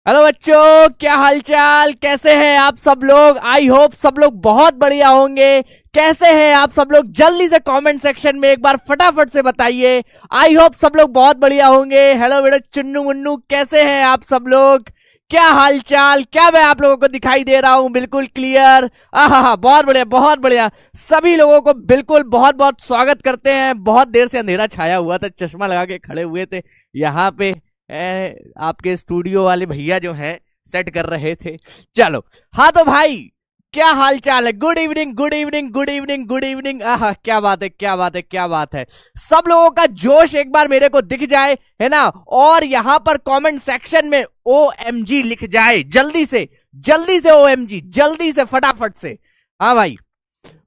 Hello बच्चों, क्या हालचाल, कैसे हैं आप सब लोग। आई होप सब लोग बहुत बढ़िया होंगे। कैसे हैं आप सब लोग, जल्दी से कमेंट सेक्शन में एक बार फटाफट से बताइए। आई होप सब लोग बहुत बढ़िया होंगे। हेलो बेटा चुन्नू मुन्नू, कैसे हैं आप सब लोग, क्या हालचाल। क्या मैं आप लोगों को दिखाई दे रहा हूं बिल्कुल क्लियर। आहा, बहुत बढ़िया बहुत बढ़िया। सभी लोगों को बिल्कुल बहुत बहुत स्वागत करते हैं। बहुत देर से अंधेरा छाया हुआ था, चश्मा लगा के खड़े हुए थे यहाँ पे। आपके स्टूडियो वाले भैया जो हैं सेट कर रहे थे। चलो, हाँ तो भाई क्या हाल चाल है। Good evening good evening good evening good evening. आहा, क्या बात है क्या बात है क्या बात है। सब लोगों का जोश एक बार मेरे को दिख जाए, है ना। और यहां पर कमेंट सेक्शन में OMG लिख जाए जल्दी से OMG जल्दी से फटाफट से। हाँ भाई,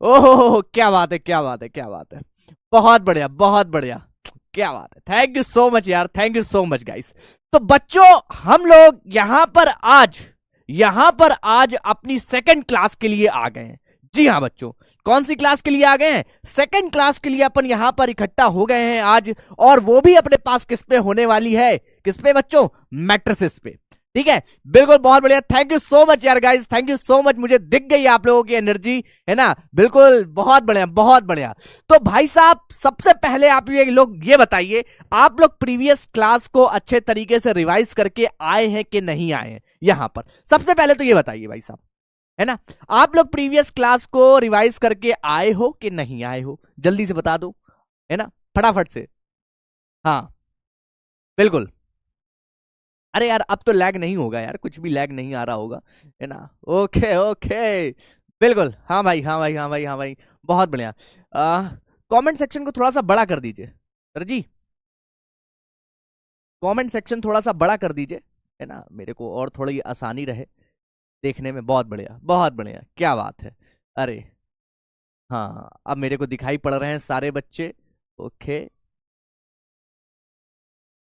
ओहो क्या बात है क्या बात है क्या बात है। बहुत बढ़िया बहुत बढ़िया, क्या बात है। थैंक यू सो मच यार, thank you so much guys. तो बच्चों, हम लोग यहां पर आज अपनी सेकंड क्लास के लिए आ गए हैं। जी हाँ बच्चों, कौन सी क्लास के लिए आ गए हैं? सेकंड क्लास के लिए अपन यहां पर इकट्ठा हो गए हैं आज। और वो भी अपने पास किस पे होने वाली है? किस पे बच्चों? मैट्रिसेस पे। ठीक है, बिल्कुल बहुत बढ़िया। थैंक यू सो मच यार guys, thank you so much. मुझे दिख गई आप लोगों की एनर्जी, है ना। बिल्कुल बहुत बढ़िया बहुत बढ़िया। तो भाई साहब, सबसे पहले आप ये बताइए, आप लोग प्रीवियस क्लास को अच्छे तरीके से रिवाइज करके आए हैं कि नहीं आए हैं? यहां पर सबसे पहले तो ये बताइए भाई साहब, है ना, आप लोग प्रीवियस क्लास को रिवाइज करके आए हो कि नहीं आए हो? जल्दी से बता दो, है ना, फटाफट से। हाँ बिल्कुल। अरे यार, अब तो लैग नहीं होगा यार, कुछ भी लैग नहीं आ रहा होगा, है ना। ओके ओके, बिल्कुल। हाँ भाई हाँ भाई हाँ भाई हाँ भाई, बहुत बढ़िया। कमेंट सेक्शन को थोड़ा सा बड़ा कर दीजिए सर जी, कमेंट सेक्शन थोड़ा सा बड़ा कर दीजिए, है ना, मेरे को और थोड़ी आसानी रहे देखने में। बहुत बढ़िया बहुत बढ़िया, क्या बात है। अरे हाँ, अब मेरे को दिखाई पड़ रहे हैं सारे बच्चे। ओके,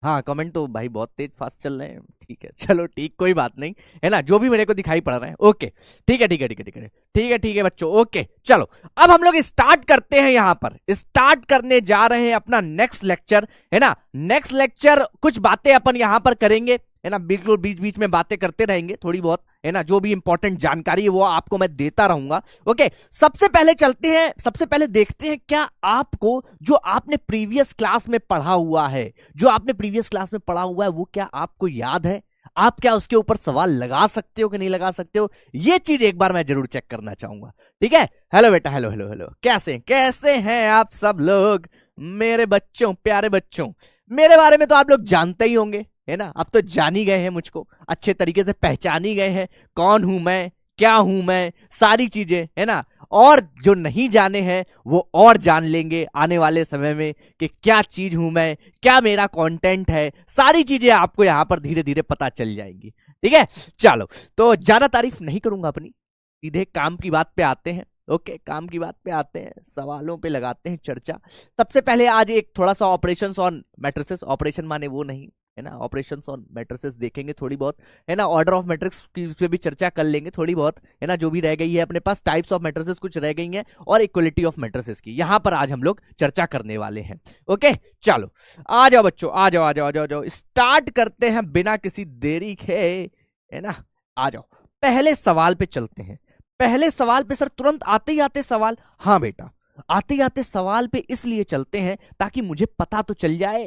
हाँ कमेंट तो भाई बहुत तेज फास्ट चल रहे हैं। ठीक है, चलो ठीक, कोई बात नहीं, है ना, जो भी मेरे को दिखाई पड़ रहे हैं। ओके, ठीक है ठीक है ठीक है ठीक है ठीक है ठीक है बच्चों। ओके चलो, अब हम लोग स्टार्ट करते हैं। यहां पर स्टार्ट करने जा रहे हैं अपना नेक्स्ट लेक्चर, है ना। नेक्स्ट लेक्चर कुछ बातें अपन यहां पर करेंगे, है ना। बिल्कुल बीच बीच में बातें करते रहेंगे थोड़ी बहुत, है ना। जो भी इंपॉर्टेंट जानकारी है वो आपको मैं देता रहूंगा। ओके, सबसे पहले चलते हैं, सबसे पहले देखते हैं क्या आपको जो आपने प्रीवियस क्लास में पढ़ा हुआ है, जो आपने प्रीवियस क्लास में पढ़ा हुआ है वो क्या आपको याद है? आप क्या उसके ऊपर सवाल लगा सकते हो कि नहीं लगा सकते हो? ये चीज एक बार मैं जरूर चेक करना चाहूंगा। ठीक है, हेलो बेटा, हेलो हेलो हेलो, कैसे कैसे हैं आप सब लोग, मेरे बच्चों, प्यारे बच्चों। मेरे बारे में तो आप लोग जानते ही होंगे, है ना। अब तो जान ही गए हैं, मुझको अच्छे तरीके से पहचान ही गए हैं, कौन हूं मैं, क्या हूं मैं, सारी चीजें, है ना। और जो नहीं जाने हैं वो और जान लेंगे आने वाले समय में कि क्या चीज हूं मैं, क्या मेरा कंटेंट है। सारी चीजें आपको यहां पर धीरे धीरे पता चल जाएंगी। ठीक है, चलो, तो ज्यादा तारीफ नहीं करूंगा अपनी, सीधे काम की बात पे आते हैं। ओके, काम की बात पे आते हैं, सवालों पे लगाते हैं चर्चा। सबसे पहले आज एक थोड़ा सा ऑपरेशंस ऑन मैट्रिसेस, ऑपरेशन माने वो नहीं, है ना, ऑपरेशंस ऑन मैट्रिसेस देखेंगे थोड़ी बहुत, है ना। ऑर्डर ऑफ मैट्रिक्स की पे भी चर्चा कर लेंगे थोड़ी बहुत, है ना। जो भी रह गई है अपने पास, टाइप्स ऑफ मैट्रिसेस कुछ रह गई हैं, और इक्वलिटी ऑफ मैट्रिसेस की यहां पर आज हम लोग चर्चा करने वाले हैं। ओके चलो, आ जाओ बच्चों, आ जाओ आ जाओ आ जाओ आ जाओ, स्टार्ट करते हैं बिना किसी देरी के, है ना। आ जाओ, पहले सवाल पे चलते हैं। पहले सवाल पे सर तुरंत आते ही आते सवाल, हाँ बेटा, आते ही आते सवाल पे इसलिए चलते हैं ताकि मुझे पता तो चल जाए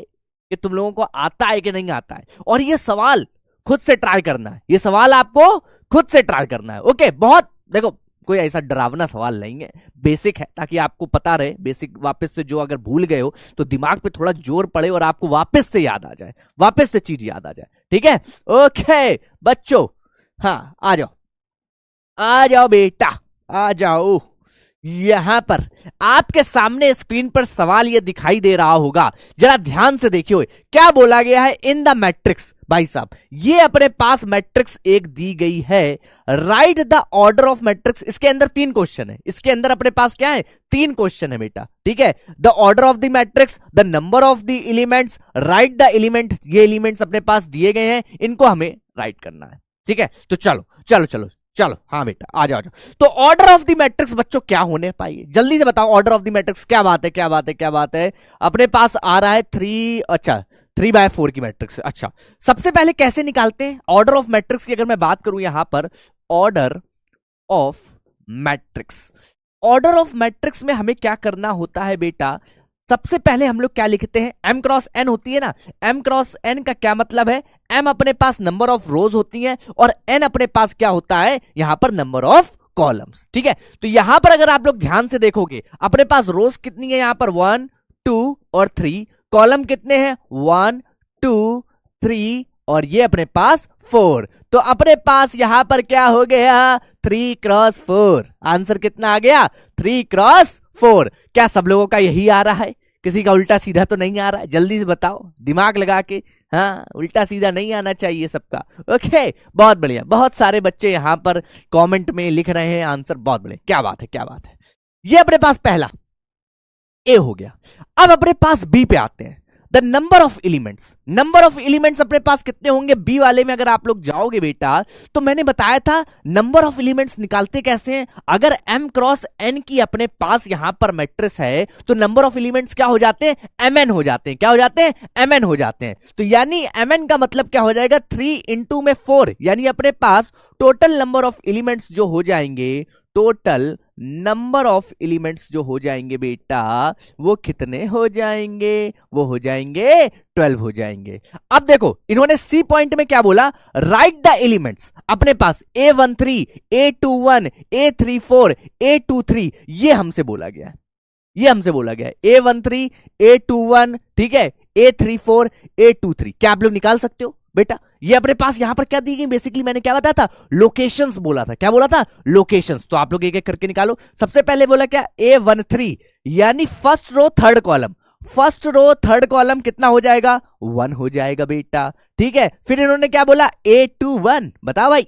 कि तुम लोगों को आता है कि नहीं आता है। और ये सवाल खुद से ट्राई करना है, ये सवाल आपको खुद से ट्राई करना है। ओके, बहुत देखो, कोई ऐसा डरावना सवाल नहीं है, बेसिक है, ताकि आपको पता रहे। बेसिक वापस से जो अगर भूल गए हो तो दिमाग पे थोड़ा जोर पड़े और आपको वापस से याद आ जाए, वापस से चीज याद आ जाए। ठीक है, ओके बच्चों, हाँ आ जाओ, आ जाओ बेटा, आ जाओ। यहां पर आपके सामने स्क्रीन पर सवाल ये दिखाई दे रहा होगा, जरा ध्यान से देखिए क्या बोला गया है। इन द मैट्रिक्स, भाई साहब ये अपने पास मैट्रिक्स एक दी गई है, right the order of matrix. इसके अंदर 3 क्वेश्चन है, इसके अंदर अपने पास क्या है, 3 क्वेश्चन है बेटा। ठीक है, the order of the matrix, the number of the elements, right the element. ये एलिमेंट्स अपने पास दिए गए हैं, इनको हमें राइट करना है। ठीक है, तो चलो चलो चलो चलो, हाँ बेटा आ जाओ, आ जाओ। तो ऑर्डर ऑफ द मैट्रिक्स बच्चों क्या होने पाइए, जल्दी से बताओ। ऑर्डर ऑफ द मैट्रिक्स क्या बात है, क्या बात है, क्या बात है। अपने पास आ रहा है 3, अच्छा 3/4 की मैट्रिक्स। अच्छा, सबसे पहले कैसे निकालते हैं ऑर्डर ऑफ मैट्रिक्स की? अगर मैं बात करूं यहां पर order of matrix, order of matrix में हमें क्या करना होता है बेटा? सबसे पहले हम लोग क्या लिखते हैं? m क्रॉस n होती है ना। m क्रॉस n का क्या मतलब है? m अपने पास नंबर ऑफ रोज होती हैं और n अपने पास क्या होता है यहां पर? Number of columns. ठीक है, तो यहां पर अगर आप लोग ध्यान से देखोगे अपने पास रोज कितनी है? यहां पर 1 2 और 3। कॉलम कितने हैं? 1 2 3 और ये अपने पास 4। तो अपने पास यहां पर क्या हो गया? 3 क्रॉस 4। आंसर कितना आ गया? 3 क्रॉस 4। क्या सब लोगों का यही आ रहा है? किसी का उल्टा सीधा तो नहीं आ रहा है? जल्दी से बताओ दिमाग लगा के। हाँ, उल्टा सीधा नहीं आना चाहिए सबका। ओके, बहुत बढ़िया। बहुत सारे बच्चे यहां पर कमेंट में लिख रहे हैं आंसर। बहुत बढ़िया, क्या बात है, क्या बात है। ये अपने पास पहला ए हो गया। अब अपने पास बी पे आते हैं। The number of elements, number of elements अपने पास कितने होंगे बी वाले में? अगर आप लोग जाओगे बेटा तो मैंने बताया था नंबर ऑफ एलिमेंट्स निकालते कैसे हैं। अगर m क्रॉस n की अपने पास यहां पर मैट्रिक्स है तो नंबर ऑफ एलिमेंट्स क्या हो जाते हैं? mn हो जाते हैं। क्या हो जाते हैं? mn हो जाते हैं। तो यानी mn का मतलब क्या हो जाएगा? 3 इंटू में 4, यानी अपने पास टोटल नंबर ऑफ एलिमेंट्स जो हो जाएंगे, टोटल नंबर ऑफ एलिमेंट्स जो हो जाएंगे बेटा वो कितने हो जाएंगे? वो हो जाएंगे 12 हो जाएंगे। अब देखो इन्होंने सी पॉइंट में क्या बोला? Right the elements. अपने पास A13 A21 A34 A23 ये हमसे बोला गया है, ये हमसे बोला गया है। A13 A21, ठीक है, A34 A23। क्या आप लोग निकाल सकते हो बेटा? ये अपने पास यहां पर क्या दी गई? बेसिकली मैंने क्या बताया था? लोकेशंस बोला था। क्या बोला था? लोकेशंस। तो आप लोग एक एक करके निकालो। सबसे पहले बोला क्या? A13 यानी first row third column. First row third column कितना हो जाएगा? 1 हो जाएगा बेटा। ठीक है, फिर इन्होंने क्या बोला? A21। बताओ भाई,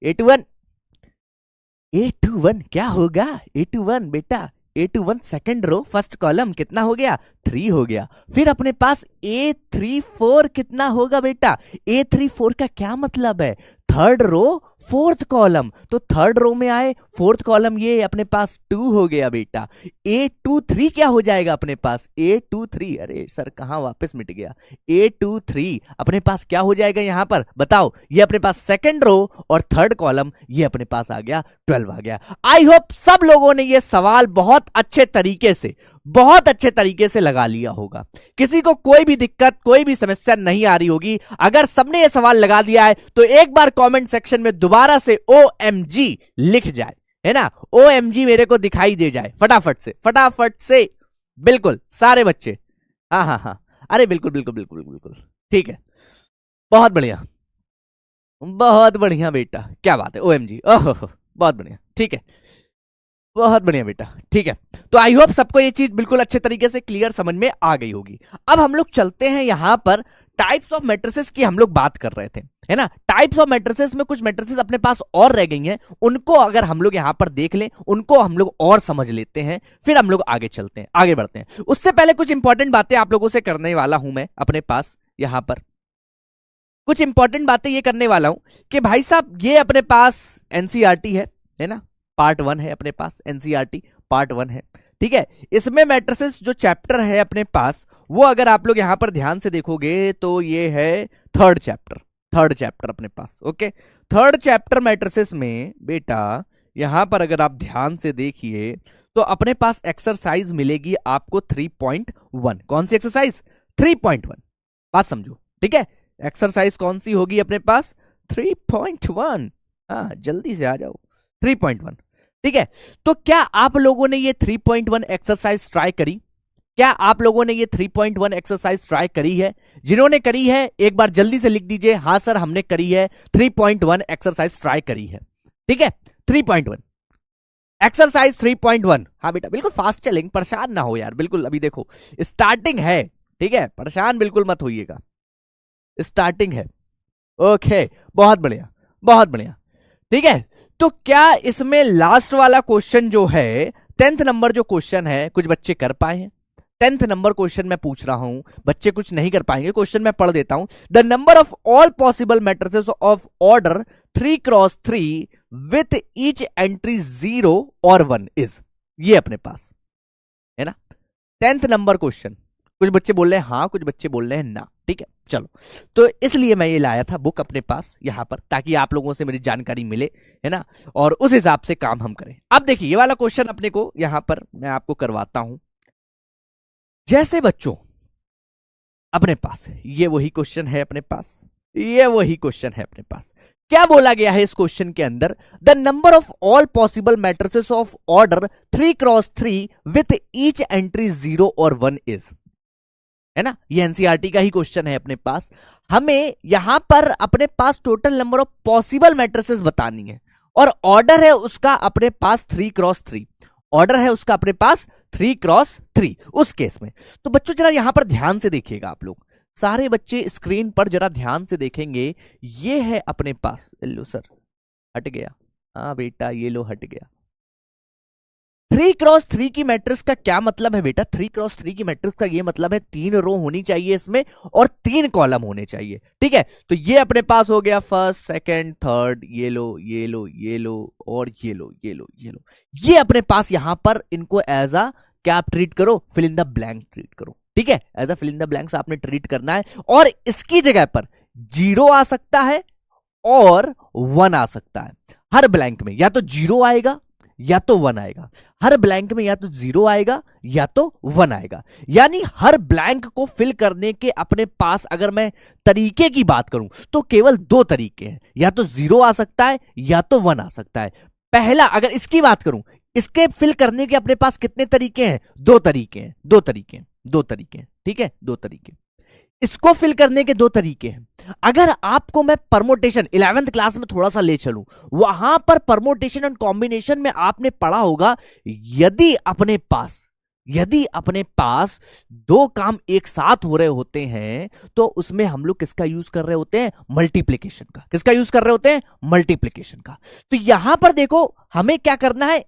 A21 A21 क्या होगा? A21 बेटा A21 second row first column कितना हो गया? 3 हो गया। फिर अपने पास A34 कितना होगा बेटा? A34 का क्या मतलब है? Third row fourth column. तो थर्ड रो में आए फोर्थ कॉलम, ये अपने पास 2 हो गया बेटा। A23 क्या हो जाएगा अपने पास? A23, अरे सर कहां वापस मिट गया? A23 अपने पास क्या हो जाएगा यहां पर? बताओ। ये अपने पास सेकंड रो और थर्ड कॉलम, ये अपने पास आ गया 12 आ गया। आई होप सब लोगों ने ये सवाल बहुत अच्छे तरीके से लगा लिया होगा। किसी को कोई भी दिक्कत, कोई भी समस्या नहीं आ रही होगी। अगर सबने ये सवाल लगा दिया है तो एक बार कमेंट सेक्शन में दोबारा से OMG लिख जाए, है ना? OMG मेरे को दिखाई दे जाए फटाफट से। बिल्कुल सारे बच्चे, हाँ हाँ हाँ, अरे बिल्कुल बिल्कुल बिल्कुल बिल्कुल, ठीक है, बहुत बढ़िया बहुत बढ़िया बेटा, क्या बात है। OMG, ओहो बहुत बढ़िया, ठीक है, बहुत बढ़िया बेटा, ठीक है। तो आई होप सबको ये चीज बिल्कुल अच्छे तरीके से क्लियर समझ में आ गई होगी। अब हम लोग चलते हैं यहां पर टाइप्स ऑफ मैट्रिसेस की हम लोग बात कर रहे थे, है ना? टाइप्स ऑफ मैट्रिसेस में कुछ मैट्रिसेस अपने पास और रह गई हैं, उनको अगर हम लोग यहां पर देख लें, उनको हम लोग और समझ लेते हैं, फिर हम लोग आगे चलते हैं, आगे बढ़ते हैं। उससे पहले कुछ इंपॉर्टेंट बातें आप लोगों से करने वाला हूं मैं अपने पास यहां पर। कुछ इंपॉर्टेंट बातें ये करने वाला हूं कि भाई साहब ये अपने पास एनसीईआरटी है ना? पार्ट 1 है अपने पास, एनसीईआरटी पार्ट 1 है, ठीक है। इसमें मैट्रिसेस जो चैप्टर है अपने पास, वो अगर आप लोग यहां पर ध्यान से देखोगे तो ये है थर्ड चैप्टर अपने पास। ओके, थर्ड चैप्टर मैट्रिसेस में बेटा यहां पर अगर आप ध्यान से देखिए तो अपने पास एक्सरसाइज मिलेगी आपको 3.1। कौन सी एक्सरसाइज? 3.1। बात समझो, ठीक है। एक्सरसाइज कौन सी होगी अपने पास? 3.1। हाँ, जल्दी से आ जाओ। 3.1, ठीक है। तो क्या आप लोगों ने ये 3.1 एक्सरसाइज ट्राई करी? क्या आप लोगों ने ये 3.1 एक्सरसाइज ट्राई करी है? जिन्होंने करी है एक बार जल्दी से लिख दीजिए, हाँ सर हमने करी है, 3.1 एक्सरसाइज ट्राई करी है, ठीक है। 3.1 एक्सरसाइज 3.1। हाँ बेटा बिल्कुल फास्ट चलेंगे, परेशान ना हो यार, बिल्कुल अभी देखो स्टार्टिंग है, ठीक है, परेशान बिल्कुल मत होइएगा, स्टार्टिंग है। ओके, बहुत बढ़िया बहुत बढ़िया, ठीक है। तो क्या इसमें लास्ट वाला क्वेश्चन जो है 10th नंबर जो क्वेश्चन है, कुछ बच्चे कर पाए हैं? 10th नंबर क्वेश्चन मैं पूछ रहा हूं, बच्चे कुछ नहीं कर पाएंगे। क्वेश्चन मैं पढ़ देता हूं। The number of all possible matrices of order 3x3 with each entry 0 और 1 इज, ये अपने पास है ना 10th नंबर क्वेश्चन। कुछ बच्चे बोल रहे हैं हाँ, कुछ बच्चे बोल रहे हैं ना। ठीक है, चलो, तो इसलिए मैं ये लाया था बुक अपने पास यहाँ पर, ताकि आप लोगों से मेरी जानकारी मिले, है ना, और उस हिसाब से काम हम करें। अब देखिए ये वाला क्वेश्चन अपने को यहाँ पर मैं आपको करवाता हूं। जैसे बच्चों अपने पास ये वही क्वेश्चन है अपने पास, ये वही क्वेश्चन है अपने पास। क्या बोला गया है इस क्वेश्चन के अंदर? The number of all possible matrices of order 3x3 with each entry 0 और 1 इज, है ना, ये एनसीईआरटी का ही क्वेश्चन है अपने पास। हमें यहां पर अपने पास total number of possible matrices बतानी है, और ऑर्डर है उसका अपने पास 3x3, ऑर्डर है उसका अपने पास 3x3 उस केस में। तो बच्चों जरा यहां पर ध्यान से देखिएगा, आप लोग सारे बच्चे स्क्रीन पर जरा ध्यान से देखेंगे। ये है अपने पास, लो सर हट गया, हाँ बेटा ये लो हट गया। 3x3 की मैट्रिक्स का क्या मतलब है बेटा? 3x3 की मैट्रिक्स का ये मतलब है 3 रो होनी चाहिए इसमें और 3 कॉलम होने चाहिए। ठीक है, तो ये अपने पास हो गया फर्स्ट, सेकंड, थर्ड, ये लो ये लो ये लो और ये लो ये लो ये लो। ये अपने पास यहां पर इनको एज अ क्या आप ट्रीट करो, fill in the blank treat करो। ठीक है, as a fill in the blanks आपने ट्रीट करना है, और इसकी जगह पर 0 आ सकता है और 1 आ सकता है। हर ब्लैंक में या तो 0 आएगा या तो 1 आएगा, हर ब्लैंक में या तो 0 आएगा या तो 1 आएगा। यानी हर ब्लैंक को फिल करने के अपने पास अगर मैं तरीके की बात करूं तो केवल 2 तरीके हैं, या तो 0 आ सकता है या तो 1 आ सकता है। पहला अगर इसकी बात करूं, इसके फिल करने के अपने पास कितने तरीके हैं? 2 तरीके हैं, 2 तरीके हैं, 2 तरीके हैं। ठीक है, 2 तरीके। इसको फिल करने के 2 तरीके हैं। अगर आपको मैं परमोटेशन 11th क्लास में थोड़ा सा ले चलूं, वहां पर परमोटेशन एंड कॉम्बिनेशन में आपने पढ़ा होगा, यदि अपने पास 2 काम एक साथ हो रहे होते हैं तो उसमें हम लोग किसका यूज कर रहे होते हैं? मल्टीप्लिकेशन का। किसका यूज कर रहे होते हैं? मल्टीप्लिकेशन का। तो यहां पर देखो हमें क्या करना है,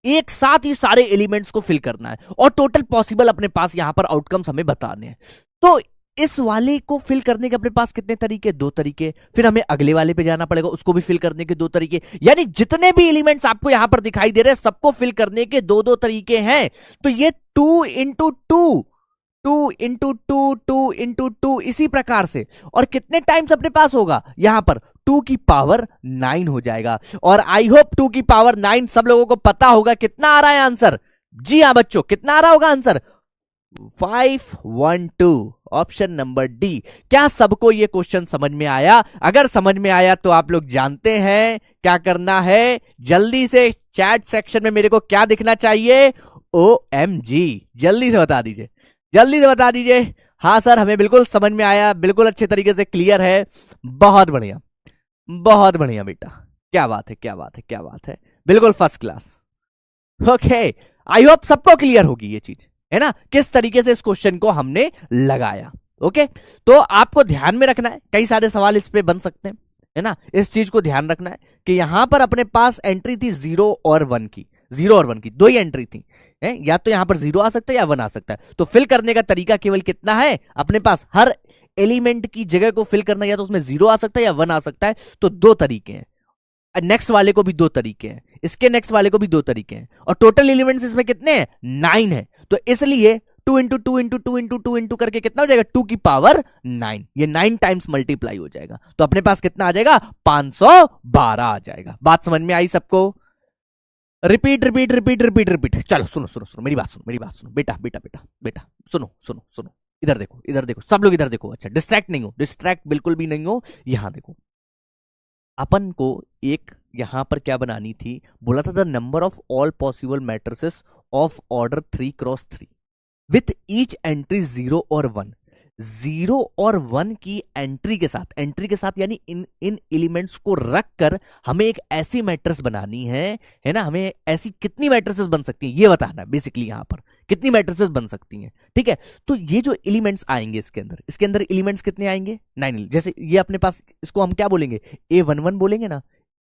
एक साथ ही सारे एलिमेंट्स को फिल करना है, और टोटल पॉसिबल अपने पास यहां पर आउटकम्स हमें बताने हैं। तो इस वाले को फिल करने के अपने पास कितने तरीके? 2 तरीके। फिर हमें अगले वाले पे जाना पड़ेगा, उसको भी फिल करने के 2 तरीके। यानी जितने भी एलिमेंट्स आपको यहां पर दिखाई दे रहे हैं सबको फिल करने के 2-2 तरीके हैं। तो ये 2 इंटू 2, 2 इंटू 2, 2 इंटू 2, इसी प्रकार से। और कितने टाइम्स अपने पास होगा यहां पर? 2 की पावर 9 हो जाएगा। और आई होप 2 की पावर 9 सब लोगों को पता होगा कितना आ रहा है आंसर। जी हाँ बच्चों, कितना आ रहा होगा आंसर? 512, option number D. क्या सबको ये क्वेश्चन समझ में आया? अगर समझ में आया तो आप लोग जानते हैं क्या करना है, जल्दी से चैट सेक्शन में मेरे को क्या दिखना चाहिए? OMG, जल्दी से बता दीजिए, जल्दी से बता दीजिए। हाँ सर हमें बिल्कुल समझ में आया, बिल्कुल अच्छे तरीके से क्लियर है। बहुत बढ़िया, बहुत बढ़िया बेटा, क्या बात है, क्या बात है, क्या बात है, बिल्कुल first class. Okay, I hope सबको क्लियर होगी ये चीज, है ना, किस तरीके से इस क्वेश्चन को हमने लगाया। ओके, तो आपको ध्यान में रखना है, कई सारे सवाल इस पे बन सकते हैं, है ना, इस चीज को ध्यान रखना है कि यहां पर अपने पास एंट्री थी 0 और 1 की, 0 और 1 की 2 ही एंट्री थी, है? या तो यहां पर 0 आ सकता है या 1 आ सकता है। तो फिल करने का तरीका केवल कितना है अपने पास? हर एलिमेंट की जगह को फिल करना, या तो उसमें 0 आ सकता है या 1 आ सकता है। तो 2 तरीके हैं, नेक्स्ट वाले को भी 2 तरीके हैं, इसके नेक्स्ट वाले को भी 2 तरीके हैं, और टोटल एलिमेंट्स इसमें कितने हैं? 9 है। तो इसलिए 2 इंटू 2 इंटू 2 इंटू 2 इंटू करके कितना हो जाएगा? 2 की पावर 9, ये 9 टाइम्स मल्टीप्लाई हो जाएगा। तो अपने पास कितना आ जाएगा? 512 आ जाएगा। बात समझ में आई सबको? Repeat repeat repeat repeat repeat. चलो सुनो सुनो सुनो, मेरी बात सुनो, मेरी बात सुनो बेटा बेटा बेटा बेटा, सुनो सुनो सुनो, इधर देखो, इधर देखो, सब लोग इधर देखो। अच्छा, डिस्ट्रैक्ट नहीं हो, डिस्ट्रैक्ट बिल्कुल भी नहीं हो। यहां देखो, अपन को एक यहां पर क्या बनानी थी, बोला था the number of all possible matrices of order 3x3 with each entry 0 और 1। 0 और 1 की एंट्री के साथ यानी इन एलिमेंट्स को रखकर हमें एक ऐसी मैट्रिक्स बनानी है ना। हमें ऐसी कितनी मैट्रिसेस बन सकती हैं ये बताना बेसिकली, यहां पर कितनी मैट्रिसेस बन सकती हैं। ठीक है, तो ये जो एलिमेंट्स आएंगे इसके अंदर एलिमेंट्स कितने आएंगे? 9। जैसे ये अपने पास, इसको हम क्या बोलेंगे? A11 बोलेंगे ना,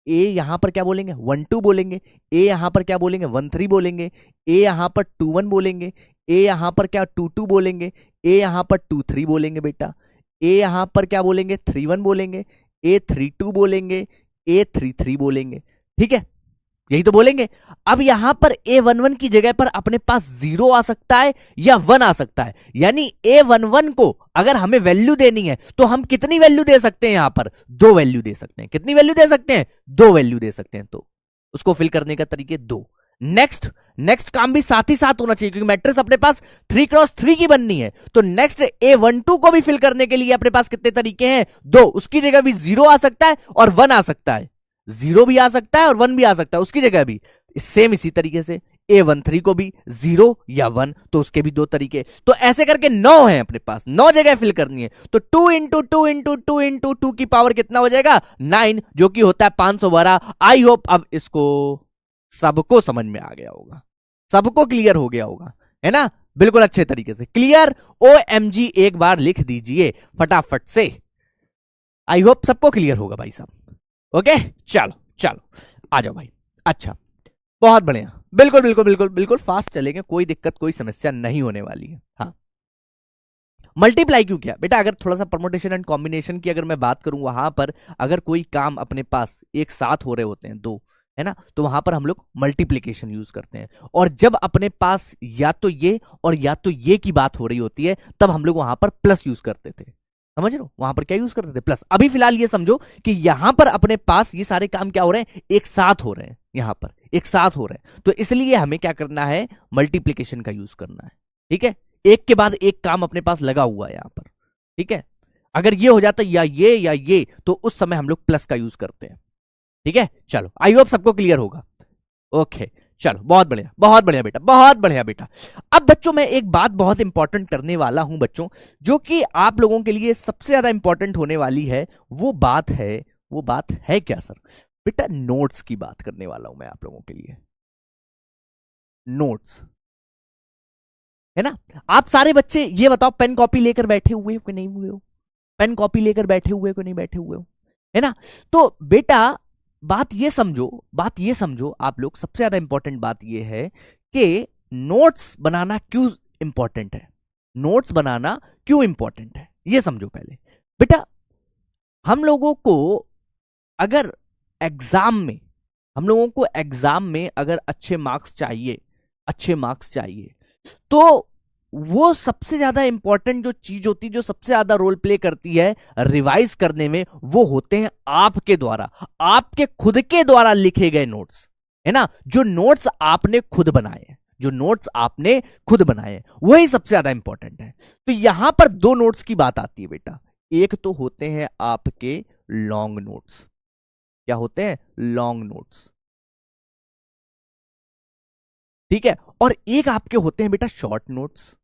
ए यहां पर क्या बोलेंगे? 12 बोलेंगे, ए यहां पर क्या बोलेंगे? 13 बोलेंगे, ए यहां पर 21 बोलेंगे, ए यहां पर क्या 22 बोलेंगे, ए यहां पर 23 बोलेंगे बेटा, ए यहां पर क्या बोलेंगे? 31 बोलेंगे, ए 32 बोलेंगे, ए 33 बोलेंगे। ठीक है, यही तो बोलेंगे। अब यहां पर A11 की जगह पर अपने पास 0 आ सकता है या 1 आ सकता है, यानी A11 को अगर हमें वैल्यू देनी है तो हम कितनी वैल्यू दे सकते हैं, यहां पर 2 वैल्यू दे सकते हैं। कितनी वैल्यू दे सकते हैं, 2 वैल्यू दे सकते हैं। तो उसको फिल करने का तरीके 2। नेक्स्ट नेक्स्ट काम भी साथ ही साथ होना चाहिए, क्योंकि मैट्रिक्स अपने पास 3x3 की बननी है। तो नेक्स्ट A12 को भी फिल करने के लिए अपने पास कितने तरीके हैं, 2। उसकी जगह भी 0 आ सकता है और 1 आ सकता है, 0 भी आ सकता है और 1 भी आ सकता है उसकी जगह भी। सेम इसी तरीके से A13 को भी 0 या 1, तो उसके भी 2 तरीके। तो ऐसे करके 9 है अपने पास, 9 जगह फिल करनी है। तो 2 इंटू 2 इंटू 2 इंटू 2 की पावर कितना हो जाएगा, 9, जो कि होता है 512। आई होप अब इसको सबको समझ में आ गया होगा, सबको क्लियर हो गया होगा, है ना, बिल्कुल अच्छे तरीके से क्लियर। OMG एक बार लिख दीजिए फटाफट से। आई होप सबको क्लियर होगा भाई साहब। ओके, चलो चलो आ जाओ भाई। अच्छा, बहुत बढ़िया, बिल्कुल बिल्कुल बिल्कुल बिल्कुल फास्ट चलेंगे, कोई दिक्कत कोई समस्या नहीं होने वाली है। हाँ, मल्टीप्लाई क्यों किया बेटा, अगर थोड़ा सा परमुटेशन एंड कॉम्बिनेशन की अगर मैं बात करूं, वहां पर अगर कोई काम अपने पास एक साथ हो रहे होते हैं 2, है ना, तो वहां पर हम लोग मल्टीप्लीकेशन यूज करते हैं। और जब अपने पास या तो ये और या तो ये की बात हो रही होती है, तब हम लोग वहां पर प्लस यूज करते थे। समझ रहे हो, वहां पर क्या यूज करते थे, प्लस। अभी फिलहाल ये समझो कि यहां पर अपने पास ये सारे काम क्या हो रहे हैं, एक साथ हो रहे हैं, यहां पर एक साथ हो रहे हैं। तो इसलिए हमें क्या करना है, मल्टीप्लीकेशन का यूज करना है। ठीक है, एक के बाद एक काम अपने पास लगा हुआ है यहां पर। ठीक है, अगर ये हो जाता या ये, तो उस समय हम लोग प्लस का यूज करते हैं। ठीक है, चलो आई होप सबको क्लियर होगा। ओके, चलो बहुत बढ़िया बेटा, बहुत बढ़िया बेटा। अब बच्चों मैं एक बात बहुत इंपॉर्टेंट करने वाला हूं बच्चों, जो कि आप लोगों के लिए सबसे ज्यादा इंपॉर्टेंट होने वाली है। वो बात है क्या सर, बेटा नोट्स की बात करने वाला हूं मैं आप लोगों के लिए। नोट्स, है ना। आप सारे बच्चे ये बताओ, पेन कॉपी लेकर बैठे हुए हो कि नहीं हुए हो, पेन कॉपी लेकर बैठे हुए हो कि नहीं बैठे हुए हो, है ना। तो बेटा बात ये समझो आप लोग, सबसे ज्यादा इंपॉर्टेंट बात ये है कि नोट्स बनाना क्यों इंपॉर्टेंट है, नोट्स बनाना क्यों इंपॉर्टेंट है, ये समझो पहले। बेटा हम लोगों को अगर एग्जाम में हम लोगों को एग्जाम में अगर अच्छे मार्क्स चाहिए, तो वो सबसे ज्यादा इंपॉर्टेंट जो चीज होती है, जो सबसे ज्यादा रोल प्ले करती है रिवाइज करने में, वो होते हैं आपके द्वारा, आपके खुद के द्वारा लिखे गए नोट्स, है ना। जो नोट्स आपने खुद बनाए, वही सबसे ज्यादा इंपॉर्टेंट है। तो यहां पर 2 नोट्स की बात आती है बेटा। एक तो होते हैं आपके लॉन्ग नोट्स, क्या होते हैं, लॉन्ग नोट्स, ठीक है। और एक आपके होते हैं बेटा शॉर्ट नोट्स।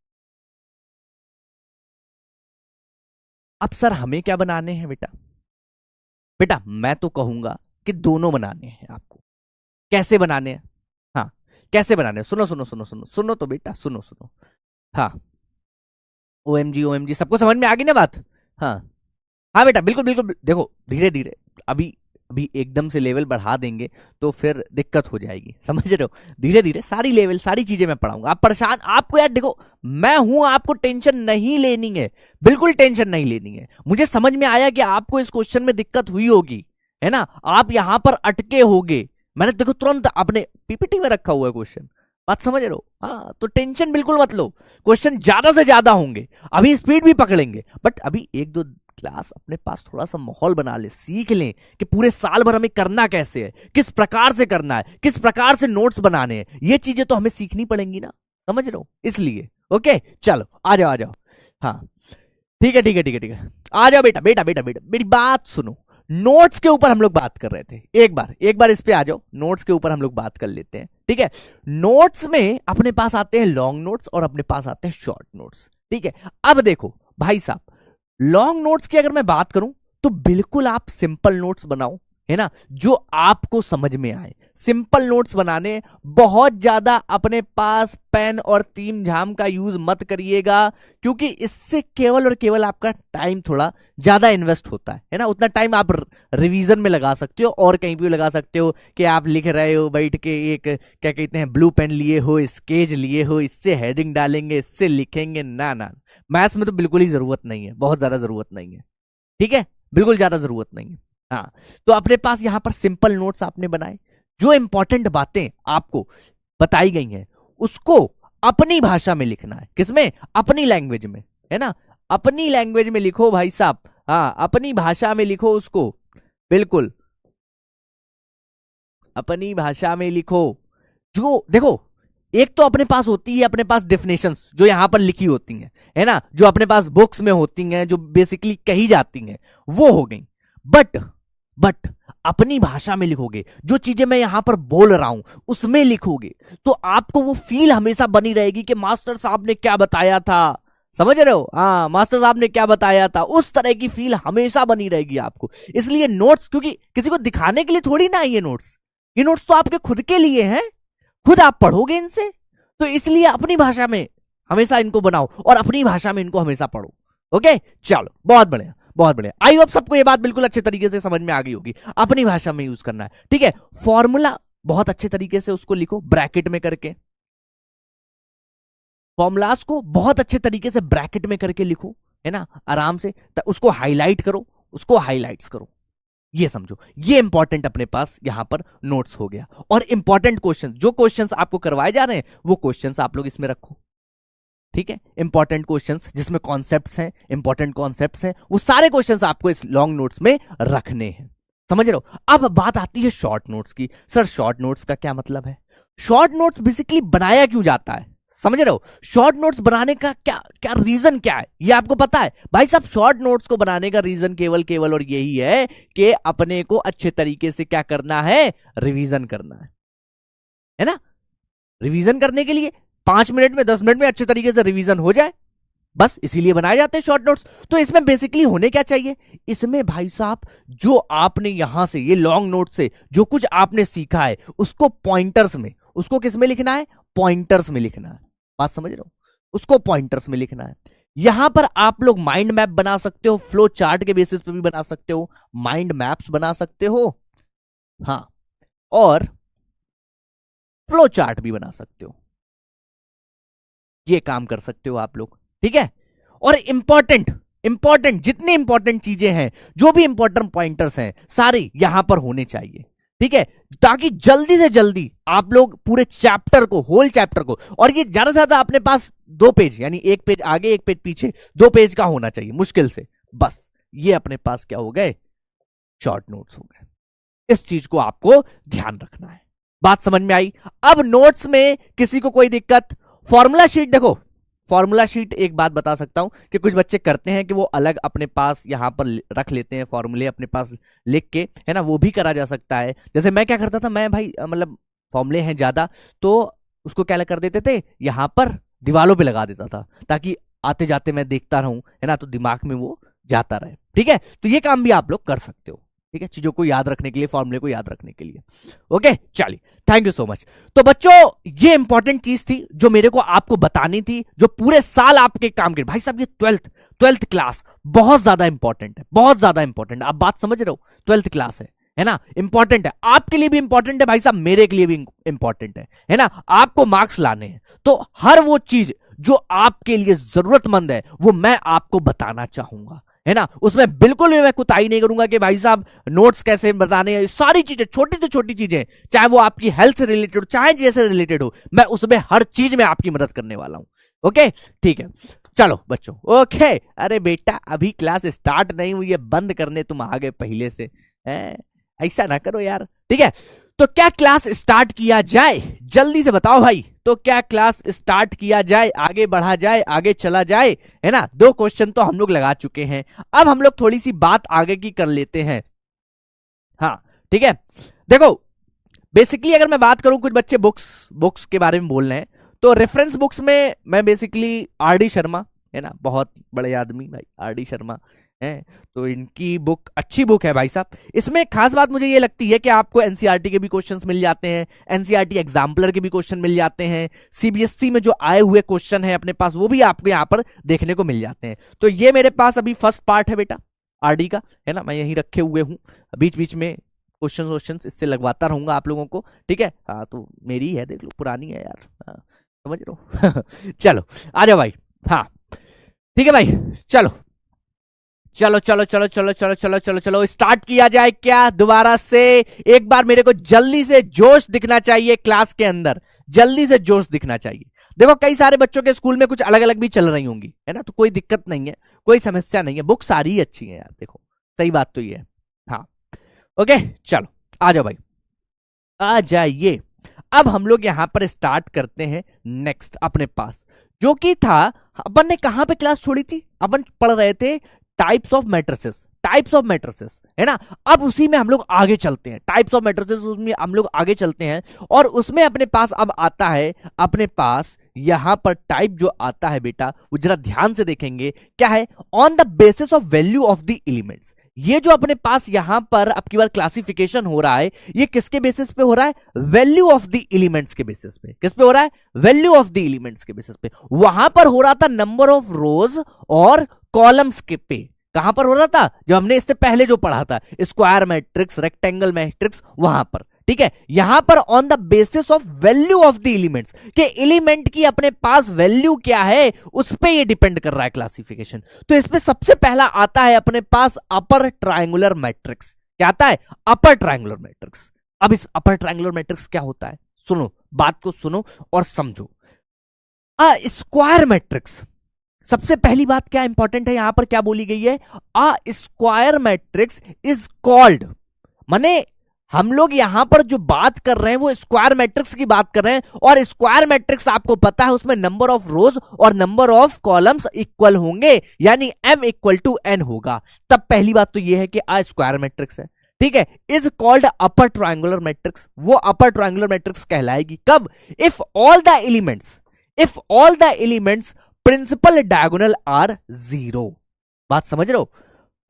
अब सर हमें क्या बनाने हैं बेटा, बेटा मैं तो कहूंगा कि दोनों बनाने हैं आपको। कैसे बनाने हैं, हाँ कैसे बनाने हैं, सुनो सुनो सुनो सुनो सुनो तो बेटा, सुनो सुनो। हाँ, OMG सबको समझ में आ गई ना बात। हाँ हाँ बेटा, बिल्कुल बिल्कुल, देखो धीरे धीरे, अभी अभी एकदम से लेवल बढ़ा देंगे तो फिर दिक्कत हो जाएगी, समझ रहे हो। धीरे धीरे सारी लेवल सारी चीजें मैं पढ़ाऊंगा, आप परेशान, आपको यार देखो मैं हूं, आपको टेंशन नहीं लेनी है, बिल्कुल टेंशन नहीं लेनी है। मुझे समझ में आया कि आपको इस क्वेश्चन में दिक्कत हुई होगी, है ना, आप यहां पर अटके होगे। मैंने देखो तुरंत अपने PPT में रखा हुआ है क्वेश्चन, बात समझ रहे हो। हाँ, तो टेंशन बिल्कुल मत लो, क्वेश्चन ज्यादा से ज्यादा होंगे, अभी स्पीड भी पकड़ेंगे, बट अभी 1-2 क्लास अपने पास थोड़ा सा माहौल बना ले, सीख लें कि पूरे साल भर हमें करना कैसे है, किस प्रकार से करना है, किस प्रकार से नोट्स बनाने हैं, ये चीजें तो हमें सीखनी पड़ेंगी ना, समझ रहे हो, इसलिए। ओके चलो आ जाओ। हाँ ठीक है ठीक है ठीक है ठीक है, आ जाओ बेटा बेटा बेटा बेटा, मेरी बात सुनो। नोट्स के ऊपर हम लोग बात कर रहे थे, एक बार इस पे आ जाओ, नोट्स के ऊपर हम लोग बात कर लेते हैं, ठीक है। नोट्स में अपने पास आते हैं लॉन्ग नोट्स और अपने पास आते हैं शॉर्ट नोट्स, ठीक है। अब देखो भाई साहब, लॉन्ग नोट्स की अगर मैं बात करूं तो बिल्कुल आप सिंपल नोट्स बनाओ, है ना, जो आपको समझ में आए। सिंपल नोट्स बनाने, बहुत ज्यादा अपने पास पेन और तीम झाम का यूज मत करिएगा, क्योंकि इससे केवल और केवल आपका टाइम थोड़ा ज्यादा इन्वेस्ट होता है ना। उतना टाइम आप रिवीजन में लगा सकते हो और कहीं भी लगा सकते हो कि आप लिख रहे हो बैठ के, एक क्या कहते हैं ब्लू पेन लिए हो, स्केच लिए हो, इससे हेडिंग डालेंगे, इससे लिखेंगे, ना ना, मैथ्स में तो बिल्कुल ही जरूरत नहीं है, बहुत ज्यादा जरूरत नहीं है, ठीक है, बिल्कुल ज्यादा जरूरत नहीं है। हाँ, तो अपने पास यहां पर सिंपल नोट्स आपने बनाए, जो इंपॉर्टेंट बातें आपको बताई गई हैं उसको अपनी भाषा में लिखना है। किसमें? अपनी लैंग्वेज में, है ना। अपनी लैंग्वेज में लिखो भाई साहब, हाँ अपनी भाषा में लिखो उसको, बिल्कुल अपनी भाषा में लिखो। जो देखो, एक तो अपने पास होती है, अपने पास डेफिनेशंस जो यहां पर लिखी होती हैं, है ना, जो अपने पास बुक्स में होती हैं, जो बेसिकली कही जाती हैं, वो हो गई। बट अपनी भाषा में लिखोगे, जो चीजें मैं यहां पर बोल रहा हूं उसमें लिखोगे, तो आपको वो फील हमेशा बनी रहेगी कि मास्टर साहब ने क्या बताया था। समझ रहे हो? हाँ, मास्टर साहब ने क्या बताया था, उस तरह की फील हमेशा बनी रहेगी आपको। इसलिए नोट्स, क्योंकि किसी को दिखाने के लिए थोड़ी ना है ये नोट्स तो आपके खुद के लिए हैं, खुद आप पढ़ोगे इनसे, तो इसलिए अपनी भाषा में हमेशा इनको बनाओ और अपनी भाषा में इनको हमेशा पढ़ो। ओके, चलो बहुत बढ़िया, बहुत बढ़िया। आई होप सबको ये बात बिल्कुल अच्छे तरीके से समझ में आ गई होगी, अपनी भाषा में यूज करना है। ठीक है, फॉर्मूला बहुत अच्छे तरीके से उसको लिखो ब्रैकेट में करके, फॉर्मूलाज को बहुत अच्छे तरीके से ब्रैकेट में करके लिखो, है ना, आराम से। उसको हाईलाइट करो, उसको हाईलाइट्स करो, ये समझो। ये इंपॉर्टेंट अपने पास यहां पर नोट्स हो गया। और इंपॉर्टेंट क्वेश्चन, जो क्वेश्चंस आपको करवाए जा रहे हैं वो क्वेश्चंस आप लोग इसमें रखो। ठीक है, इंपॉर्टेंट क्वेश्चंस जिसमें कॉन्सेप्ट्स हैं, इंपॉर्टेंट कॉन्सेप्ट्स हैं, वो सारे क्वेश्चंस आपको इस लॉन्ग नोट्स में रखने हैं। समझ रहे हो? अब बात आती है शॉर्ट नोट्स की। सर शॉर्ट नोट्स का क्या मतलब है? शॉर्ट नोट्स बेसिकली बनाया क्यों जाता है? समझ रहे हो? शॉर्ट नोट्स बनाने का क्या क्या रीजन क्या है, ये आपको पता है? भाई साहब, शॉर्ट नोट्स को बनाने का रीजन केवल और यही है कि अपने को अच्छे तरीके से क्या करना है, रिवीजन करना है ना। रिवीजन करने के लिए 5 मिनट में 10 मिनट में अच्छे तरीके से रिवीजन हो जाए, बस इसीलिए बनाए जाते हैं शॉर्ट नोट्स। तो इसमें बेसिकली होने क्या चाहिए, इसमें भाई साहब जो आपने यहां से ये लॉन्ग नोट से जो कुछ आपने सीखा है उसको पॉइंटर्स में, उसको किस में लिखना है, पॉइंटर्स में लिखना है। बात समझ रहे हो? उसको पॉइंटर्स में लिखना है। यहां पर आप लोग माइंड मैप बना सकते हो, फ्लो चार्ट के बेसिस पे भी बना सकते हो, माइंड मैप्स बना सकते हो, हाँ, और फ्लो चार्ट भी बना सकते हो। ये काम कर सकते हो आप लोग। ठीक है, और इंपॉर्टेंट जितनी इंपॉर्टेंट चीजें हैं, जो भी इंपॉर्टेंट पॉइंटर्स हैं, सारे यहां पर होने चाहिए। ठीक है, ताकि जल्दी से जल्दी आप लोग पूरे चैप्टर को, होल चैप्टर को, और ये ज्यादा से ज्यादा अपने पास 2 पेज, यानी 1 पेज आगे 1 पेज पीछे, 2 पेज का होना चाहिए मुश्किल से, बस ये अपने पास क्या हो गए, शॉर्ट नोट्स हो गए। इस चीज को आपको ध्यान रखना है। बात समझ में आई? अब नोट्स में किसी को कोई दिक्कत? फॉर्मूला शीट देखो, फॉर्मूला शीट एक बात बता सकता हूं कि कुछ बच्चे करते हैं कि वो अलग अपने पास यहां पर रख लेते हैं फॉर्मूले अपने पास लिख के, है ना, वो भी करा जा सकता है। जैसे मैं क्या करता था, मैं भाई मतलब फॉर्मूले हैं ज्यादा तो उसको क्या कर देते थे, यहां पर दीवालों पे लगा देता था, ताकि आते जाते मैं देखता रहूं, है ना, तो दिमाग में वो जाता रहे। ठीक है, तो ये काम भी आप लोग कर सकते हो। ठीक है, चीजों को याद रखने के लिए, फॉर्मूले को याद रखने के लिए। ओके, चलिए, थैंक यू सो मच। तो बच्चों, ये इंपॉर्टेंट चीज थी जो मेरे को आपको बतानी थी, जो पूरे साल आपके काम के। भाई साहब, ये ट्वेल्थ क्लास बहुत ज्यादा इंपॉर्टेंट है, बहुत ज्यादा इंपॉर्टेंट है। आप बात समझ रहे हो? 12th क्लास है ना, इंपॉर्टेंट है, आपके लिए भी इंपॉर्टेंट है भाई साहब, मेरे के लिए भी इंपॉर्टेंट है ना। आपको मार्क्स लाने हैं, तो हर वो चीज जो आपके लिए जरूरतमंद है वो मैं आपको बताना चाहूंगा, है ना। उसमें बिल्कुल भी मैं कुताही नहीं करूंगा कि भाई साहब नोट्स कैसे बताने हैं, सारी चीजें, छोटी से छोटी चीजें, चाहे वो आपकी हेल्थ से रिलेटेड हो, चाहे जैसे रिलेटेड हो, मैं उसमें हर चीज में आपकी मदद करने वाला हूं। ओके, ठीक है, चलो बच्चों। ओके, अरे बेटा अभी क्लास स्टार्ट नहीं हुई है, बंद करने तुम आ गए पहले से, ऐसा ना करो यार। ठीक है, तो क्या क्लास स्टार्ट किया जाए, जल्दी से बताओ भाई। तो क्या क्लास स्टार्ट किया जाए, आगे बढ़ा जाए, आगे चला जाए, है ना। 2 क्वेश्चन तो हम लोग लगा चुके हैं, अब हम लोग थोड़ी सी बात आगे की कर लेते हैं। हाँ, ठीक है, देखो बेसिकली अगर मैं बात करूं, कुछ बच्चे बुक्स के बारे में बोल रहे हैं, तो रेफरेंस बुक्स में मैं बेसिकली आर डी शर्मा, है ना, बहुत बड़े आदमी भाई आर डी शर्मा है, तो इनकी बुक अच्छी बुक है भाई साहब। इसमें खास बात मुझे ये लगती है कि आपको एनसीईआरटी के भी क्वेश्चंस मिल जाते हैं, एनसीईआरटी एग्जाम्पलर के भी क्वेश्चन मिल जाते हैं, सीबीएसई में जो आए हुए क्वेश्चन है अपने पास वो भी आपको यहाँ पर देखने को मिल जाते हैं। तो ये मेरे पास अभी फर्स्ट पार्ट है बेटा आरडी का, है ना, मैं यहीं रखे हुए हूँ, बीच बीच में क्वेश्चन इससे लगवाता रहूंगा आप लोगों को। ठीक है, हाँ, तो मेरी है, देख लो, पुरानी है यार, हाँ, समझ रहे हो। चलो आ जाओ भाई, हाँ ठीक है भाई, चलो चलो चलो चलो चलो चलो चलो चलो चलो स्टार्ट किया जाए क्या दोबारा से। एक बार मेरे को जल्दी से जोश दिखना चाहिए क्लास के अंदर, जल्दी से जोश दिखना चाहिए। देखो कई सारे बच्चों के स्कूल में कुछ अलग अलग भी चल रही होंगी, है ना, तो कोई दिक्कत नहीं है, कोई समस्या नहीं है, बुक सारी ही अच्छी है यार, देखो सही बात तो ये है। हाँ ओके चलो आ जाओ भाई, आ जाइए। अब हम लोग यहां पर स्टार्ट करते हैं नेक्स्ट अपने पास, जो कि था अपन ने कहां पे क्लास छोड़ी थी, अपन पढ़ रहे थे types of matrices, types of matrices, है ना। अब उसी में हम लोग आगे चलते हैं, टाइप्स ऑफ मैट्रिसेस उसमें हम लोग आगे चलते हैं, और उसमें अपने पास अब आता है अपने पास यहां पर टाइप जो आता है बेटा, वो जरा ध्यान से देखेंगे क्या है, on the basis of value of the elements. ये जो अपने पास यहां पर अब की बार क्लासिफिकेशन हो रहा है, ये किसके बेसिस पे हो रहा है, वैल्यू ऑफ द एलिमेंट्स के बेसिस पे। किस पे हो रहा है, वैल्यू ऑफ द एलिमेंट्स के बेसिस पे। वहां पर हो रहा था नंबर ऑफ रोज और कॉलम्स के पे। कहां पर हो रहा था, जब हमने इससे पहले जो पढ़ा था स्क्वायर मैट्रिक्स, रेक्टेंगल मैट्रिक्स, वहां पर, ठीक है। यहां पर on the basis of value of the elements, के एलिमेंट की अपने पास वैल्यू क्या है उस पे ये डिपेंड कर रहा है क्लासिफिकेशन। तो इसमें सबसे पहला आता है अपने पास अपर ट्रायंगुलर मैट्रिक्स। क्या आता है, अपर ट्रायंगुलर मैट्रिक्स। अब इस अपर ट्रायंगुलर मैट्रिक्स क्या होता है, सुनो बात को सुनो और समझो। स्क्वायर मैट्रिक्स, सबसे पहली बात क्या इंपॉर्टेंट है यहां पर, क्या बोली गई है, a square matrix is called, माने हम लोग यहां पर जो बात कर रहे हैं वो स्क्वायर मैट्रिक्स की बात कर रहे हैं, और स्क्वायर मैट्रिक्स आपको पता है उसमें नंबर ऑफ रोज और नंबर ऑफ कॉलम्स इक्वल होंगे, यानी m इक्वल टू n होगा। तब पहली बात तो ये है कि अ स्क्वायर मैट्रिक्स है, ठीक है, is called upper triangular matrix. वो अपर ट्रायंगुलर मैट्रिक्स कहलाएगी कब, if all the elements, if all the elements principal diagonal are zero. बात समझ रहे हो,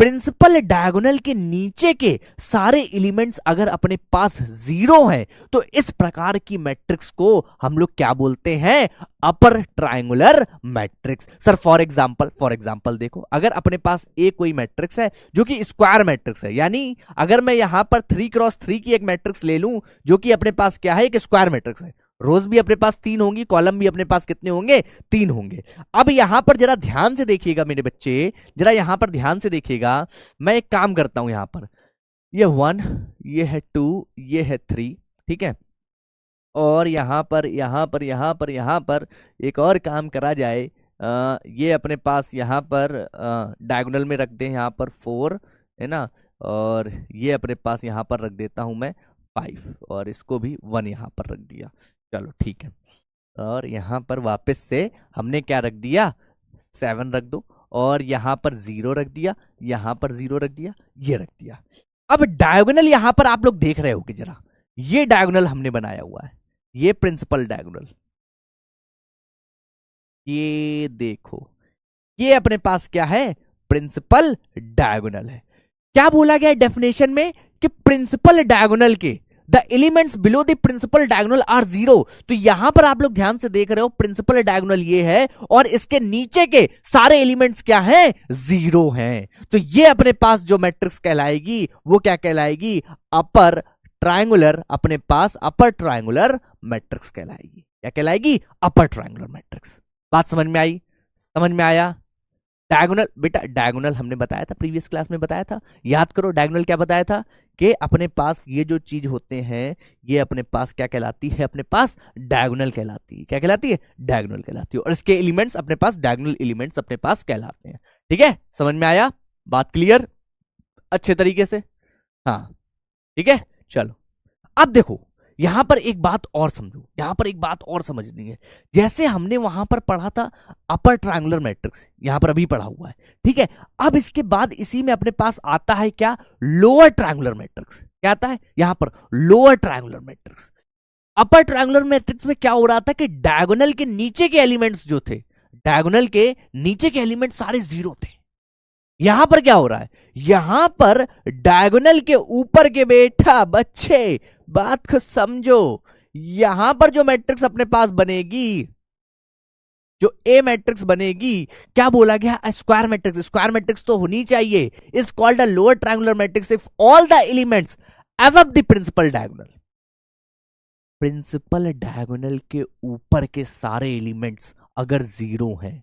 प्रिंसिपल डायगोनल के नीचे के सारे एलिमेंट्स अगर अपने पास जीरो हैं, तो इस प्रकार की मैट्रिक्स को हम लोग क्या बोलते हैं, अपर triangular matrix. Sir for example देखो, अगर अपने पास एक कोई मैट्रिक्स है जो कि स्क्वायर मैट्रिक्स है, यानी अगर मैं यहां पर 3x3 की एक मैट्रिक्स ले लूं जो कि अपने पास क्या है, एक स्क्वायर मैट्रिक्स है, रोज भी अपने पास 3 होंगी, कॉलम भी अपने पास कितने होंगे, 3 होंगे। अब यहां पर जरा ध्यान से देखिएगा मेरे बच्चे, जरा यहां पर ध्यान से देखिएगा। मैं एक काम करता हूं, यहां पर ये 1, ये है 2, ये है 3, ठीक है, और यहां पर एक और काम करा जाए, ये अपने पास यहां पर डायगोनल में रख दें, यहां पर 4 है ना, और ये अपने पास यहां पर रख देता हूं मैं 5, और इसको भी 1 यहां पर रख दिया। चलो ठीक है, और यहां पर वापस से हमने क्या रख दिया, 7 रख दो, और यहां पर 0 रख दिया, यहां पर 0 रख दिया, ये रख दिया। अब डायगोनल यहां पर आप लोग देख रहे हो कि जरा, ये डायगोनल हमने बनाया हुआ है, ये प्रिंसिपल डायगोनल, ये देखो, ये अपने पास क्या है, प्रिंसिपल डायगोनल है। क्या बोला गया डेफिनेशन में कि प्रिंसिपल डायगोनल के the elements below the principal diagonal are zero. तो यहां पर आप लोग ध्यान से देख रहे हो, प्रिंसिपल डायगोनल ये है और इसके नीचे के सारे एलिमेंट्स क्या हैं, जीरो हैं। तो ये अपने पास जो मैट्रिक्स कहलाएगी वो क्या कहलाएगी, अपर ट्रायंगुलर, अपने पास अपर ट्रायंगुलर मैट्रिक्स कहलाएगी। क्या कहलाएगी, अपर ट्रायंगुलर मैट्रिक्स। बात समझ में आई, समझ में आया। डायगोनल बेटा, डायगोनल हमने बताया था, प्रीवियस क्लास में बताया था, याद करो डायगोनल क्या बताया था, कि अपने पास ये जो चीज होते हैं ये अपने पास क्या कहलाती है, अपने पास डायगोनल कहलाती है। क्या कहलाती है, डायगोनल कहलाती है, और इसके एलिमेंट्स अपने पास डायगोनल एलिमेंट्स अपने पास कहलाते हैं। ठीक है, समझ में आया, बात क्लियर अच्छे तरीके से, हाँ ठीक है। चलो अब देखो, यहां पर एक बात और समझो, यहां पर एक बात और समझनी है। जैसे हमने वहां पर पढ़ा था अपर ट्रायंगुलर मैट्रिक्स, यहां पर अभी पढ़ा हुआ है, ठीक है। अब इसके बाद इसी में अपने पास आता है क्या, लोअर ट्रायंगुलर मैट्रिक्स। क्या आता है यहां पर, लोअर ट्रायंगुलर मैट्रिक्स। अपर ट्रायंगुलर मैट्रिक्स में क्या हो रहा था कि डायगोनल के नीचे के एलिमेंट्स जो थे, डायगोनल के नीचे के एलिमेंट सारे जीरो थे। यहां पर क्या हो रहा है, यहां पर डायगोनल के ऊपर के बेटा बच्चे बात को समझो, यहां पर जो मैट्रिक्स अपने पास बनेगी, जो ए मैट्रिक्स बनेगी, क्या बोला गया, स्क्वायर मैट्रिक्स। स्क्वायर मैट्रिक्स तो होनी चाहिए, is called a lower triangular matrix if all the elements above the principal diagonal. Principal diagonal के ऊपर के सारे एलिमेंट्स अगर जीरो हैं,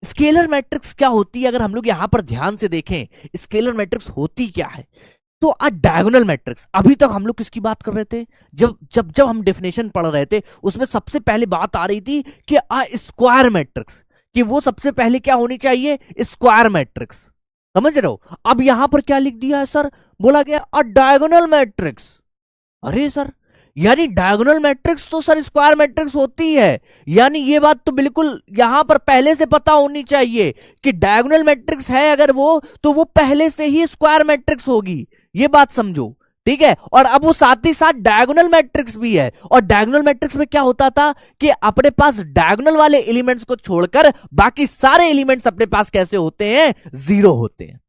स्केलर मैट्रिक्स क्या होती है, अगर हम लोग यहां पर ध्यान से देखें स्केलर मैट्रिक्स होती क्या है, तो अ डायगोनल मैट्रिक्स। अभी तक हम लोग किसकी बात कर रहे थे, जब जब जब हम डेफिनेशन पढ़ रहे थे उसमें सबसे पहले बात आ रही थी कि अ स्क्वायर मैट्रिक्स, कि वो सबसे पहले क्या होनी चाहिए, स्क्वायर मैट्रिक्स। समझ रहे हो। अब यहां पर क्या लिख दिया है सर, बोला गया अ डायगोनल मैट्रिक्स। अरे सर, यानी डायगोनल मैट्रिक्स तो सर स्क्वायर मैट्रिक्स होती है, यानी ये बात तो बिल्कुल यहां पर पहले से पता होनी चाहिए कि डायगोनल मैट्रिक्स है अगर वो, तो वो पहले से ही स्क्वायर मैट्रिक्स होगी। ये बात समझो, ठीक है। और अब वो साथ ही साथ डायगोनल मैट्रिक्स भी है, और डायगोनल मैट्रिक्स में क्या होता था कि अपने पास डायगोनल वाले एलिमेंट्स को छोड़कर बाकी सारे एलिमेंट्स अपने पास कैसे होते हैं, जीरो होते हैं,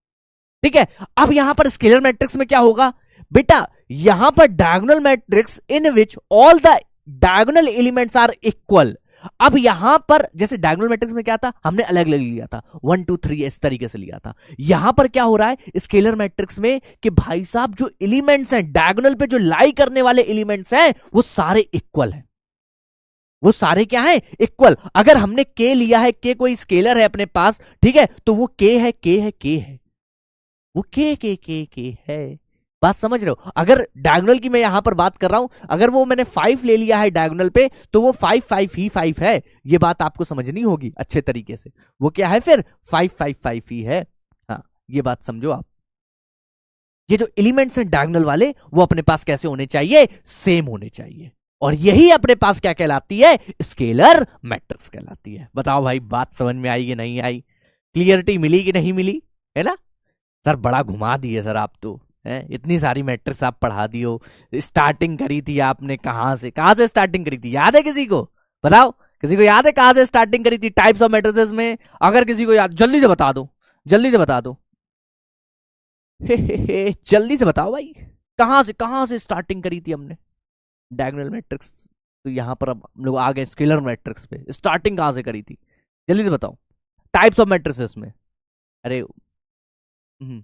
ठीक है। अब यहां पर स्केलर मैट्रिक्स में क्या होगा बेटा, यहां पर diagonal matrix in which all the diagonal elements are equal. अब यहां पर जैसे डायगोनल मैट्रिक्स में क्या था, हमने अलग अलग लिया था 1 2 3 इस तरीके से लिया था। यहां पर क्या हो रहा है स्केलर मैट्रिक्स में कि भाई साहब जो एलिमेंट्स हैं डायगोनल पे, जो लाई करने वाले एलिमेंट्स हैं वो सारे इक्वल हैं, वो सारे क्या हैं, इक्वल। अगर हमने के लिया है, के कोई स्केलर है अपने पास, ठीक है, तो वो के है, के है, के है, वो के है। बात समझ रहे हो। अगर डायगोनल की मैं यहां पर बात कर रहा हूं, अगर वो मैंने 5 ले लिया है डायगोनल पे, तो वो 5 5 ही 5 है। ये बात आपको समझनी होगी अच्छे तरीके से, वो क्या है फिर 5 5 5 ही है। हाँ, ये बात समझो आप। ये जो एलिमेंट्स हैं डायगोनल वाले वो अपने पास कैसे होने चाहिए, सेम होने चाहिए, और यही अपने पास क्या कहलाती है, स्केलर मैट्रिक्स कहलाती है। बताओ भाई बात समझ में आई कि नहीं आई, क्लियरिटी मिली कि नहीं मिली, है ना। सर बड़ा घुमा दिए सर आप तो, है इतनी सारी मैट्रिक्स आप पढ़ा दियो। स्टार्टिंग करी थी आपने कहां से स्टार्टिंग करी थी, याद है किसी को, बताओ किसी को याद है कहां से स्टार्टिंग करी थी टाइप्स ऑफ मैट्रिसेस में। अगर किसी को याद, जल्दी से बता दो, जल्दी से बता दो। जल्दी से बताओ भाई, कहां से स्टार्टिंग करी थी हमने डायगोनल मैट्रिक्स। तो यहां पर अब हम लोग आ गए स्केलर मैट्रिक्स पे, स्टार्टिंग कहां से करी थी, जल्दी से बताओ टाइप्स ऑफ मैट्रिसेस में। अरे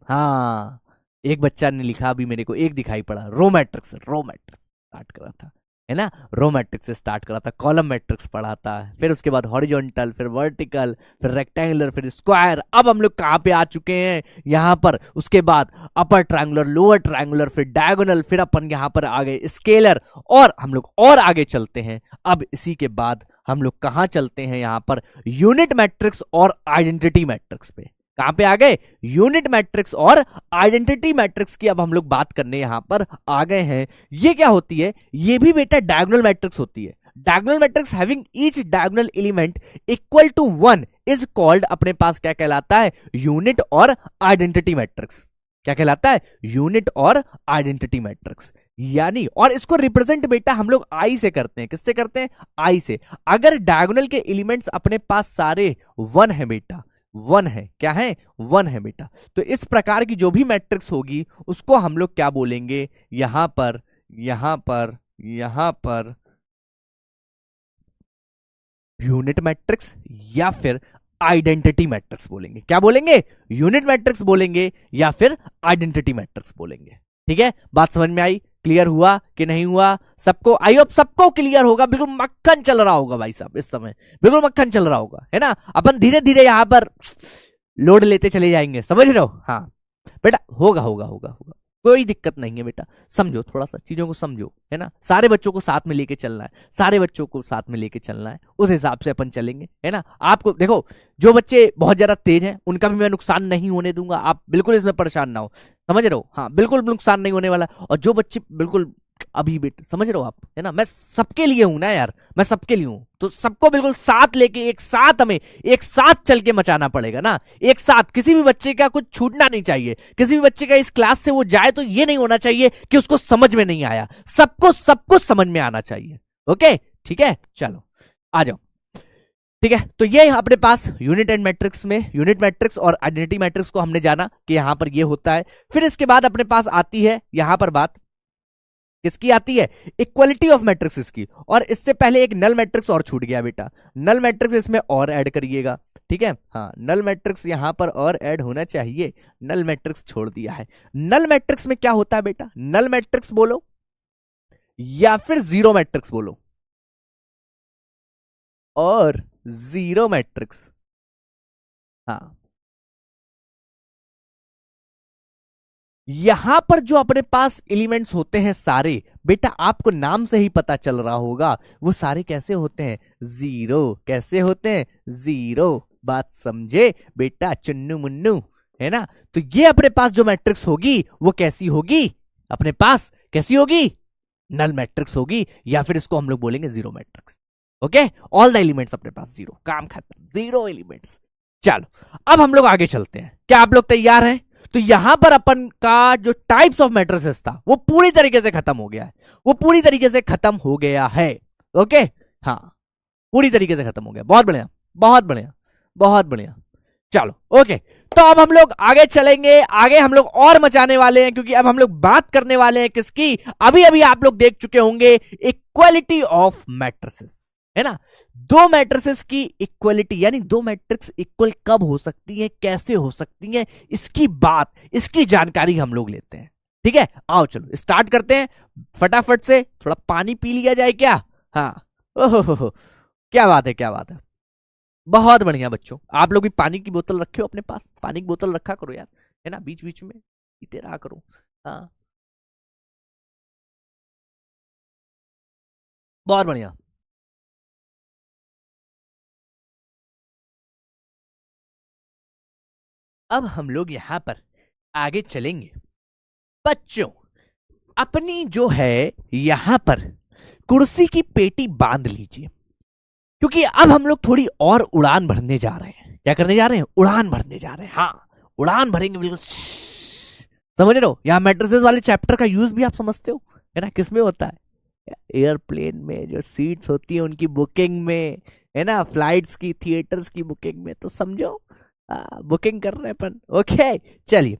हाँ, एक बच्चा ने लिखा अभी मेरे को, एक दिखाई पड़ा, रो मैट्रिक्स स्टार्ट करा था, है ना। रो मैट्रिक्स से स्टार्ट करा था, कॉलम मैट्रिक्स पढ़ा था, फिर उसके बाद हॉरिजॉन्टल, फिर वर्टिकल, फिर रेक्टेंगुलर, फिर स्क्वायर। अब हम लोग कहाँ पे आ चुके हैं, यहाँ पर। उसके बाद अपर ट्रायंगुलर, लोअर ट्रायंगुलर, फिर डायगोनल, फिर अपन यहाँ पर आ गए स्केलर, और हम लोग और आगे चलते हैं। अब इसी के बाद हम लोग कहाँ चलते हैं, यहाँ पर यूनिट मैट्रिक्स और आइडेंटिटी मैट्रिक्स पे। कहां पे आ गए, यूनिट मैट्रिक्स और आइडेंटिटी मैट्रिक्स की अब हम लोग बात करने यहां पर आ गए हैं। ये क्या होती है, ये भी बेटा डायगोनल मैट्रिक्स होती है। Diagonal matrix having each diagonal element equal to 1 is called, अपने पास क्या कहलाता है, यूनिट और आइडेंटिटी मैट्रिक्स। क्या कहलाता है, यूनिट और आइडेंटिटी मैट्रिक्स। यानी, और इसको रिप्रेजेंट बेटा हम लोग आई से करते हैं, किससे करते हैं, आई से। अगर डायगोनल के एलिमेंट्स अपने पास सारे 1 है बेटा, 1 है, क्या है, 1 है बेटा, तो इस प्रकार की जो भी मैट्रिक्स होगी उसको हम लोग क्या बोलेंगे, यहां पर, यहां पर, यहां पर यूनिट मैट्रिक्स या फिर आइडेंटिटी मैट्रिक्स बोलेंगे। क्या बोलेंगे, यूनिट मैट्रिक्स बोलेंगे या फिर आइडेंटिटी मैट्रिक्स बोलेंगे। ठीक है, बात समझ में आई, क्लियर हुआ कि नहीं हुआ सबको, आई होप सबको क्लियर होगा। बिल्कुल मक्खन चल रहा होगा भाई साहब इस समय, बिल्कुल मक्खन चल रहा होगा, है ना। अपन धीरे धीरे यहां पर लोड लेते चले जाएंगे, समझ रहे हो। हाँ बेटा, होगा होगा होगा होगा, कोई दिक्कत नहीं है बेटा। समझो, थोड़ा सा चीजों को समझो, है ना। सारे बच्चों को साथ में लेके चलना है, सारे बच्चों को साथ में लेके चलना है, उस हिसाब से अपन चलेंगे, है ना। आपको देखो, जो बच्चे बहुत ज्यादा तेज हैं उनका भी मैं नुकसान नहीं होने दूंगा, आप बिल्कुल इसमें परेशान ना हो, समझ रहे हो। हाँ, बिल्कुल नुकसान नहीं होने वाला। और जो बच्चे बिल्कुल अभी बेटा, समझ रहे हो आप, है ना। मैं सबके लिए हूं ना यार, मैं सबके लिए हूं, तो सबको बिल्कुल साथ लेके एक साथ, हमें एक साथ चल के मचाना पड़ेगा ना, एक साथ। किसी भी बच्चे का कुछ छूटना नहीं चाहिए, किसी भी बच्चे का इस क्लास से वो जाए तो ये नहीं होना चाहिए कि उसको समझ में नहीं आया, सबको सब कुछ समझ में आना चाहिए। ओके, ठीक है, चलो आ जाओ। ठीक है, तो ये अपने पास यूनिट एंड मैट्रिक्स में, यूनिट मैट्रिक्स और आइडेंटिटी मैट्रिक्स को हमने जाना कि यहां पर ये होता है। फिर इसके बाद अपने पास आती है यहां पर बात, किसकी आती है, इक्वलिटी ऑफ मैट्रिक्स की। और इससे पहले एक नल मैट्रिक्स और छूट गया बेटा, नल मैट्रिक्स इसमें और ऐड करिएगा। ठीक है, हाँ, नल मैट्रिक्स यहां पर और ऐड होना चाहिए, नल मैट्रिक्स छोड़ दिया है। नल मैट्रिक्स में क्या होता है बेटा, नल मैट्रिक्स बोलो या फिर जीरो मैट्रिक्स बोलो, और जीरो मैट्रिक्स, हाँ, यहां पर जो अपने पास एलिमेंट्स होते हैं सारे, बेटा आपको नाम से ही पता चल रहा होगा वो सारे कैसे होते हैं, जीरो। कैसे होते हैं, जीरो। बात समझे बेटा, चुन्नू मुन्नू, है ना। तो ये अपने पास जो मैट्रिक्स होगी वो कैसी होगी, अपने पास कैसी होगी, नल मैट्रिक्स होगी, या फिर इसको हम लोग बोलेंगे zero matrix. Okay, all the elements अपने पास जीरो, काम खत्म, जीरो एलिमेंट्स। चलो अब हम लोग आगे चलते हैं, क्या आप लोग तैयार हैं। तो यहां पर अपन का जो टाइप्स ऑफ मैट्रिसेस था वो पूरी तरीके से खत्म हो गया है, वो पूरी तरीके से खत्म हो गया है। ओके, हाँ, पूरी तरीके से खत्म हो गया। बहुत बढ़िया, बहुत बढ़िया, बहुत बढ़िया। चलो ओके, तो अब हम लोग आगे चलेंगे, आगे हम लोग और मचाने वाले हैं, क्योंकि अब हम लोग बात करने वाले हैं किसकी, अभी अभी आप लोग देख चुके होंगे इक्वालिटी ऑफ मैट्रिसेस, है ना। दो मैट्रिसेस की इक्वलिटी, यानी दो मैट्रिक्स इक्वल कब हो सकती है, कैसे हो सकती है, इसकी बात, इसकी जानकारी हम लोग लेते हैं। ठीक है, आओ चलो स्टार्ट करते हैं फटाफट से। थोड़ा पानी पी लिया जाए क्या, हाँ, ओहो, क्या बात है, क्या बात है। बहुत बढ़िया बच्चों, आप लोग भी पानी की बोतल रखे हो अपने पास, पानी की बोतल रखा करो यार, है ना, बीच बीच में पीते रहा करो। हाँ, बहुत बढ़िया। अब हम लोग यहां पर आगे चलेंगे बच्चों। अपनी जो है यहां पर कुर्सी की पेटी बांध लीजिए, क्योंकि अब हम लोग थोड़ी और उड़ान भरने जा रहे हैं। क्या करने जा रहे हैं, उड़ान भरने जा रहे हैं। हाँ, उड़ान भरेंगे बिल्कुल, समझ रहे हो। यहां मैट्रिसेस वाले चैप्टर का यूज भी आप समझते हो, है ना, किसमें होता है, एयरप्लेन में जो सीट्स होती है उनकी बुकिंग में, है ना, फ्लाइट्स की, थिएटर्स की बुकिंग में, तो समझो बुकिंग कर रहे हैं अपन। ओके, चलिए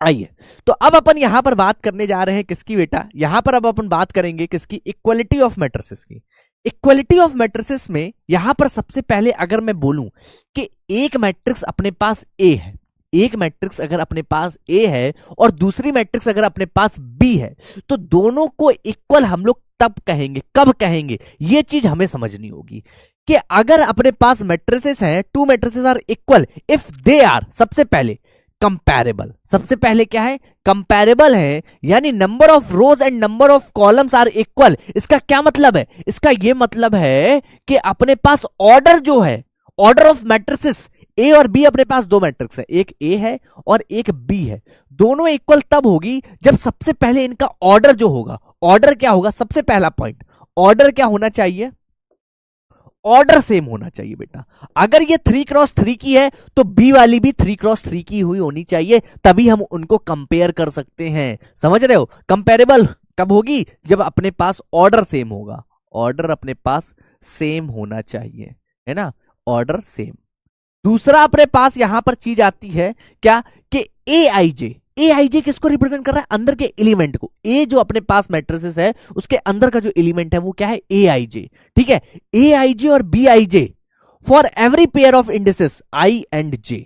आइए। तो अब अपन यहां पर बात करने जा रहे हैं किसकी बेटा, यहां पर अब अपन बात करेंगे किसकी, इक्वलिटी ऑफ मैट्रिसेस की। इक्वलिटी ऑफ मैट्रिसेस में यहां पर सबसे पहले अगर मैं बोलूं कि एक मैट्रिक्स अपने पास ए है, एक मैट्रिक्स अगर अपने पास ए है और दूसरी मैट्रिक्स अगर अपने पास बी है, तो दोनों को इक्वल हम लोग तब कहेंगे, कब कहेंगे, ये चीज हमें समझनी होगी कि अगर अपने पास मैट्रिसेस हैं, two matrices are equal if they are, सबसे पहले कंपैरेबल। सबसे पहले क्या है, कंपैरेबल है, यानी number of rows and number of columns are equal. इसका क्या मतलब है, इसका यह मतलब है कि अपने पास ऑर्डर जो है, ऑर्डर ऑफ मैट्रिसेस ए और बी, अपने पास दो मैट्रिक्स है, एक ए है और एक बी है, दोनों इक्वल तब होगी जब सबसे पहले इनका ऑर्डर जो होगा, ऑर्डर क्या होगा, सबसे पहला पॉइंट, ऑर्डर क्या होना चाहिए, ऑर्डर सेम होना चाहिए बेटा। अगर ये 3x3 की है तो बी वाली भी 3x3 की हुई होनी चाहिए, तभी हम उनको कंपेयर कर सकते हैं। समझ रहे हो, कंपेरेबल कब होगी, जब अपने पास ऑर्डर सेम होगा, ऑर्डर अपने पास सेम होना चाहिए, है ना, ऑर्डर सेम। दूसरा अपने पास यहां पर चीज आती है क्या, कि ए आई जे, ए आई जे किसको रिप्रेजेंट कर रहा है, अंदर के एलिमेंट को। ए जो अपने पास मैट्रिसेस है उसके अंदर का जो एलिमेंट है वो क्या है, ए आई जे। ठीक है, ए आई जे और B I J for every pair of indices I and J.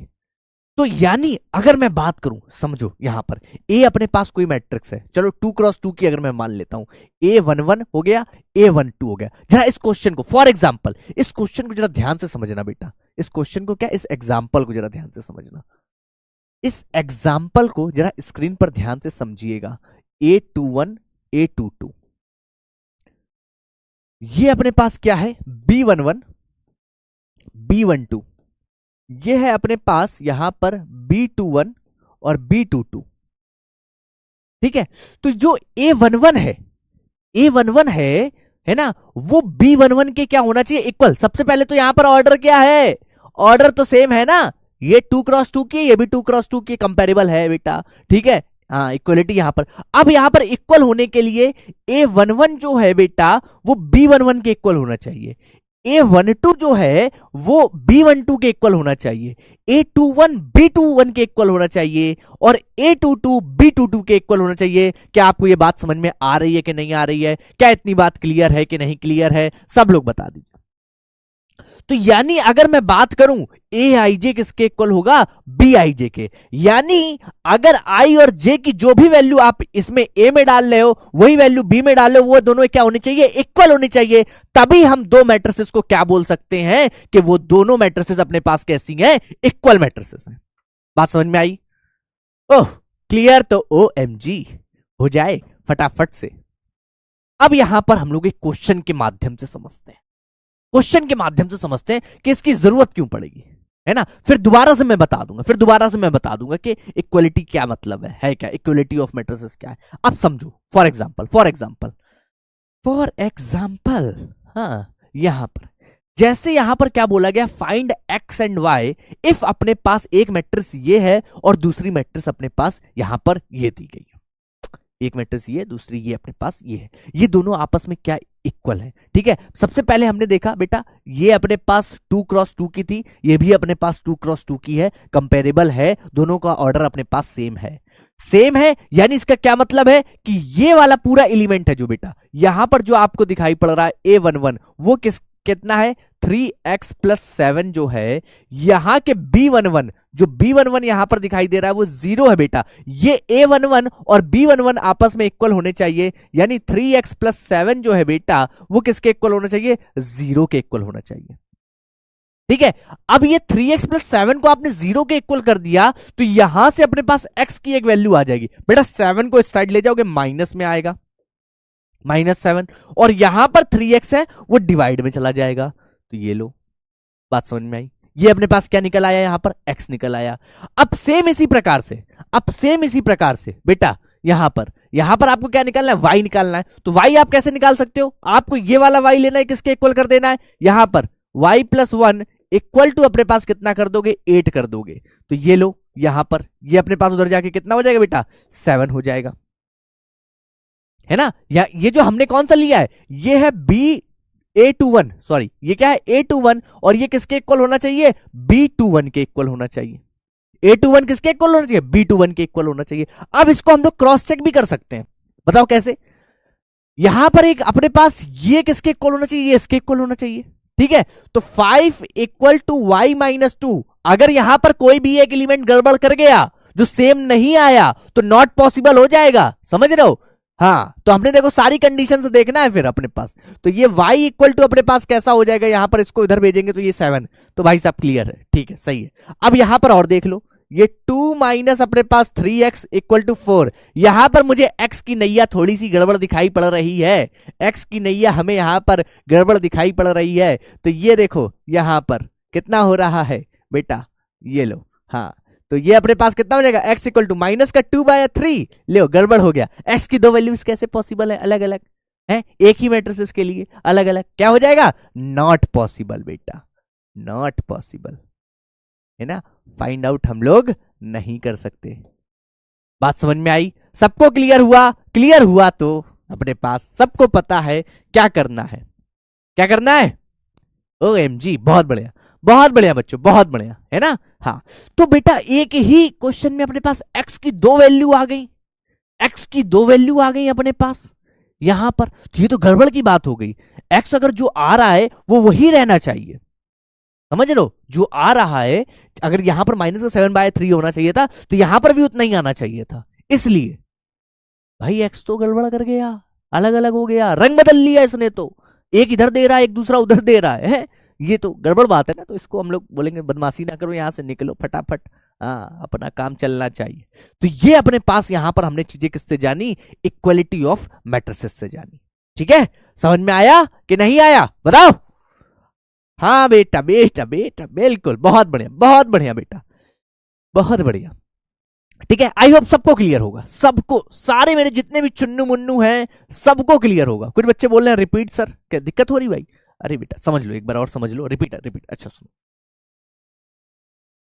तो यानी अगर मैं बात करूं, समझो यहां पर ए अपने पास कोई मैट्रिक्स है, चलो 2x2 की अगर मैं मान लेता हूं, A11 हो गया, A12 हो गया। जरा इस क्वेश्चन को, फॉर एग्जांपल इस क्वेश्चन को जरा ध्यान से समझना बेटा, इस क्वेश्चन को क्या, इस एग्जांपल को जरा ध्यान से समझना, इस एग्जाम्पल को जरा स्क्रीन पर ध्यान से समझिएगा। A21 A22, ये अपने पास क्या है, B11 B12, ये है अपने पास यहां पर B21 और B22। ठीक है, तो जो A11 है, A11 है ना, वो B11 के क्या होना चाहिए, इक्वल। सबसे पहले तो यहां पर ऑर्डर क्या है, ऑर्डर तो सेम है ना, ये 2x2 की, ये भी 2x2 की, कंपेरेबल है बेटा। ठीक है, हाँ, इक्वलिटी यहां पर। अब यहां पर इक्वल होने के लिए A11 जो है बेटा वो B11 के इक्वल होना चाहिए, A12 जो है वो B12 के इक्वल होना चाहिए, A21 B21 के इक्वल होना चाहिए और A22 B22 के इक्वल होना चाहिए। क्या आपको ये बात समझ में आ रही है कि नहीं आ रही है, क्या इतनी बात क्लियर है कि नहीं क्लियर है, सब लोग बता दीजिए। तो यानी अगर मैं बात करूं ए आई जे किसके इक्वल होगा, बी आई जे के। यानी अगर आई और जे की जो भी वैल्यू आप इसमें ए में डाल रहे हो वही वैल्यू बी में डाल रहे हो, वो दोनों क्या होनी चाहिए, इक्वल होनी चाहिए। तभी हम दो मैट्रिसेस को क्या बोल सकते हैं कि वो दोनों मैट्रिसेस अपने पास कैसी हैं, इक्वल मैट्रिसेस हैं। बात समझ में आई? ओह क्लियर। तो OMG हो जाए फटाफट से। अब यहां पर हम लोग एक क्वेश्चन के माध्यम से समझते हैं, क्वेश्चन के माध्यम से समझते हैं कि इसकी जरूरत क्यों पड़ेगी, है ना। फिर दोबारा से मैं बता दूंगा कि इक्वलिटी क्या मतलब है क्या इक्वलिटी ऑफ मैट्रिसेस क्या है। अब समझो, फॉर एग्जांपल हाँ, यहां पर जैसे यहां पर क्या बोला गया, find x and y if अपने पास एक मैट्रिक्स ये है और दूसरी मैट्रिक्स अपने पास यहां पर ये दी गई है। एक मैट्रिक्स ये, दूसरी ये अपने पास ये है, ये दोनों आपस में क्या इक्वल है। ठीक है, सबसे पहले हमने देखा बेटा ये अपने पास 2x2 की थी, ये भी अपने पास 2x2 की है, कंपेरेबल है, दोनों का ऑर्डर अपने पास सेम है। यानी इसका क्या मतलब है कि ये वाला पूरा एलिमेंट है जो बेटा यहां पर जो आपको दिखाई पड़ रहा है A11 वो कितना है 3x + 7 जो है, यहां के B11 यहां पर दिखाई दे रहा है वो 0 है बेटा। ये A11 और B11 आपस में इक्वल होने चाहिए, यानी 3x + 7 जो है बेटा वो किसके इक्वल होना चाहिए, 0 के इक्वल होना चाहिए। ठीक है, अब ये 3x + 7 को आपने 0 के इक्वल कर दिया तो यहां से अपने पास x की एक वैल्यू आ जाएगी बेटा, 7 को इस साइड ले जाओगे माइनस में आएगा, -7, और यहां पर 3x है वो डिवाइड में चला जाएगा। तो ये लो, बात समझ में आई। ये अपने पास क्या निकल आया, यहां पर x निकल आया। अब सेम इसी प्रकार से बेटा यहां पर आपको क्या निकालना है, y निकालना है। तो y आप कैसे निकाल सकते हो, आपको ये वाला y लेना है, किसके इक्वल कर देना है, यहां पर y + 1 इक्वल टू अपने पास कितना कर दोगे, 8 कर दोगे। तो ये लो, यहां पर ये अपने पास उधर जाके कितना हो जाएगा बेटा, 7 हो जाएगा, है ना। या ये जो हमने कौन सा लिया है, ये है A21, सॉरी ये क्या है A21, और ये किसके इक्वल होना चाहिए, B21 के इक्वल होना चाहिए। A21 किसके इक्वल होना चाहिए, B21 के इक्वल होना चाहिए। अब इसको हम लोग क्रॉस चेक भी कर सकते हैं, बताओ कैसे। यहां पर एक अपने पास ये किसके इक्वल होना चाहिए, ये इसके इक्वल होना चाहिए। ठीक है, तो 5 = y - 2, अगर यहां पर कोई भी एक एलिमेंट गड़बड़ कर गया जो सेम नहीं आया तो नॉट पॉसिबल हो जाएगा, समझ रहे हो। हाँ, तो हमने देखो सारी कंडीशन से देखना है फिर अपने पास। तो ये y = अपने पास कैसा हो जाएगा, यहां पर इसको इधर भेजेंगे तो ये 7, तो भाई साहब क्लियर है, ठीक है सही है। अब यहां पर और देख लो, ये 2 - अपने पास 3x = 4, यहां पर मुझे x की नैया थोड़ी सी गड़बड़ दिखाई पड़ रही है, x की नैया हमें यहां पर गड़बड़ दिखाई पड़ रही है। तो ये देखो यहां पर कितना हो रहा है बेटा, ये लो, हाँ, तो ये अपने पास कितना हो जाएगा, x = -2/3, ले गड़बड़ हो गया। x की दो वैल्यूज कैसे पॉसिबल है, अलग अलग है, एक ही मैट्रिसेस के लिए अलग अलग, क्या हो जाएगा, नॉट पॉसिबल बेटा, नॉट पॉसिबल, है ना। फाइंड आउट हम लोग नहीं कर सकते। बात समझ में आई, सबको क्लियर हुआ तो अपने पास सबको पता है क्या करना है, OMG, बहुत बढ़िया बच्चों, बहुत बढ़िया, है ना। हाँ, तो बेटा एक ही क्वेश्चन में अपने पास x की दो वैल्यू आ गई अपने पास यहां पर। तो ये तो गड़बड़ की बात हो गई, x अगर जो आ रहा है वो वही रहना चाहिए, समझ लो, जो आ रहा है अगर यहां पर -7/3 होना चाहिए था तो यहां पर भी उतना ही आना चाहिए था। इसलिए भाई x तो गड़बड़ कर गया, अलग अलग हो गया, रंग बदल लिया इसने, तो एक इधर दे रहा है, एक दूसरा उधर दे रहा है, ये तो गड़बड़ बात है ना। तो इसको हम लोग बोलेंगे बदमाशी ना करो, यहां से निकलो फटाफट, हाँ अपना काम चलना चाहिए। तो ये अपने पास यहां पर हमने चीजें किससे जानी, इक्वलिटी ऑफ मैट्रिसेस से जानी। ठीक है, समझ में आया कि नहीं आया, बताओ। हाँ बेटा बिल्कुल, बहुत बढ़िया बेटा, बहुत बढ़िया। ठीक है, आई होप सबको क्लियर होगा, सबको, सारे मेरे जितने भी चुन्नू मुन्नू हैं सबको क्लियर होगा। कुछ बच्चे बोल रहे हैं रिपीट सर, क्या दिक्कत हो रही भाई, अरे बेटा समझ लो, एक बार और समझ लो, रिपीट। अच्छा सुनो,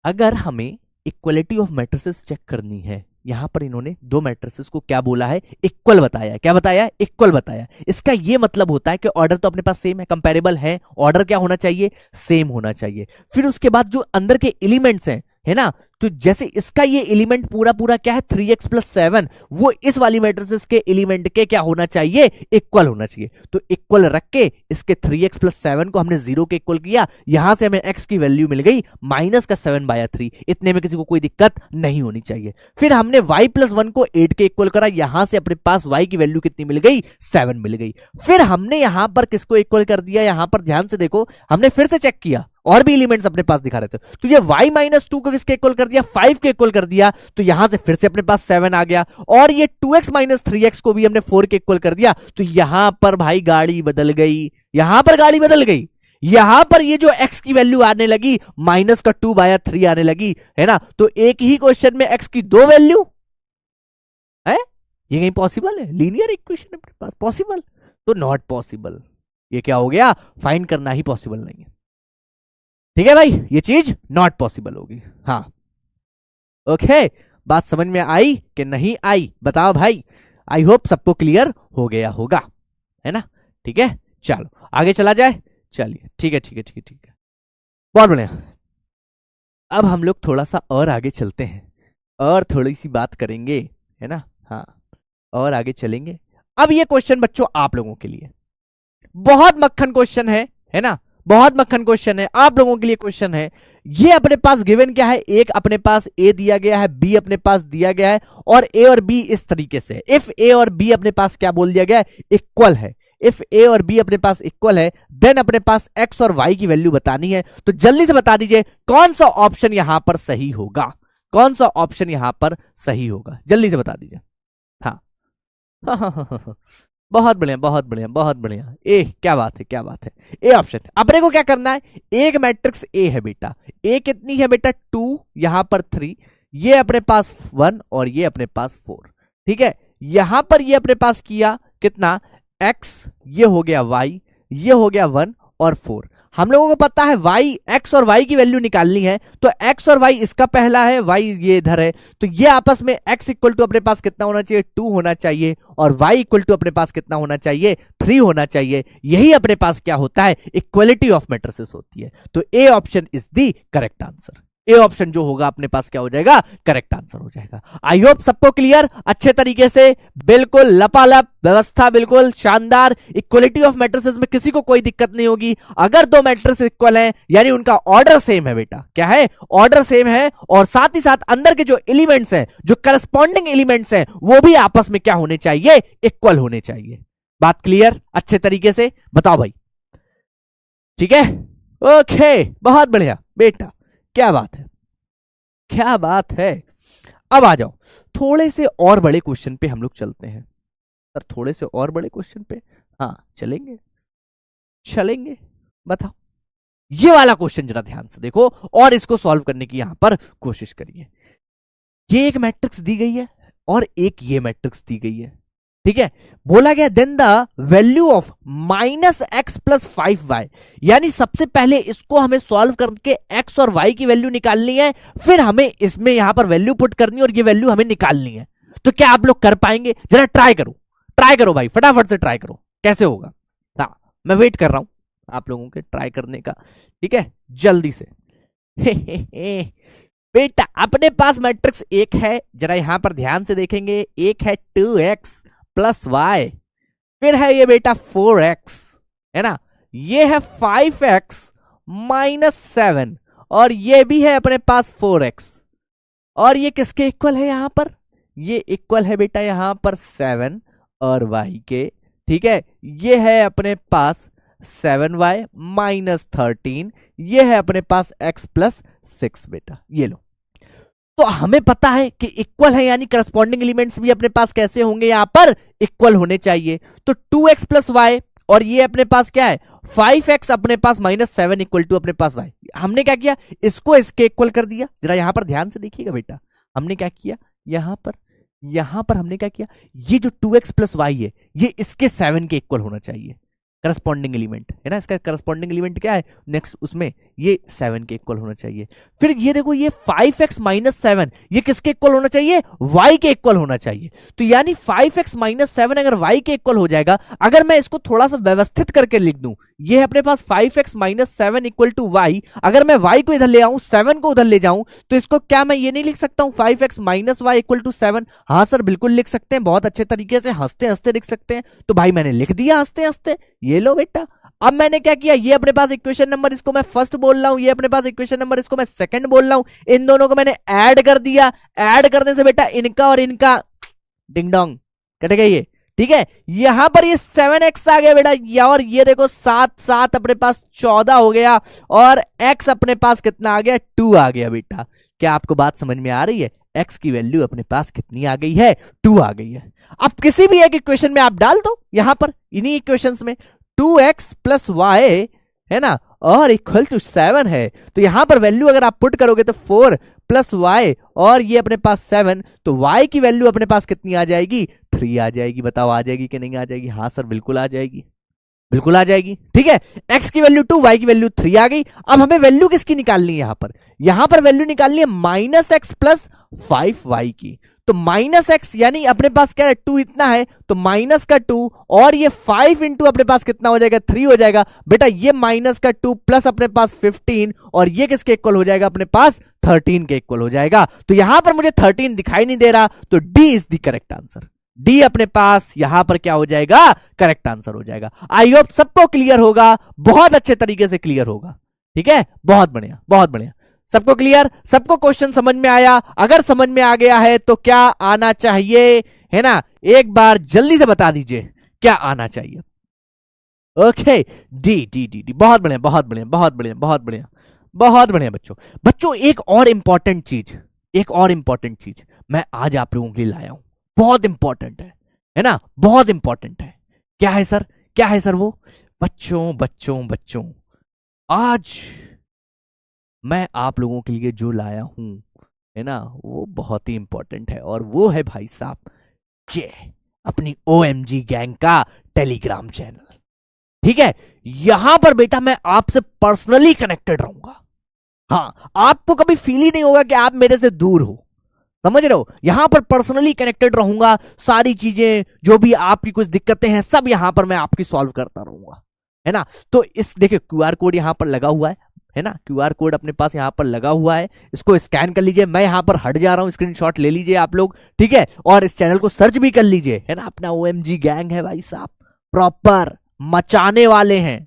अगर हमें इक्वलिटी ऑफ मैट्रिसेस चेक करनी है, यहां पर इन्होंने दो मैट्रिसेस को क्या बोला है, इक्वल बताया। क्या बताया, इक्वल बताया। इसका यह मतलब होता है कि ऑर्डर तो अपने पास सेम है, कंपैरेबल है, ऑर्डर क्या होना चाहिए, सेम होना चाहिए। फिर उसके बाद जो अंदर के एलिमेंट्स हैं, है ना, तो जैसे इसका ये एलिमेंट पूरा पूरा क्या है 3x प्लस 7, वो इस वाली मैट्रिसेस के एलिमेंट के क्या होना चाहिए, इक्वल होना चाहिए। तो इक्वल रख के इसके 3x प्लस 7 को हमने 0 के इक्वल किया, यहां से हमें x की वैल्यू मिल गई माइनस का 7/3। इतने में किसी को कोई दिक्कत नहीं होनी चाहिए। फिर हमने y प्लस 1 को 8 के इक्वल करा, यहां से अपने पास y की वैल्यू कितनी मिल गई, 7 मिल गई। फिर हमने यहां पर किसको इक्वल कर दिया, यहां पर ध्यान से देखो, हमने फिर से चेक किया और भी एलिमेंट्स अपने पास दिखा रहे थे, तो ये y माइनस 2 को किसके इक्वल कर दिया, 5 के इक्वल कर दिया, तो यहां से फिर से अपने पास 7 आ गया। और ये 2x माइनस 3x को भी हमने 4 के इक्वल कर दिया, तो यहां पर भाई गाड़ी बदल गई, यहां पर गाड़ी बदल गई। यहां पर ये जो x की वैल्यू आने लगी माइनस का 2/3 आने लगी, है ना। तो एक ही क्वेश्चन में x की दो वैल्यू है, ये कहीं पॉसिबल है, लीनियर इक्वेशन अपने पास पॉसिबल, तो नॉट पॉसिबल। ये क्या हो गया, फाइंड करना ही पॉसिबल नहीं है। ठीक है भाई, ये चीज नॉट पॉसिबल होगी। हाँ ओके, बात समझ में आई कि नहीं आई, बताओ भाई। आई होप सबको क्लियर हो गया होगा, है ना। ठीक है, चलो आगे चला जाए। चलिए ठीक है ठीक है ठीक है ठीक है, बहुत बढ़िया। अब हम लोग थोड़ा सा और आगे चलते हैं और थोड़ी सी बात करेंगे, है ना। हाँ, और आगे चलेंगे। अब ये क्वेश्चन बच्चों आप लोगों के लिए बहुत मक्खन क्वेश्चन है ना, बहुत मक्खन क्वेश्चन है आप लोगों के लिए। क्वेश्चन है ये अपने पास गिवन क्या है, एक अपने पास ए दिया गया है, बी अपने पास दिया गया है, और ए और बी इस तरीके से, इफ ए और बी अपने पास क्या बोल दिया गया है, इक्वल है। इफ ए और बी अपने पास इक्वल है, देन अपने पास एक्स और वाई की वैल्यू बतानी है। तो जल्दी से बता दीजिए कौन सा ऑप्शन यहां पर सही होगा, कौन सा ऑप्शन यहां पर सही होगा, जल्दी से बता दीजिए। हाँ बहुत बढ़िया बहुत बढ़िया बहुत बढ़िया, ए क्या बात है क्या बात है, ए ऑप्शन। अपने को क्या करना है, एक मैट्रिक्स ए है बेटा, ए कितनी है बेटा 2, यहां पर 3, ये अपने पास 1 और ये अपने पास 4। ठीक है, यहां पर ये अपने पास किया कितना, x, ये हो गया y, ये हो गया 1 और 4। हम लोगों को पता है y, x और y की वैल्यू निकालनी है, तो x और y इसका पहला है, y ये इधर है, तो ये आपस में x इक्वल टू अपने पास कितना होना चाहिए, 2 होना चाहिए, और y इक्वल टू अपने पास कितना होना चाहिए, 3 होना चाहिए। यही अपने पास क्या होता है, इक्वलिटी ऑफ मैट्रिसेस होती है। तो A option is the correct answer. A option जो होगा अपने पास क्या हो जाएगा, करेक्ट आंसर हो जाएगा। आई होप सबको क्लियर, अच्छे तरीके से, बिल्कुल लपालप व्यवस्था, बिल्कुल शानदार। इक्वलिटी ऑफ मैट्रिसेस में किसी को कोई दिक्कत नहीं होगी। अगर दो मैट्रिक्स इक्वल हैं यानी उनका ऑर्डर सेम है बेटा, क्या है, ऑर्डर सेम है, और साथ ही साथ अंदर के जो एलिमेंट्स हैं, जो करस्पॉन्डिंग एलिमेंट्स हैं, वो भी आपस में क्या होने चाहिए, इक्वल होने चाहिए। बात क्लियर अच्छे तरीके से, बताओ भाई। ठीक है, ओके, बहुत बढ़िया बेटा, क्या बात है क्या बात है। अब आ जाओ थोड़े से और बड़े क्वेश्चन पे हम लोग चलते हैं सर, थोड़े से और बड़े क्वेश्चन पे हाँ चलेंगे चलेंगे। बताओ ये वाला क्वेश्चन जरा ध्यान से देखो और इसको सॉल्व करने की यहां पर कोशिश करिए। ये एक मैट्रिक्स दी गई है और एक ये मैट्रिक्स दी गई है, ठीक है। बोला गया then the value of minus x plus 5y, यानी सबसे पहले इसको हमें सॉल्व करके x और y की वैल्यू निकालनी है, फिर हमें इसमें यहां पर वैल्यू पुट करनी है और ये वैल्यू हमें निकालनी है। तो क्या आप लोग कर पाएंगे, जरा ट्राई करो भाई, फटाफट से ट्राई करो, कैसे होगा। हाँ मैं वेट कर रहा हूं आप लोगों के ट्राई करने का, ठीक है, जल्दी से। बेटा अपने पास मैट्रिक्स एक है, जरा यहां पर ध्यान से देखेंगे, एक है 2x प्लस y, फिर है ये बेटा 4x, है ना, ये है 5x माइनस 7, और ये भी है अपने पास 4x, और ये किसके इक्वल है यहां पर, ये इक्वल है बेटा यहां पर 7 और y के, ठीक है। ये है अपने पास 7y माइनस 13, ये है अपने पास x प्लस 6 बेटा, ये लो। तो हमें पता है कि इक्वल है यानी करस्पॉन्डिंग एलिमेंट्स भी अपने पास कैसे होंगे, यहां पर इक्वल होने चाहिए। तो 2x प्लस वाई, और ये अपने पास क्या है 5x अपने पास माइनस 7 इक्वल टू अपने पास y। हमने क्या किया, इसको इसके इक्वल कर दिया। जरा यहां पर ध्यान से देखिएगा बेटा, हमने क्या किया, यहां पर हमने क्या किया, ये जो 2x प्लस वाई है ये इसके 7 के इक्वल होना चाहिए, करस्पॉन्डिंग एलिमेंट है ना, इसका करस्पॉन्डिंग एलिमेंट क्या है नेक्स्ट, उसमें ये 7 के इक्वल होना चाहिए। फिर ये देखो ये 5x माइनस 7 ये किसके इक्वल होना चाहिए, y के इक्वल होना चाहिए। तो यानी 5x माइनस 7 अगर y के इक्वल हो जाएगा, अगर मैं इसको थोड़ा सा व्यवस्थित करके लिख दूं, ये है अपने पास 5x minus 7 equal to y. अगर मैं y को इधर ले आऊं, 7 को उधर ले जाऊं, तो इसको क्या मैं ये नहीं लिख सकता हूं 5x minus Y equal to 7? हाँ सर बिल्कुल लिख सकते हैं, बहुत अच्छे तरीके से हंसते हंसते लिख सकते हैं। तो भाई मैंने लिख दिया हंसते हंसते, ये लो बेटा। अब मैंने क्या किया, ये अपने पास इक्वेशन नंबर इसको मैं फर्स्ट बोल रहा हूं, ये अपने पास इक्वेशन नंबर इसको मैं सेकंड बोल रहा हूं, इन दोनों को मैंने ऐड कर दिया। ऐड करने से बेटा इनका और इनका डिंग डोंग कट गई ये, ठीक है। यहां पर ये 7x आ गया बेटा, और ये देखो 7 7 अपने पास 14 हो गया, और x अपने पास कितना आ गया, 2 आ गया बेटा। क्या आपको बात समझ में आ रही है? x की वैल्यू अपने पास कितनी आ गई है, 2 आ गई है। अब किसी भी एक इक्वेशन में आप डाल दो, यहां पर इन्हीं इक्वेशंस में 2x प्लस वाई है ना, और इक्वल टू 7 है। तो यहां पर वैल्यू अगर आप पुट करोगे तो 4 प्लस वाई और ये अपने पास 7, तो y की वैल्यू अपने पास कितनी आ जाएगी, 3 आ जाएगी। बताओ आ जाएगी कि नहीं आ जाएगी? हाँ सर बिल्कुल आ जाएगी, बिल्कुल आ जाएगी, ठीक है। x की वैल्यू 2, y की वैल्यू 3 आ गई। अब हमें वैल्यू किसकी निकालनी है यहां पर वैल्यू निकालनी है माइनस एक्स प्लस 5y की। तो माइनस एक्स यानी अपने पास क्या है, 2 इतना है, तो माइनस का 2 और ये 5 इंटू अपने पास कितना हो जाएगा, 3 हो जाएगा बेटा। ये माइनस का 2 प्लस अपने पास 15 और ये किसके इक्वल हो जाएगा, अपने पास 13 के इक्वल हो जाएगा। तो यहां पर मुझे 13 दिखाई नहीं दे रहा, तो D is the correct answer. D अपने पास यहां पर क्या हो जाएगा, करेक्ट आंसर हो जाएगा। आई होप सबको क्लियर होगा, बहुत अच्छे तरीके से क्लियर होगा, ठीक है। बहुत बढ़िया, बहुत बढ़िया। सबको क्लियर, सबको क्वेश्चन समझ में आया? अगर समझ में आ गया है तो क्या आना चाहिए, है ना? एक बार जल्दी से बता दीजिए क्या आना चाहिए। Okay, D D D D, बहुत बढ़िया, बहुत बढ़िया, बहुत बढ़िया, बहुत बढ़िया, बहुत बढ़िया बच्चों एक और इंपॉर्टेंट चीज मैं आज आप लोगों के लिए लाया हूं, बहुत इंपॉर्टेंट है ना, बहुत इंपॉर्टेंट है। क्या है सर, क्या है सर वो? बच्चों आज मैं आप लोगों के लिए जो लाया हूं, है ना, वो बहुत ही इंपॉर्टेंट है, और वो है भाई साहब ये अपनी OMG गैंग का टेलीग्राम चैनल, ठीक है। यहां पर बेटा मैं आपसे पर्सनली कनेक्टेड रहूंगा। हाँ, आपको कभी फील ही नहीं होगा कि आप मेरे से दूर हो, समझ रहे हो? यहां पर पर्सनली कनेक्टेड रहूंगा, सारी चीजें जो भी आपकी कुछ दिक्कतें हैं सब यहां पर मैं आपकी सॉल्व करता रहूंगा, है ना। तो इस देखिए QR कोड यहां पर लगा हुआ है ना, QR कोड अपने पास यहां पर लगा हुआ है, इसको स्कैन कर लीजिए। मैं यहां पर हट जा रहा हूं, स्क्रीनशॉट ले लीजिए आप लोग, ठीक है। और इस चैनल को सर्च भी कर लीजिए, है ना। अपना OMG गैंग है भाई साहब, प्रॉपर मचाने वाले हैं,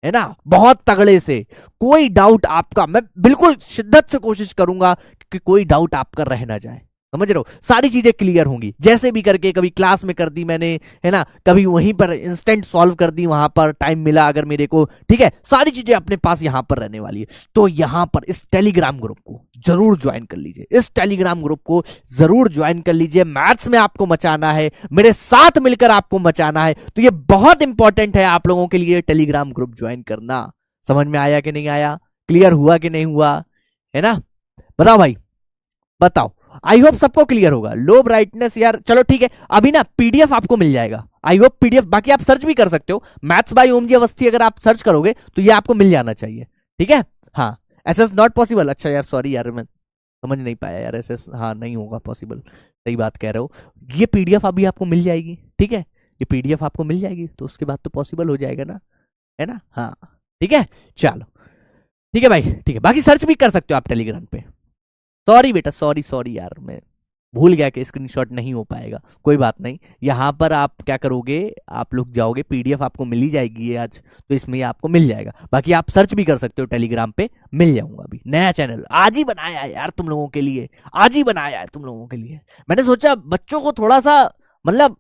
है ना, बहुत तगड़े से। कोई डाउट आपका, मैं बिल्कुल शिद्दत से कोशिश करूंगा कि कोई डाउट आपका रह ना जाए, समझ रहे हो? सारी चीजें क्लियर होंगी, जैसे भी करके, कभी क्लास में कर दी मैंने, है ना, कभी वहीं पर इंस्टेंट सॉल्व कर दी, वहां पर टाइम मिला अगर मेरे को, ठीक है। सारी चीजें अपने पास यहां पर रहने वाली है। तो यहां पर इस टेलीग्राम ग्रुप को जरूर ज्वाइन कर लीजिए, इस टेलीग्राम ग्रुप को जरूर ज्वाइन कर लीजिए। मैथ्स में आपको मचाना है, मेरे साथ मिलकर आपको मचाना है, तो ये बहुत इंपॉर्टेंट है आप लोगों के लिए टेलीग्राम ग्रुप ज्वाइन करना। समझ में आया कि नहीं आया, क्लियर हुआ कि नहीं हुआ, है ना? बताओ भाई, बताओ। आई होप सबको क्लियर होगा। लो ब्राइटनेस यार, चलो ठीक है, अभी ना PDF आपको मिल जाएगा, आई होप PDF। बाकी आप सर्च भी कर सकते हो, मैथ्स बाय OMG अवस्थी अगर आप सर्च करोगे तो ये आपको मिल जाना चाहिए, ठीक है। हाँ, ऐसा नॉट पॉसिबल, अच्छा यार सॉरी यार, मैं समझ नहीं पाया यार, ऐसे हाँ नहीं होगा पॉसिबल, सही बात कह रहे हो। ये PDF अभी आपको मिल जाएगी, ठीक है, ये PDF आपको मिल जाएगी, तो उसके बाद तो पॉसिबल हो जाएगा ना, है ना। हाँ ठीक है, चलो ठीक है भाई, ठीक है। बाकी सर्च भी कर सकते हो आप टेलीग्राम पे। सॉरी बेटा, सॉरी यार, मैं भूल गया कि स्क्रीनशॉट नहीं हो पाएगा, कोई बात नहीं। यहाँ पर आप क्या करोगे, आप लोग जाओगे, PDF आपको मिल ही जाएगी ये आज, तो इसमें आपको मिल जाएगा। बाकी आप सर्च भी कर सकते हो टेलीग्राम पे, मिल जाऊंगा। अभी नया चैनल आज ही बनाया है यार तुम लोगों के लिए, आज ही बनाया है तुम लोगों के लिए। मैंने सोचा बच्चों को थोड़ा सा मतलब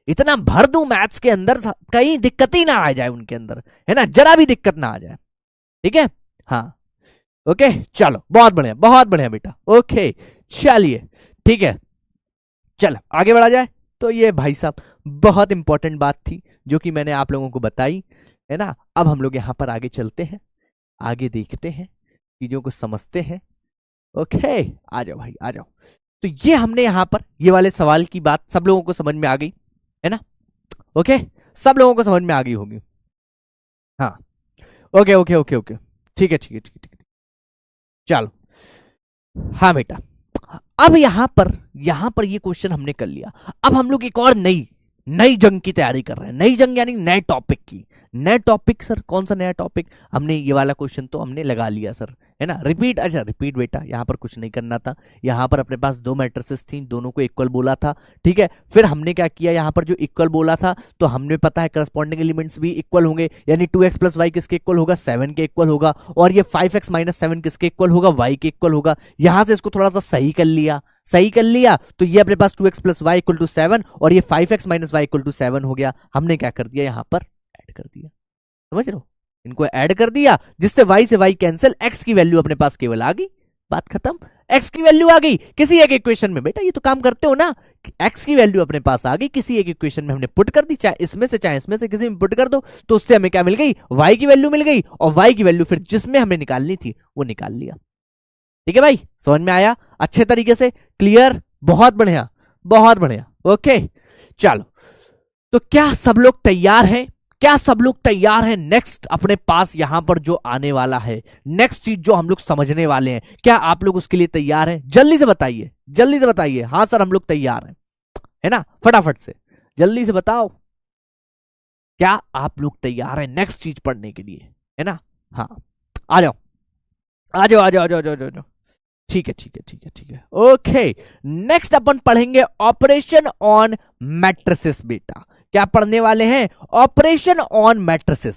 इतना भर दूं मैथ्स के अंदर, कहीं दिक्कत ही ना आ जाए उनके अंदर, है ना, जरा भी दिक्कत ना आ जाए, ठीक है। हाँ ओके, चलो बहुत बढ़िया बेटा, ओके चलिए ठीक है, चल आगे बढ़ा जाए। तो ये भाई साहब बहुत इंपॉर्टेंट बात थी जो कि मैंने आप लोगों को बताई, है ना। अब हम लोग यहाँ पर आगे चलते हैं, आगे देखते हैं, चीजों को समझते हैं। ओके, आ जाओ भाई आ जाओ। तो ये हमने यहाँ पर ये वाले सवाल की बात सब लोगों को समझ में आ गई, है ना। ओके, सब लोगों को समझ में आ गई होगी। हाँ ओके ओके ओके ओके, ठीक है ठीक है ठीक है ठीक है, चलो। हाँ बेटा, अब यहां पर ये क्वेश्चन हमने कर लिया। अब हम लोग एक और नई नई जंग की तैयारी कर रहे हैं, नई जंग यानी नए टॉपिक की। नए टॉपिक सर, कौन सा नया टॉपिक? हमने ये वाला क्वेश्चन तो हमने लगा लिया सर, है ना। रिपीट, अच्छा रिपीट बेटा, यहाँ पर कुछ नहीं करना था। यहाँ पर अपने पास दो मैट्रिसेस थी, दोनों को इक्वल बोला था, ठीक है। फिर हमने क्या किया, यहाँ पर जो इक्वल बोला था तो हमने पता है करस्पॉन्डिंग एलिमेंट्स भी इक्वल होंगे, यानी 2x प्लस वाई किसके इक्वल होगा, 7 के इक्वल होगा। और ये 5x माइनस 7 किसके इक्वल होगा, y के इक्वल होगा। यहां से इसको थोड़ा सा सही कर लिया, सही कर लिया तो ये अपने पास 2x plus y equal to 7 और ये 5x minus Y equal to 7 हो गया। हमने क्या कर दिया, यहां पर ऐड कर दिया, समझ रहे हो, इनको ऐड कर दिया, जिससे y से y कैंसिल, x की वैल्यू अपने पास केवल आ गई, बात खत्म। x की वैल्यू आ गई किसी एक इक्वेशन में, बेटा ये तो काम करते हो ना, x की वैल्यू अपने पास आ गई किसी एक इक्वेशन में, हमने पुट कर दी, चाहे इसमें से चाहे इसमें से किसी में पुट कर दो, तो उससे हमें क्या मिल गई, y की वैल्यू मिल गई, और y की वैल्यू फिर जिसमें हमें निकालनी थी वो निकाल लिया। ठीक है भाई, समझ में आया अच्छे तरीके से, क्लियर, बहुत बढ़िया बहुत बढ़िया, ओके। चलो, तो क्या सब लोग तैयार हैं, क्या सब लोग तैयार हैं? नेक्स्ट अपने पास यहां पर जो आने वाला है, नेक्स्ट चीज जो हम लोग समझने वाले हैं, क्या आप लोग उसके लिए तैयार हैं? जल्दी से बताइए, जल्दी से बताइए। हाँ सर हम लोग तैयार हैं, है ना, फटाफट से जल्दी से बताओ, क्या आप लोग तैयार हैं नेक्स्ट चीज पढ़ने के लिए, है ना। हाँ आ जाओ आ जाओ आ जाओ आ जाओ आ जाओ, ठीक है ठीक है ठीक है ठीक है, ओके। नेक्स्ट अपन पढ़ेंगे ऑपरेशन ऑन मैट्रिसेस बेटा। क्या पढ़ने वाले हैं, ऑपरेशन ऑन मैट्रिसेस,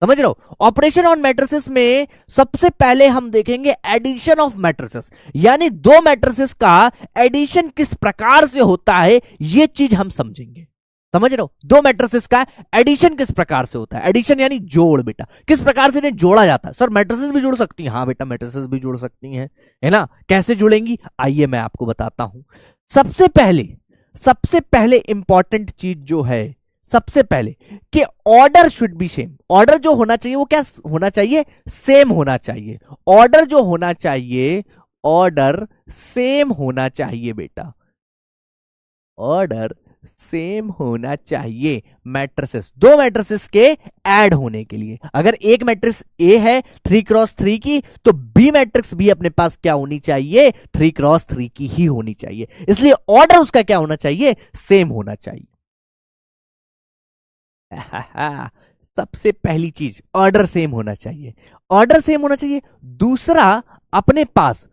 समझ रहे हो। ऑपरेशन ऑन मैट्रिसेस में सबसे पहले हम देखेंगे एडिशन ऑफ मैट्रिसेस, यानी दो मैट्रिसेस का एडिशन किस प्रकार से होता है, ये चीज हम समझेंगे, समझ रहे हो। दो मैट्रिसेस का एडिशन किस प्रकार से होता है, एडिशन यानी जोड़ बेटा, किस प्रकार से इन्हें जोड़ा जाता है। सर मैट्रिसेस भी जोड़ सकती हैं, हाँ बेटा मैट्रिसेस भी जोड़ सकती हैं, है ना। कैसे जुड़ेंगी, आइए मैं आपको बताता हूं। सबसे पहले इंपॉर्टेंट चीज जो है, सबसे पहले कि order should be same. Order जो होना चाहिए वो क्या होना चाहिए, सेम होना चाहिए। ऑर्डर जो होना चाहिए, ऑर्डर सेम होना चाहिए बेटा, ऑर्डर सेम होना चाहिए मैट्रिसेस, दो मैट्रिसेस के ऐड होने के लिए। अगर एक मैट्रिक्स ए है 3x3 की, तो बी मैट्रिक्स भी अपने पास क्या होनी चाहिए, 3x3 की ही होनी चाहिए। इसलिए ऑर्डर उसका क्या होना चाहिए, सेम होना चाहिए। सबसे पहली चीज ऑर्डर सेम होना चाहिए, ऑर्डर सेम होना चाहिए। दूसरा अपने पास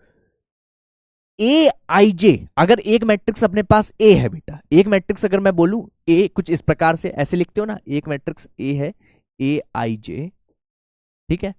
ए आई जे, अगर एक मैट्रिक्स अपने पास ए है बेटा, एक मैट्रिक्स अगर मैं बोलूं ए कुछ इस प्रकार से ऐसे लिखते हो ना, एक मैट्रिक्स ए है ए आई जे, ठीक है।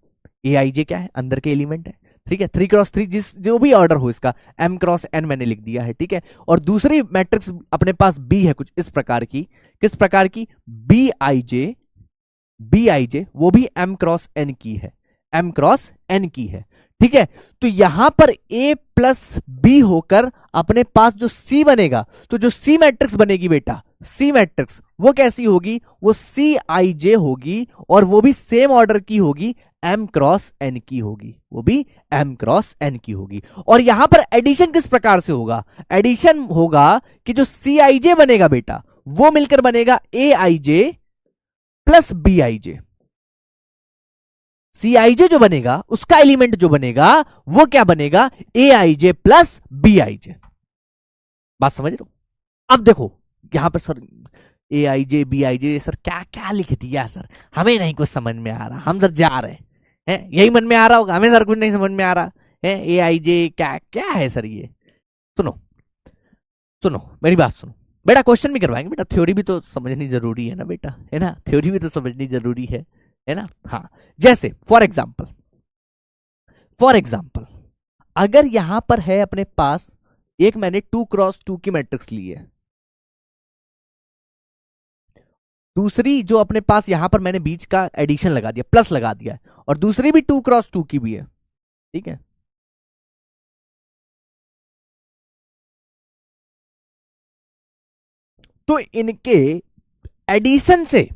ए आई जे क्या है, अंदर के एलिमेंट है, ठीक है। 3x3 जिस जो भी ऑर्डर हो इसका, m×n मैंने लिख दिया है, ठीक है। और दूसरी मैट्रिक्स अपने पास बी है कुछ इस प्रकार की, किस प्रकार की, बी आई जे, वो भी m×n की है, m×n की है, ठीक है। तो यहां पर a प्लस बी होकर अपने पास जो c बनेगा, तो जो c मैट्रिक्स बनेगी बेटा, c मैट्रिक्स वो कैसी होगी, वो सी आई जे होगी, और वो भी सेम ऑर्डर की होगी, m×n की होगी, वो भी m×n की होगी। और यहां पर एडिशन किस प्रकार से होगा, एडिशन होगा कि जो सी आई जे बनेगा बेटा, वो मिलकर बनेगा ए आई जे प्लस बी आई जे। सी आई जे जो बनेगा, उसका एलिमेंट जो बनेगा वो क्या बनेगा, ए आई जे प्लस बी आई जे। बात समझ रहे हो। अब देखो यहां पर sir a I j b I j, sir क्या क्या लिख दिया सर, हमें नहीं कुछ समझ में आ रहा, हम सर जा रहे हैं, यही मन में आ रहा होगा, हमें सर कुछ नहीं समझ में आ रहा है, ए आई जे क्या क्या है सर ये। सुनो सुनो मेरी बात सुनो बेटा, क्वेश्चन भी करवाएंगे बेटा, थ्योरी भी तो समझनी जरूरी है ना बेटा, है ना, थ्योरी भी तो समझनी जरूरी है ना। हाँ जैसे फॉर एग्जाम्पल अगर यहां पर है अपने पास एक, मैंने 2x2 की मैट्रिक्स ली है, दूसरी जो अपने पास यहां पर मैंने बीच का एडिशन लगा दिया, प्लस लगा दिया है, और दूसरी भी 2x2 की भी है, ठीक है। तो इनके एडिशन से,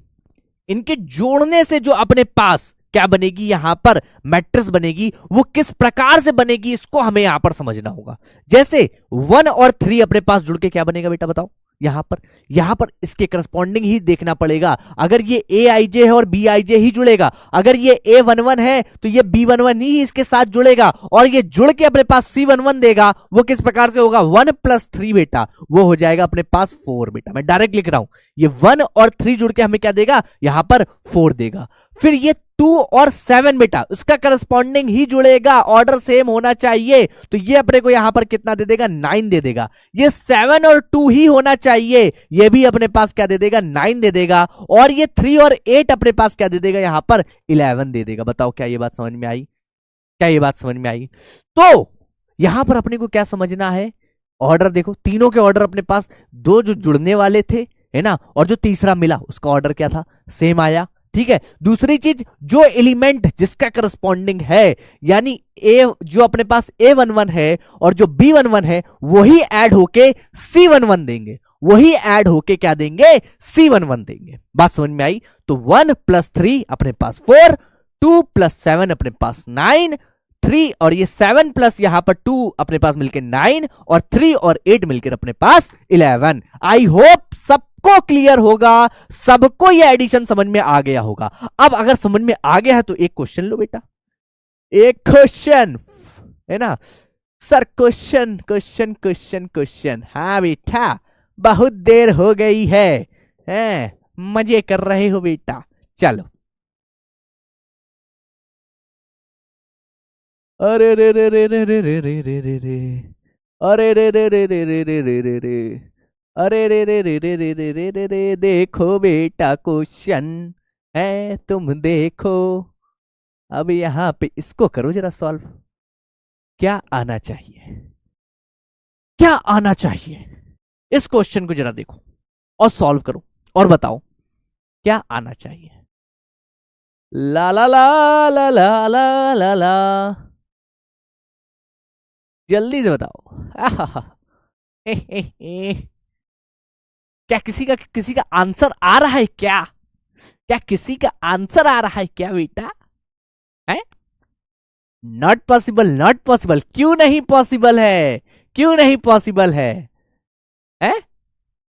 इनके जोड़ने से जो अपने पास क्या बनेगी, यहां पर मैट्रिक्स बनेगी, वो किस प्रकार से बनेगी इसको हमें यहां पर समझना होगा। जैसे 1 और 3 अपने पास जुड़ के क्या बनेगा बेटा बताओ, यहां पर इसके करस्पॉन्डिंग ही देखना पड़ेगा। अगर ये ए आई जे है और बी आई जे ही जुड़ेगा, अगर ये A11 है तो ये B11 ही इसके साथ जुड़ेगा, और ये जुड़ के अपने पास C11 देगा। वो किस प्रकार से होगा? 1+3 बेटा, वो हो जाएगा अपने पास 4 बेटा। मैं डायरेक्ट लिख रहा हूं, ये 1 और 3 जुड़ के हमें क्या देगा? यहां पर 4 देगा। फिर ये 2 और 7 बेटा, उसका करस्पॉन्डिंग ही जुड़ेगा, ऑर्डर सेम होना चाहिए, तो ये अपने को यहां पर कितना दे देगा? 9 दे देगा। ये 7 और 2 ही होना चाहिए, ये भी अपने पास क्या दे देगा? 9 दे देगा। और ये 3 और 8 अपने पास क्या दे देगा? यहां पर 11 दे देगा। बताओ क्या ये बात समझ में आई? क्या ये बात समझ में आई? तो यहां पर अपने को क्या समझना है? ऑर्डर देखो, तीनों के ऑर्डर अपने पास, दो जो जुड़ने वाले थे है ना, और जो तीसरा मिला उसका ऑर्डर क्या था? सेम आया। ठीक है, दूसरी चीज, जो एलिमेंट जिसका करस्पॉन्डिंग है, यानी ए जो अपने पास A11 है और जो B11 है, वही ऐड होके C11 देंगे, वही ऐड होके क्या देंगे? C11 देंगे। बात समझ में आई? तो 1+3 अपने पास 4, 2+7 अपने पास 9, 3 और ये 7 प्लस यहां पर 2 अपने पास मिलकर 9, और 3 और 8 मिलकर अपने पास 11। आई होप सबको क्लियर होगा, सबको ये एडिशन समझ में आ गया होगा। अब अगर समझ में आ गया है तो एक क्वेश्चन लो बेटा, एक क्वेश्चन है ना sir, question question question question. हाँ बेटा, बहुत देर हो गई है, मजे कर रहे हो बेटा। चलो, अरे रे रे रे रे रे रे रे रे रे रे, अरे रे रे रे रे रे रे रे रे रे, अरे रे रे रे रे रे रे रे रे रे, देखो बेटा क्वेश्चन है, तुम देखो। अब यहां पे इसको करो जरा सॉल्व। क्या आना चाहिए? क्या आना चाहिए? इस क्वेश्चन को जरा देखो और सॉल्व करो और बताओ क्या आना चाहिए। ला ला ला ला ला ला ला ला, जल्दी से बताओ। क्या किसी का आंसर आ रहा है क्या? क्या किसी का आंसर आ रहा है क्या बेटा? है? Not possible, not possible. क्यों नहीं पॉसिबल है? क्यों नहीं पॉसिबल है? हैं?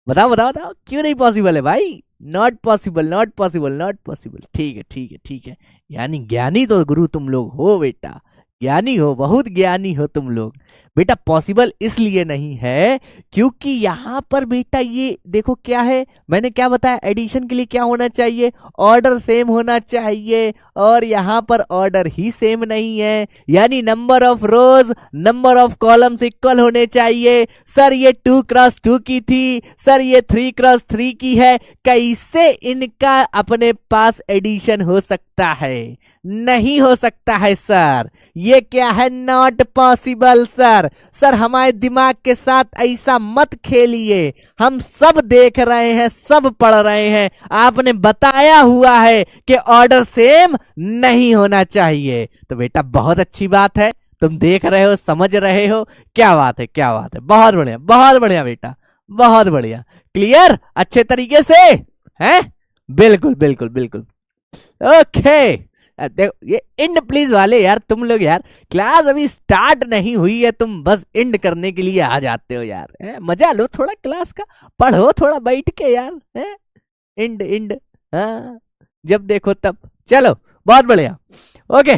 बताओ बताओ बताओ, क्यों नहीं पॉसिबल है भाई? Not possible, not possible, not possible. ठीक है ठीक है ठीक है, यानी ज्ञानी तो गुरु तुम लोग हो बेटा, ज्ञानी हो, बहुत ज्ञानी हो तुम लोग बेटा। पॉसिबल इसलिए नहीं है क्योंकि यहां पर बेटा ये देखो क्या है, मैंने क्या बताया? एडिशन के लिए क्या होना चाहिए? ऑर्डर सेम होना चाहिए, और यहां पर ऑर्डर ही सेम नहीं है, यानी number of rose number of columns equal होने चाहिए। सर ये 2x2 की थी, सर ये 3x3 की है, कैसे इनका अपने पास एडिशन हो सकता है? नहीं हो सकता है सर, ये क्या है? Not possible sir. सर हमारे दिमाग के साथ ऐसा मत खेलिए, हम सब देख रहे हैं, सब पढ़ रहे हैं, आपने बताया हुआ है कि ऑर्डर सेम नहीं होना चाहिए। तो बेटा बहुत अच्छी बात है, तुम देख रहे हो, समझ रहे हो, क्या बात है, क्या बात है, बहुत बढ़िया बेटा, बहुत बढ़िया। क्लियर अच्छे तरीके से है? बिल्कुल बिल्कुल बिल्कुल। ओके, देखो ये इंड प्लीज वाले यार, तुम लोग यार, क्लास अभी स्टार्ट नहीं हुई है, तुम बस इंड करने के लिए आ जाते हो यार। मजा लो थोड़ा क्लास का, पढ़ो थोड़ा बैठ के यार। इंड इंड, हाँ, जब देखो तब। चलो बहुत बढ़िया। ओके,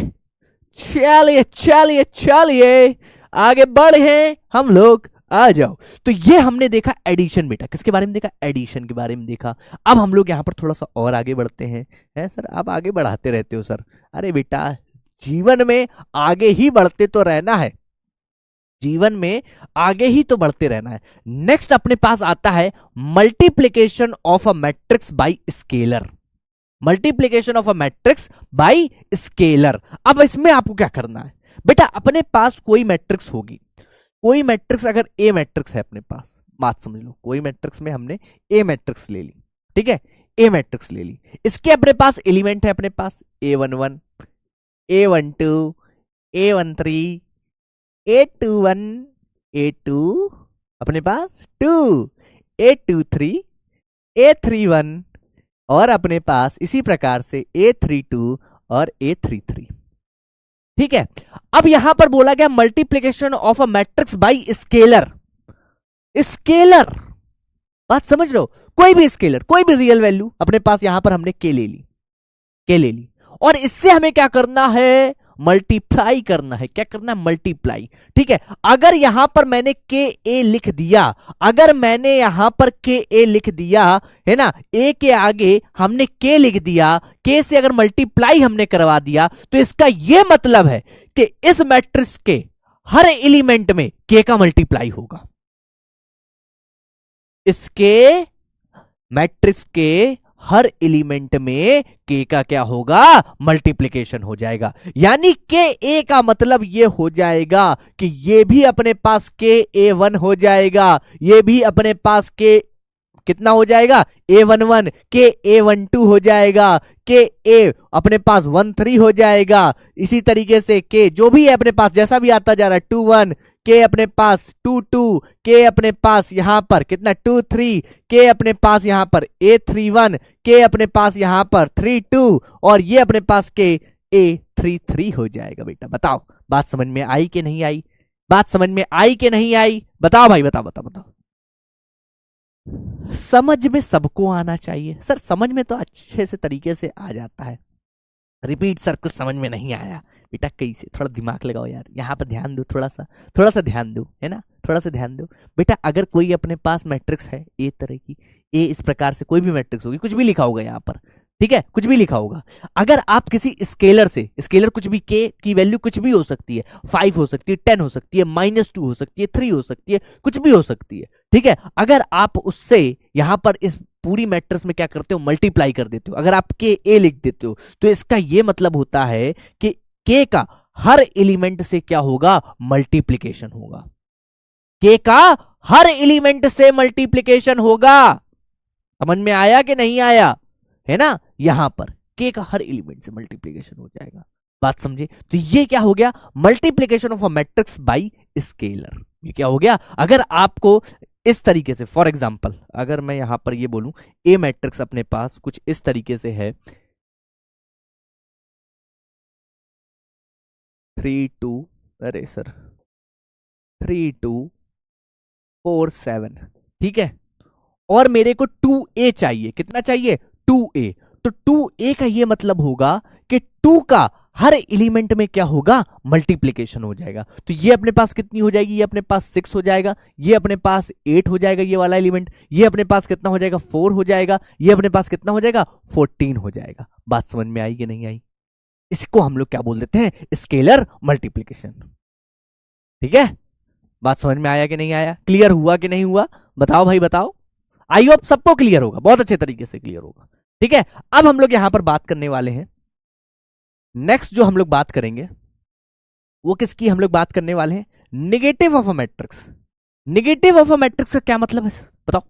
चलिए चलिए चलिए आगे बढ़े हम लोग, आ जाओ। तो ये हमने देखा एडिशन बेटा, किसके बारे में देखा? एडिशन के बारे में देखा। अब हम लोग यहाँ पर थोड़ा सा और आगे बढ़ते हैं। है सर, आप आगे बढ़ाते रहते हो सर। अरे बेटा, जीवन में आगे ही बढ़ते तो रहना है, जीवन में आगे ही तो बढ़ते रहना है। नेक्स्ट अपने पास आता है multiplication of a matrix bye scalar. Multiplication of a matrix bye scalar. अब इसमें आपको क्या करना है बेटा? अपने पास कोई मैट्रिक्स होगी, कोई मैट्रिक्स, अगर ए मैट्रिक्स है अपने पास, बात समझ लो, कोई मैट्रिक्स में हमने ए मैट्रिक्स ले ली, ठीक है, ए मैट्रिक्स ले ली, इसके अपने पास एलिमेंट है अपने पास A11, A12, A13, A21, A2 अपने पास 2, A23, A31 और अपने पास इसी प्रकार से A32 और A33। ठीक है, अब यहां पर बोला गया multiplication of a matrix bye scalar. Scalar बात समझ रहे हो? कोई भी स्केलर, कोई भी रियल वैल्यू अपने पास यहां पर हमने के ले ली, के ले ली, और इससे हमें क्या करना है, मल्टीप्लाई करना है। क्या करना है? मल्टीप्लाई। ठीक है, अगर यहां पर मैंने के ए लिख दिया, अगर मैंने यहां पर के ए लिख दिया है ना, ए के आगे हमने के लिख दिया, के से अगर मल्टीप्लाई हमने करवा दिया, तो इसका यह मतलब है कि इस मैट्रिक्स के हर एलिमेंट में के का मल्टीप्लाई होगा। इसके मैट्रिक्स के हर एलिमेंट में के का क्या होगा? मल्टीप्लिकेशन हो जाएगा। यानी के ए का मतलब ये हो जाएगा कि ये भी अपने पास के ए वन हो जाएगा, ये भी अपने पास के कितना हो जाएगा? A11, के A12 हो जाएगा, के ए अपने पास 13 हो जाएगा। इसी तरीके से के जो भी है अपने पास जैसा भी आता जा रहा है 21, के अपने पास 22, के अपने पास यहां पर कितना 23, के अपने पास यहां पर A31, के अपने पास यहां पर 32, और ये अपने पास के A33 हो जाएगा। बेटा बताओ, बात समझ में आई कि नहीं आई? बात समझ में आई कि नहीं आई? बताओ भाई, बताओ बताओ बताओ। समझ में सबको आना चाहिए सर, समझ में तो अच्छे से तरीके से आ जाता है। रिपीट सर, कुछ समझ में नहीं आया। बेटा कैसे, थोड़ा दिमाग लगाओ यार, यहाँ पर ध्यान दो, थोड़ा सा ध्यान दो, है ना, थोड़ा सा ध्यान दो। बेटा अगर कोई अपने पास मैट्रिक्स है ए तरह की, ए इस प्रकार से कोई भी मैट्रिक्स होगी, कुछ भी लिखा होगा यहाँ पर, ठीक है, कुछ भी लिखा होगा। अगर आप किसी स्केलर से, स्केलर कुछ भी, के की वैल्यू कुछ भी हो सकती है, 5 हो सकती है, 10 हो सकती है, -2 हो सकती है, 3 हो सकती है, कुछ भी हो सकती है, ठीक है। अगर आप उससे यहां पर इस पूरी मैट्रिक्स में क्या करते हो? मल्टीप्लाई कर देते हो। अगर आप के ए लिख देते हो, तो इसका यह मतलब होता है कि के का हर एलिमेंट से क्या होगा? मल्टीप्लिकेशन होगा। के का हर एलिमेंट से मल्टीप्लिकेशन होगा। समझ में आया कि नहीं आया? है ना, यहां पर के का हर एलिमेंट से मल्टीप्लिकेशन हो जाएगा। बात समझे? तो ये क्या हो गया? Multiplication of a matrix bye scalar. ये क्या हो गया? अगर आपको इस तरीके से, फॉर एग्जाम्पल अगर मैं यहां पर ये बोलूं ए मैट्रिक्स अपने पास कुछ इस तरीके से है 3 2, अरे सर 3 2 4 7, ठीक है, और मेरे को 2a चाहिए। कितना चाहिए? 2a। तो 2a का ये मतलब होगा कि 2 का हर एलिमेंट में क्या होगा? मल्टीप्लिकेशन हो जाएगा। तो ये अपने पास कितनी हो जाएगी? ये अपने पास 6 हो जाएगा, ये अपने पास 8 हो जाएगा, ये वाला एलिमेंट, ये अपने पास कितना हो जाएगा? 4 हो जाएगा, ये अपने पास कितना हो जाएगा? 14 हो जाएगा। बात समझ में आई कि नहीं आई? इसको हम लोग क्या बोल देते हैं? Scalar multiplication. ठीक है, बात समझ में आया कि नहीं आया? क्लियर हुआ कि नहीं हुआ? बताओ भाई बताओ। आई होप सबको क्लियर होगा, बहुत अच्छे तरीके से क्लियर होगा। ठीक है, अब हम लोग यहां पर बात करने वाले हैं, नेक्स्ट जो हम लोग बात करेंगे वो किसकी हम लोग बात करने वाले हैं? Negative of a matrix. Negative of a matrix का क्या मतलब है बताओ?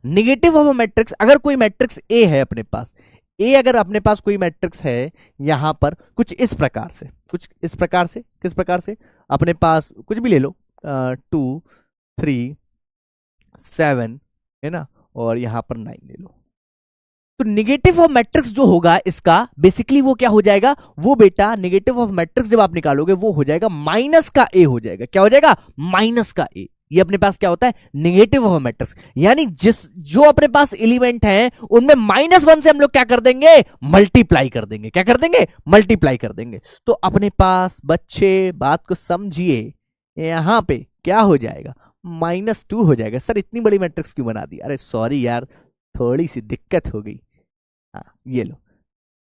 निगेटिव ऑफ अ मैट्रिक्स, अगर कोई मैट्रिक्स ए है अपने पास, ए अगर अपने पास कोई मैट्रिक्स है यहां पर कुछ इस प्रकार से, कुछ इस प्रकार से, किस प्रकार से? अपने पास कुछ भी ले लो, 2 3 7, है ना, और यहां पर 9 ले लो। तो निगेटिव ऑफ मैट्रिक्स जो होगा इसका बेसिकली वो क्या हो जाएगा? वो बेटा निगेटिव ऑफ मैट्रिक्स जब आप निकालोगे वो हो जाएगा माइनस का ए हो जाएगा। क्या हो जाएगा? माइनस का ए। ये अपने पास क्या होता है? Negative of matrix. यानी जो अपने पास एलिमेंट है उनमें -1 से हम लोग क्या कर देंगे? मल्टीप्लाई कर देंगे। क्या कर देंगे? मल्टीप्लाई कर देंगे। तो अपने पास बच्चे बात को समझिए, यहां पे क्या हो जाएगा? -2 हो जाएगा। सर इतनी बड़ी मैट्रिक्स क्यों बना दी? अरे सॉरी यार, थोड़ी सी दिक्कत हो गई। हाँ ये लो,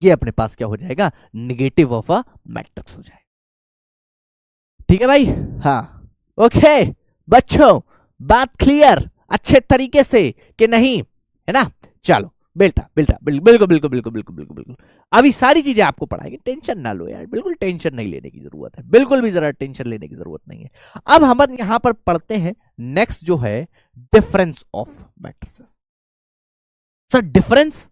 ये अपने पास क्या हो जाएगा? निगेटिव ऑफ अ मैट्रिक्स हो जाएगा। ठीक है भाई? हाँ ओके बच्चों, बात क्लियर अच्छे तरीके से कि नहीं? है ना? चलो बेटा बेटा बिल्कुल बिल्कुल बिल्कुल बिल्कुल बिल्कुल बिल्कुल बिल्कुल अभी सारी चीजें आपको पढ़ाएंगे, टेंशन ना लो यार, बिल्कुल टेंशन नहीं लेने की जरूरत है, बिल्कुल भी जरा टेंशन लेने की जरूरत नहीं है। अब हम यहां पर पढ़ते हैं नेक्स्ट जो है difference of matrices. Sir difference,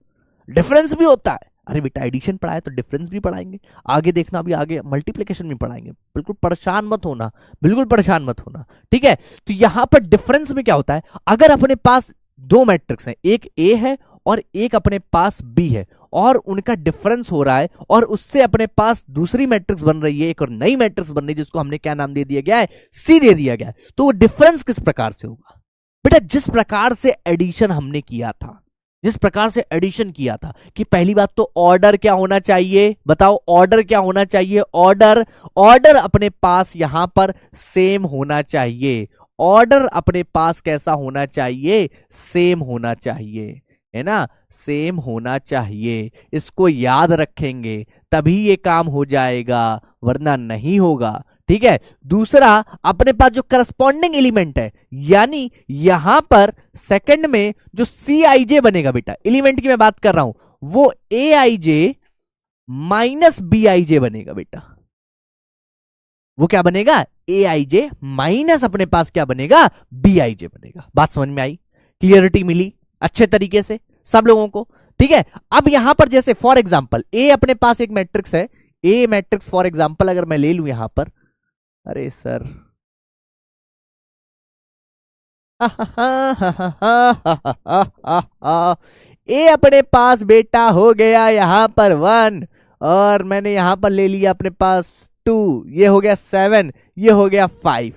difference भी होता है? अरे बेटा एडिशन पढ़ाए तो डिफरेंस भी पढ़ाएंगे, आगे देखना अभी आगे मल्टीप्लिकेशन भी पढ़ाएंगे, बिल्कुल परेशान मत होना, बिल्कुल परेशान मत होना। ठीक है, तो यहां पर डिफरेंस में क्या होता है? अगर अपने पास दो मैट्रिक्स हैं, एक ए है और एक अपने पास बी है, और उनका डिफरेंस हो रहा है और उससे अपने पास दूसरी मैट्रिक्स बन रही है, एक और नई मैट्रिक्स बन रही है जिसको हमने क्या नाम दे दिया गया है? सी दे दिया गया है। तो वो डिफरेंस किस प्रकार से होगा? बेटा जिस प्रकार से एडिशन हमने किया था, जिस प्रकार से एडिशन किया था कि पहली बात तो ऑर्डर क्या होना चाहिए, बताओ ऑर्डर क्या होना चाहिए, ऑर्डर ऑर्डर अपने पास यहां पर सेम होना चाहिए, ऑर्डर अपने पास कैसा होना चाहिए, सेम होना चाहिए, है ना, सेम होना चाहिए। इसको याद रखेंगे तभी ये काम हो जाएगा, वरना नहीं होगा। ठीक है, दूसरा अपने पास जो करस्पॉन्डिंग एलिमेंट है, यानी यहां पर सेकंड में जो सी आई जे बनेगा बेटा, एलिमेंट की मैं बात कर रहा हूं, वो ए आई जे माइनस बी आई जे बनेगा बेटा। वो क्या बनेगा, ए आई जे माइनस अपने पास क्या बनेगा, बी आई जे बनेगा। बात समझ में आई, क्लियरिटी मिली अच्छे तरीके से सब लोगों को। ठीक है, अब यहां पर जैसे फॉर एग्जांपल ए अपने पास एक मैट्रिक्स है, ए मैट्रिक्स फॉर एग्जांपल अगर मैं ले लूं यहां पर, अरे सर ए अपने पास बेटा हो गया यहां पर 1, और मैंने यहां पर ले लिया अपने पास 2, ये हो गया 7, ये हो गया 5,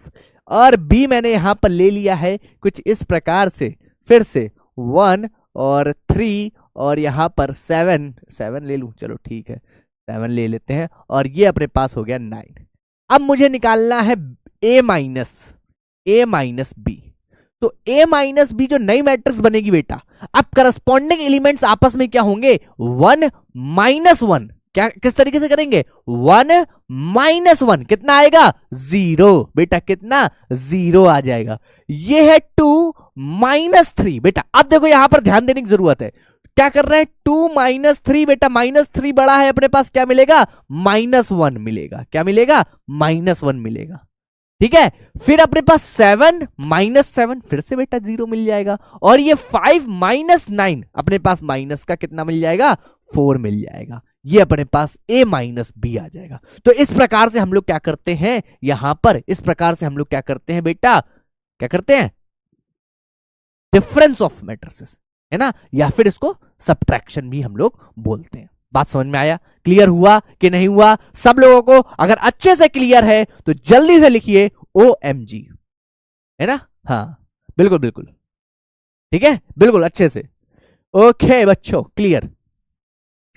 और बी मैंने यहां पर ले लिया है कुछ इस प्रकार से, फिर से 1 और 3 और यहां पर 7 ले लूं, चलो ठीक है 7 ले लेते हैं, और ये अपने पास हो गया 9। अब मुझे निकालना है a माइनस बी, तो a माइनस बी जो नई मैट्रिक्स बनेगी बेटा, अब करस्पॉन्डिंग एलिमेंट्स आपस में क्या होंगे, 1 माइनस 1, क्या किस तरीके से करेंगे, 1 माइनस 1 कितना आएगा, 0 बेटा, कितना 0 आ जाएगा। ये है 2 माइनस 3 बेटा। अब देखो यहां पर ध्यान देने की जरूरत है, क्या कर रहे हैं, 2 माइनस 3 बेटा, माइनस 3 बड़ा है अपने पास, क्या मिलेगा, -1 मिलेगा, क्या मिलेगा, -1 मिलेगा। ठीक है, फिर अपने पास 7 माइनस 7, फिर से बेटा 0 मिल जाएगा, और ये 5 माइनस 9 अपने पास माइनस का कितना मिल जाएगा, 4 मिल जाएगा। ये अपने पास a माइनस बी आ जाएगा। तो इस प्रकार से हम लोग क्या करते हैं यहां पर, इस प्रकार से हम लोग क्या करते हैं बेटा, क्या करते हैं, डिफरेंस ऑफ मैट्रिसेस, है ना, या फिर इसको सब्ट्रैक्शन भी हम लोग बोलते हैं। बात समझ में आया, क्लियर हुआ कि नहीं हुआ सब लोगों को? अगर अच्छे से क्लियर है तो जल्दी से लिखिए OMG, है ना, हाँ बिल्कुल बिल्कुल, ठीक है बिल्कुल अच्छे से। ओके बच्चों क्लियर,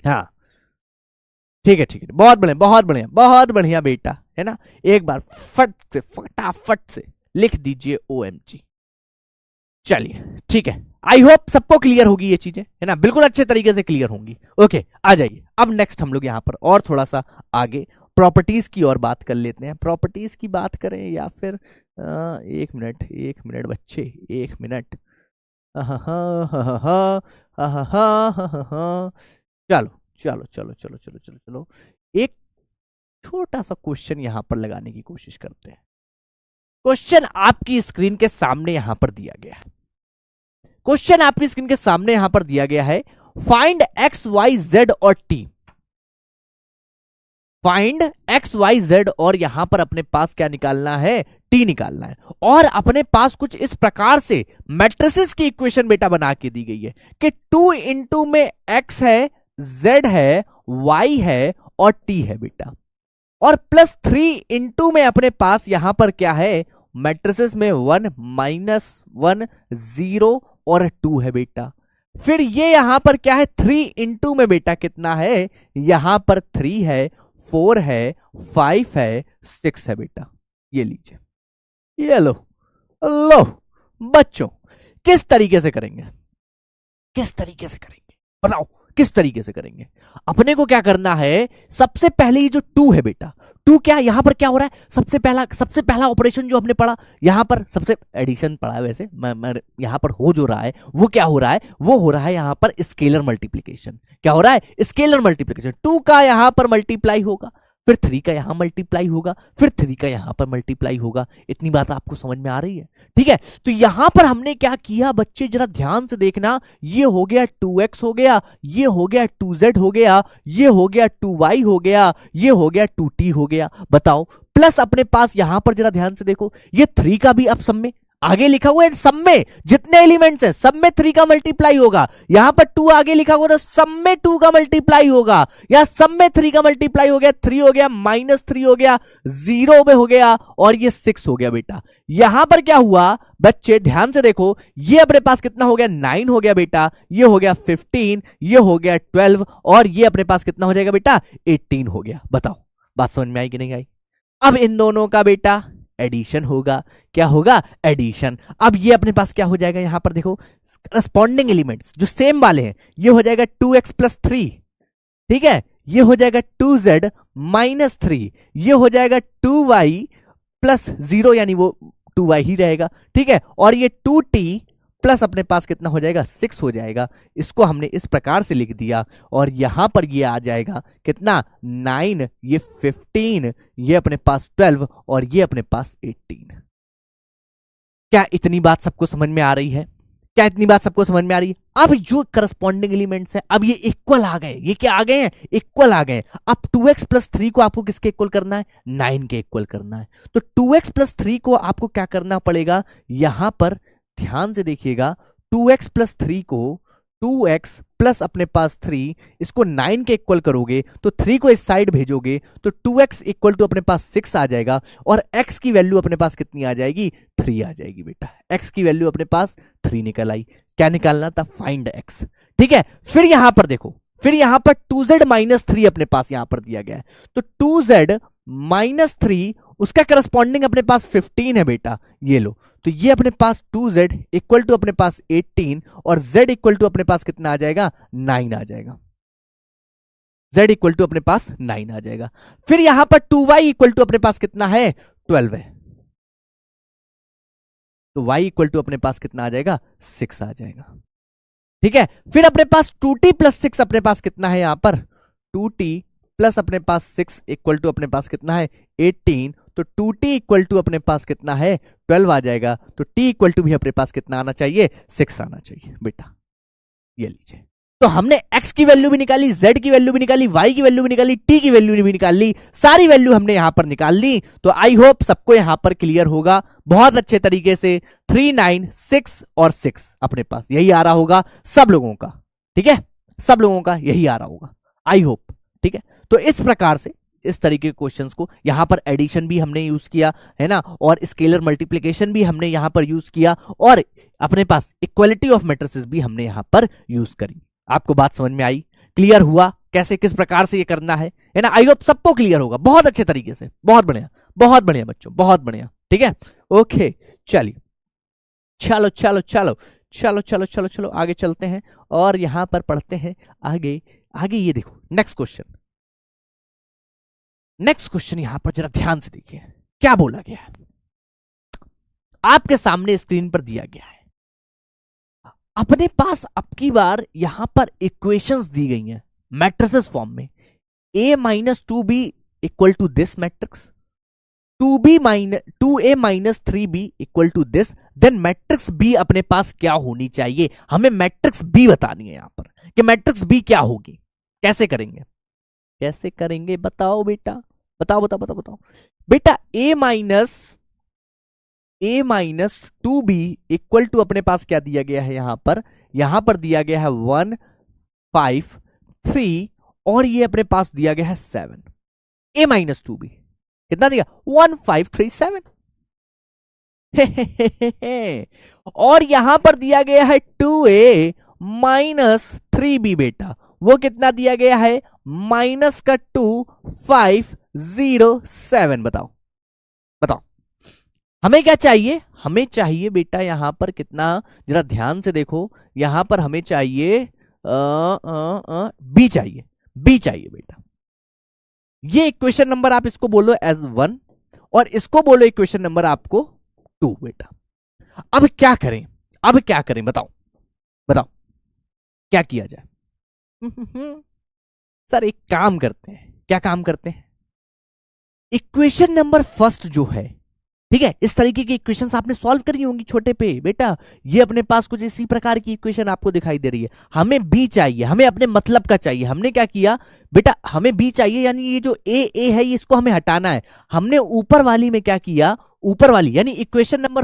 हाँ ठीक है ठीक है, बहुत बढ़िया बहुत बढ़िया बहुत बढ़िया बेटा, है ना, एक बार फट से फटाफट से लिख दीजिए OMG। चलिए ठीक है, आई होप सबको क्लियर होगी ये चीजें, है ना, बिल्कुल अच्छे तरीके से क्लियर होंगी। ओके आ जाइए, अब नेक्स्ट हम लोग यहाँ पर और थोड़ा सा आगे प्रॉपर्टीज की और बात कर लेते हैं। प्रॉपर्टीज की बात करें या फिर एक मिनट बच्चे, एक मिनट, चलो चलो चलो चलो चलो चलो चलो, एक छोटा सा क्वेश्चन यहां पर लगाने की कोशिश करते हैं। क्वेश्चन आपकी स्क्रीन के सामने यहां पर दिया गया है, क्वेश्चन आपकी स्क्रीन के सामने यहां पर दिया गया है, फाइंड एक्स वाई जेड और t, find x y z, और यहां पर अपने पास क्या निकालना है, टी निकालना है, और अपने पास कुछ इस प्रकार से मैट्रिसेस की इक्वेशन बेटा बना के दी गई है कि 2 इंटू में एक्स है, जेड है, वाई है और टी है बेटा, और +3 इंटू में अपने पास यहां पर क्या है, मैट्रिसेस में 1 -1 0 और 2 है बेटा। फिर ये यहां पर क्या है, 3 इंटू में बेटा कितना है, यहां पर 3 है, 4 है, 5 है, 6 है बेटा। ये लीजिए, ये लो लो बच्चों, किस तरीके से करेंगे, किस तरीके से करेंगे बताओ, किस तरीके से करेंगे? अपने को क्या करना है, सबसे पहले ये जो 2 है बेटा, 2 क्या यहां पर क्या हो रहा है, सबसे पहला ऑपरेशन जो हमने पढ़ा यहां पर, सबसे एडिशन पढ़ा है वैसे, यहां पर हो जो रहा है वो क्या हो रहा है, वो हो रहा है यहां पर स्केलर मल्टीप्लीकेशन। क्या हो रहा है, स्केलर मल्टीप्लीकेशन। 2 का यहां पर मल्टीप्लाई होगा, फिर 3 का यहां मल्टीप्लाई होगा, फिर 3 का यहां पर मल्टीप्लाई होगा। इतनी बात आपको समझ में आ रही है? ठीक है, तो यहां पर हमने क्या किया बच्चे, जरा ध्यान से देखना, ये हो गया 2x हो गया, ये हो गया 2z हो गया, ये हो गया 2y हो गया, ये हो गया 2t हो गया। बताओ, प्लस अपने पास यहां पर जरा ध्यान से देखो, ये 3 का भी अब सब में आगे लिखा हुआ है सब में जितने एलिमेंट्स हैं सब में 3 का मल्टीप्लाई होगा। यहां पर 2 आगे लिखा हुआ तो सब में 2 का मल्टीप्लाई होगा। यहां सब में 3 का मल्टीप्लाई हो गया, 3 हो गया, -3 हो गया, 0 में हो गया और ये 6 हो गया बेटा। यहां पर क्या हुआ बच्चे, ध्यान से देखो, ये अपने पास कितना हो गया, 9 हो गया बेटा, ये हो गया 15, ये हो गया 12 और ये अपने पास कितना हो जाएगा बेटा, 18 हो गया। बताओ बात समझ में आई कि नहीं आई? अब इन दोनों का बेटा एडिशन होगा। क्या होगा? एडिशन। अब ये अपने पास क्या हो जाएगा, यहां पर देखो करस्पॉन्डिंग एलिमेंट्स जो सेम वाले हैं, ये हो जाएगा 2x + 3, ठीक है, ये हो जाएगा 2z - 3, ये हो जाएगा 2y + 0 यानी वो 2y ही रहेगा, ठीक है, और ये 2t प्लस अपने पास कितना हो जाएगा, 6 हो जाएगा। इसको हमने इस प्रकार से लिख दिया और यहां पर ये आ जाएगा कितना, 9, ये 15, ये अपने पास 12 और ये अपने पास 18। क्या इतनी बात सबको समझ में आ रही है? क्या इतनी बात सबको समझ में आ रही है? अब जो करस्पॉन्डिंग एलिमेंट्स हैं अब ये इक्वल आ गए। ये क्या आ गए हैं? इक्वल आ गए। अब 2x + 3 को आपको किसके इक्वल करना है? 9 के इक्वल करना है। तो 2x + 3 को आपको क्या करना पड़ेगा, यहां पर ध्यान से देखिएगा, 2x + 3 को 2x प्लस अपने पास 3 इसको 9 के इक्वल करोगे तो 3 को इस साइड भेजोगे तो 2x = अपने पास 6 आ जाएगा और x की वैल्यू अपने पास कितनी आ जाएगी, 3 आ जाएगी बेटा। x की वैल्यू अपने पास 3 निकल आई। क्या निकालना था? Find x। ठीक है, फिर यहां पर देखो, फिर यहां पर 2z - 3 अपने पास यहां पर दिया गया है, तो 2z - 3 उसका करस्पॉन्डिंग अपने पास 15 है बेटा, ये लो। तो ये अपने पास 2z = अपने पास 18 और z = अपने पास कितना आ जाएगा, 9 आ जाएगा। z = अपने पास 9 आ जाएगा। फिर यहां पर 2y = अपने पास कितना है, 12 है, तो y = अपने पास कितना आ जाएगा, 6 आ जाएगा। ठीक है, फिर अपने पास 2t + 6 अपने पास कितना है, यहां पर 2t प्लस अपने पास 6 = अपने पास कितना है, 18, तो 2t = अपने पास कितना है, 12 आ जाएगा। तो t = भी अपने पास कितना आना चाहिए, 6 आना चाहिए बेटा। ये लीजिए, तो हमने x की वैल्यू भी निकाली, z की वैल्यू भी निकाली, y की वैल्यू भी निकाली, t की वैल्यू भी निकाल ली, सारी वैल्यू हमने यहां पर निकाल ली। तो आई होप सबको यहां पर क्लियर होगा बहुत अच्छे तरीके से। 3, 9, 6 और 6 अपने पास यही आ रहा होगा सब लोगों का। ठीक है, सब लोगों का यही आ रहा होगा, आई होप। ठीक है, तो इस प्रकार से इस तरीके के क्वेश्चंस को यहां पर एडिशन भी हमने यूज किया है ना, और स्केलर मल्टीप्लिकेशन भी हमने यहां पर यूज किया, और अपने पास इक्वालिटी ऑफ मैट्रिसेस भी हमने यहां पर यूज करी। आपको बात समझ में आई? क्लियर हुआ कैसे किस प्रकार से ये करना है ना? आई होप सबको क्लियर होगा बहुत अच्छे तरीके से। बहुत बढ़िया बच्चों, बहुत बढ़िया। ठीक है, ओके, चलिए, चलो चलो चलो चलो चलो चलो चलो आगे चलते हैं और यहां पर पढ़ते हैं आगे। आगे ये देखो नेक्स्ट क्वेश्चन यहां पर जरा ध्यान से देखिए क्या बोला गया है। आपके सामने स्क्रीन पर दिया गया है, अपने पास अब की बार यहां पर इक्वेशंस दी गई हैं मैट्रिसेस फॉर्म में। a - 2b = this matrix, 2a - 3b = this, then matrix b अपने पास क्या होनी चाहिए। हमें मैट्रिक्स b बतानी है यहां पर कि मैट्रिक्स b क्या होगी। कैसे करेंगे, कैसे करेंगे बताओ बेटा, बताओ बताओ बताओ बताओ बेटा। a - 2b = अपने पास क्या दिया गया है, यहां पर दिया गया है 1, 5, 3 और ये अपने पास दिया गया है 7। a - 2b कितना दिया, 1, 5, 3, 7 और यहां पर दिया गया है 2a - 3b बेटा, वो कितना दिया गया है, -2, 5, 0, 7। बताओ बताओ हमें क्या चाहिए, हमें चाहिए बेटा यहां पर कितना, जरा ध्यान से देखो, यहां पर हमें चाहिए बी चाहिए, बी चाहिए बेटा। ये इक्वेशन नंबर आप इसको बोलो एज 1 और इसको बोलो इक्वेशन नंबर आपको 2 बेटा। अब क्या करें, अब क्या करें बताओ बताओ क्या किया जाए। सर एक काम करते हैं, क्या काम करते हैं, इक्वेशन नंबर फर्स्ट जो है, ठीक है, इस तरीके की इक्वेशंस आपने सॉल्व करी होंगी छोटे पे बेटा। ये अपने पास कुछ इसी प्रकार की इक्वेशन आपको दिखाई दे रही है। हमें बी चाहिए, हमें अपने मतलब का चाहिए। हमने क्या किया बेटा, हमें बी चाहिए, यानी ये जो ए है इसको हमें हटाना है। हमने ऊपर वाली में क्या किया, ऊपर वाली यानी इक्वेशन नंबर